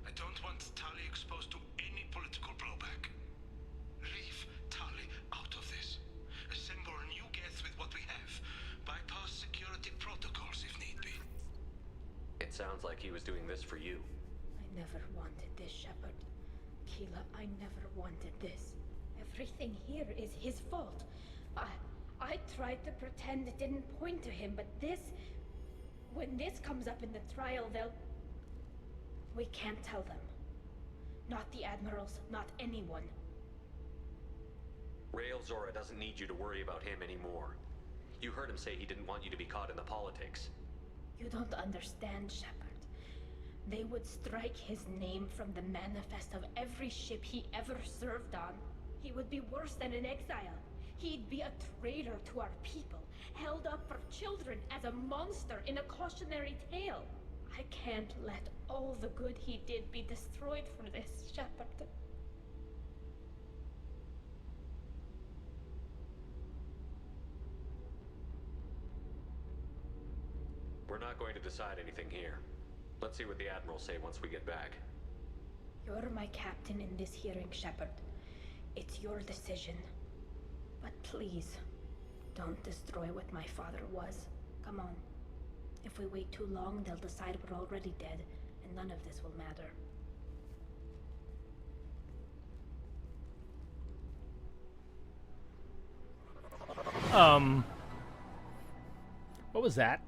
I don't want Tali exposed to any political blowback. Leave Tali out of this. Assemble new geth with what we have. Bypass security protocols if need be. It sounds like he was doing this for you. I never wanted this, Shepard. Keela, I never wanted this. Everything here is his fault. I tried to pretend it didn't point to him, but this... When this comes up in the trial, they'll... We can't tell them. Not the Admirals, not anyone. Rael Zora doesn't need you to worry about him anymore. You heard him say he didn't want you to be caught in the politics. You don't understand, Shepard. They would strike his name from the manifest of every ship he ever served on. He would be worse than an exile. He'd be a traitor to our people, held up for children as a monster in a cautionary tale. I can't let all the good he did be destroyed for this, Shepard. We're not going to decide anything here. Let's see what the Admirals say once we get back. You're my captain in this hearing, Shepard. It's your decision. But please, don't destroy what my father was. Come on. If we wait too long, they'll decide we're already dead, and none of this will matter. What was that?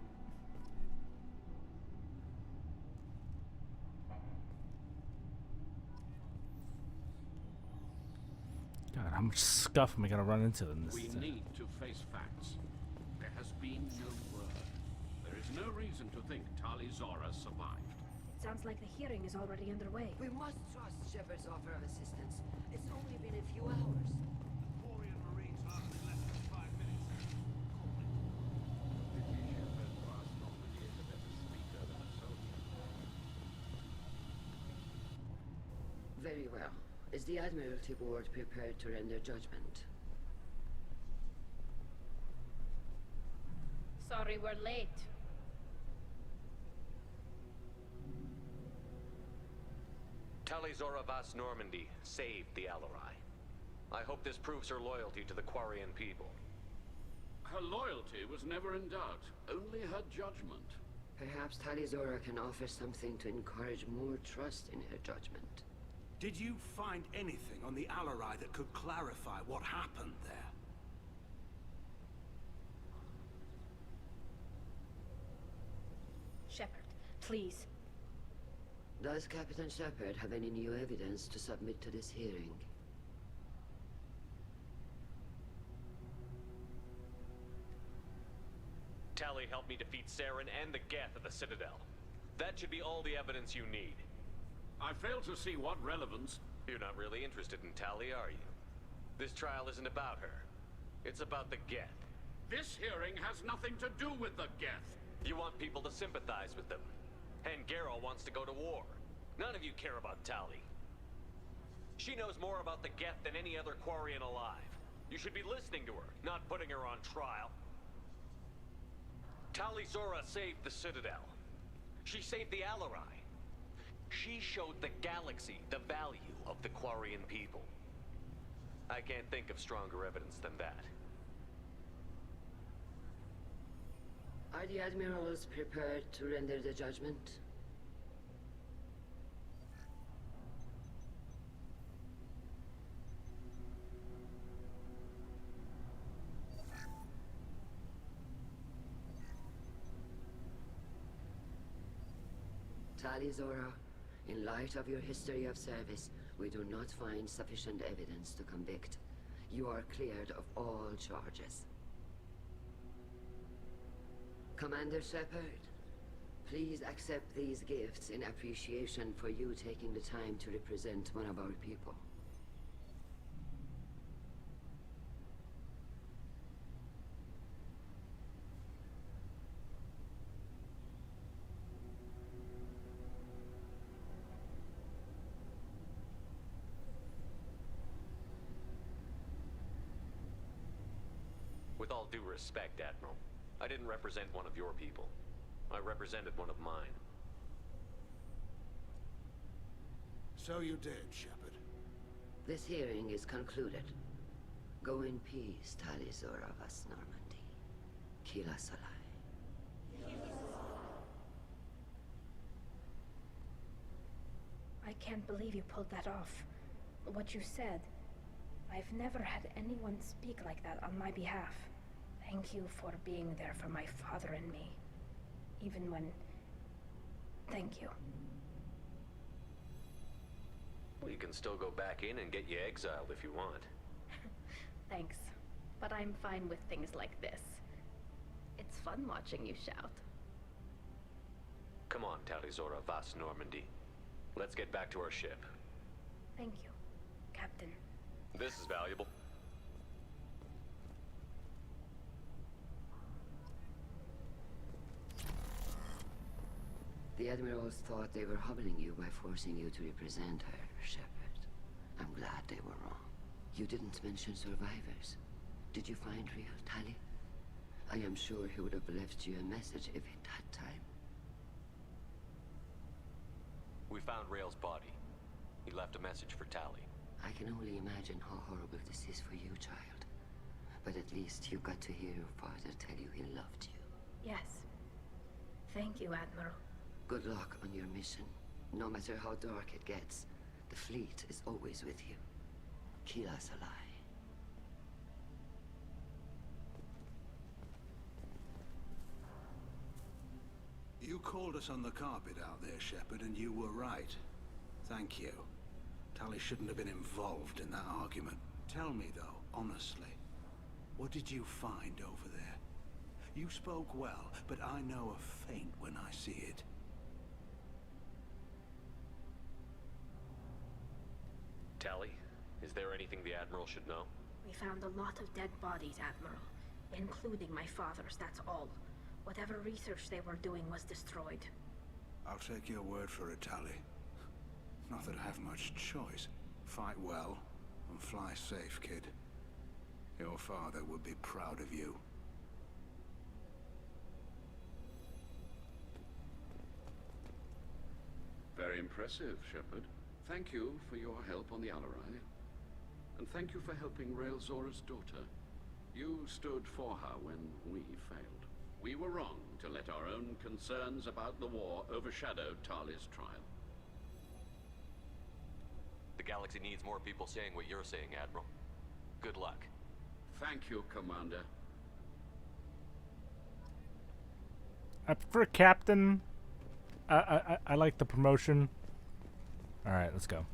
God, how much scuff am I gonna run into in this? We need to face facts. There has been no word. There is no reason to think Tali Zora survived. It sounds like the hearing is already underway. We must trust Shepard's offer of assistance. It's only been a few hours. Quarian Marines lasted less than 5 minutes. Very well. Is the Admiralty Board prepared to render judgment? Sorry we're late. Tali Zora Vas Normandy saved the Alarai. I hope this proves her loyalty to the Quarian people. Her loyalty was never in doubt, only her judgment. Perhaps Tali Zora can offer something to encourage more trust in her judgment. Did you find anything on the Alarai that could clarify what happened there? Shepard, please. Does Captain Shepard have any new evidence to submit to this hearing? Tali helped me defeat Saren and the Geth at the Citadel. That should be all the evidence you need. I fail to see what relevance... You're not really interested in Tali, are you? This trial isn't about her. It's about the Geth. This hearing has nothing to do with the Geth. You want people to sympathize with them. And Garrow wants to go to war. None of you care about Tali. She knows more about the Geth than any other Quarian alive. You should be listening to her, not putting her on trial. Tali Zora saved the Citadel. She saved the Alarai. She showed the galaxy the value of the Quarian people. I can't think of stronger evidence than that. Are the admirals prepared to render the judgment? Tali Zora, in light of your history of service, we do not find sufficient evidence to convict. You are cleared of all charges. Commander Shepard, please accept these gifts in appreciation for you taking the time to represent one of our people. With all due respect, Admiral, I didn't represent one of your people. I represented one of mine. So you did, Shepard. This hearing is concluded. Go in peace, Tali Zora Vas Normandy. Kila Salai. I can't believe you pulled that off. What you said. I've never had anyone speak like that on my behalf. Thank you for being there for my father and me. Even when... Thank you. Well, you can still go back in and get you exiled if you want. Thanks. But I'm fine with things like this. It's fun watching you shout. Come on, Tali Zora Vas Normandy. Let's get back to our ship. Thank you, Captain. This is valuable. The Admirals thought they were humbling you by forcing you to represent her, Shepard. I'm glad they were wrong. You didn't mention survivors. Did you find real Tali? I am sure he would have left you a message if he'd had time. We found Rael's body. He left a message for Tali. I can only imagine how horrible this is for you, child. But at least you got to hear your father tell you he loved you. Yes. Thank you, Admiral. Good luck on your mission. No matter how dark it gets, the fleet is always with you. Kila Salai. You called us on the carpet out there, Shepard, and you were right. Thank you. Tali shouldn't have been involved in that argument. Tell me, though, honestly, what did you find over there? You spoke well, but I know a feint when I see it. Tali, is there anything the Admiral should know? We found a lot of dead bodies, Admiral. Including my father's, that's all. Whatever research they were doing was destroyed. I'll take your word for it, Tali. Not that I have much choice. Fight well, and fly safe, kid. Your father would be proud of you. Very impressive, Shepard. Thank you for your help on the Alarai. And thank you for helping Rael Zora's daughter. You stood for her when we failed. We were wrong to let our own concerns about the war overshadow Tali's trial. The galaxy needs more people saying what you're saying, Admiral. Good luck. Thank you, Commander. I prefer Captain. I like the promotion. All right, let's go.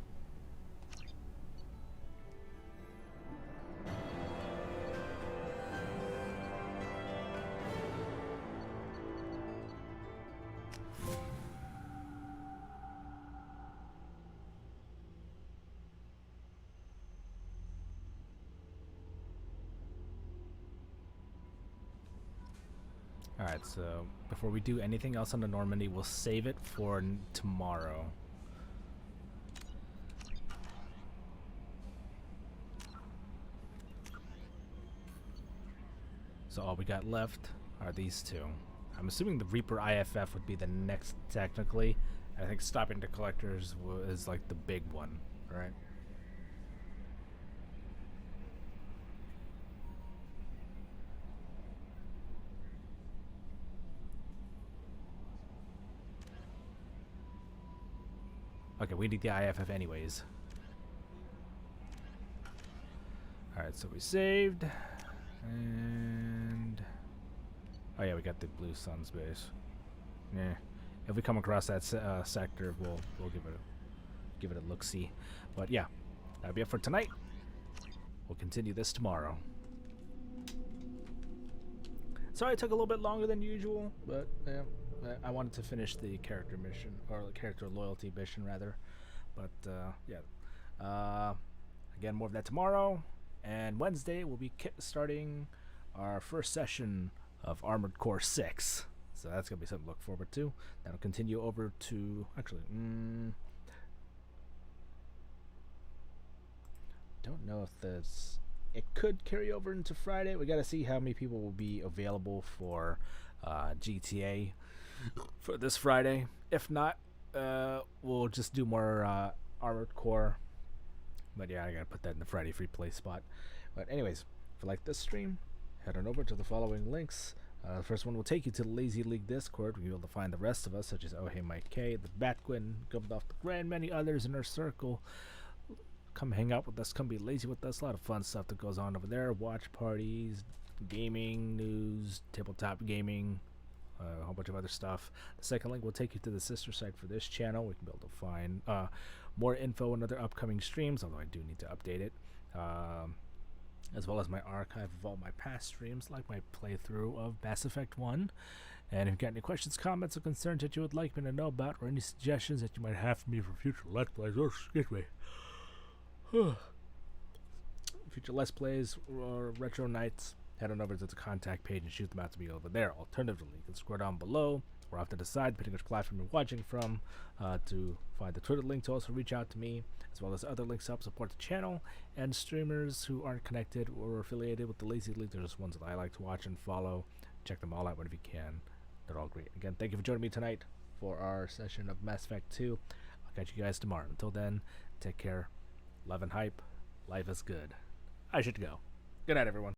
Alright, so before we do anything else on the Normandy, we'll save it for tomorrow. So all we got left are these two. I'm assuming the Reaper IFF would be the next technically. I think stopping the collectors is like the big one, right? Okay, we need the IFF anyways. Alright, so we saved. And... oh yeah, we got the Blue Sun's base. Yeah. If we come across that sector, we'll give it a look-see. But yeah, that'll be it for tonight. We'll continue this tomorrow. Sorry it took a little bit longer than usual, but yeah, I wanted to finish the character mission, or the character loyalty mission rather. But yeah, again, more of that tomorrow. And Wednesday we'll be starting our first session of Armored Core 6. So that's going to be something to look forward to. That'll continue over to... actually, don't know if this... it could carry over into Friday. We got to see how many people will be available for GTA for this Friday. If not, we'll just do more Armored Core. But yeah, I got to put that in the Friday free play spot. But anyways, if you like this stream, head on over to the following links. The first one will take you to the Lazy League Discord, where you'll be able to find the rest of us, such as Oh Hey Mike K, the Batquin, Gumbed Off the Grand, many others in our circle. Come hang out with us, come be lazy with us. A lot of fun stuff that goes on over there. Watch parties, gaming, news, tabletop gaming, a whole bunch of other stuff. The second link will take you to the sister site for this channel. We can be able to find more info on other upcoming streams, although I do need to update it. As well as my archive of all my past streams, like my playthrough of Mass Effect 1. And if you've got any questions, comments, or concerns that you would like me to know about, or any suggestions that you might have for me for future Let's Plays, or excuse me, future Let's Plays or Retro Nights, head on over to the contact page and shoot them out to me over there. Alternatively, you can scroll down below or off to the side, depending which platform you're watching from, to find the Twitter link to also reach out to me, as well as other links to help support the channel, and streamers who aren't connected or affiliated with the Lazy League. There's ones that I like to watch and follow. Check them all out whenever you can. They're all great. Again, thank you for joining me tonight for our session of Mass Effect 2. I'll catch you guys tomorrow. Until then, take care. Love and hype. Life is good. I should go. Good night, everyone.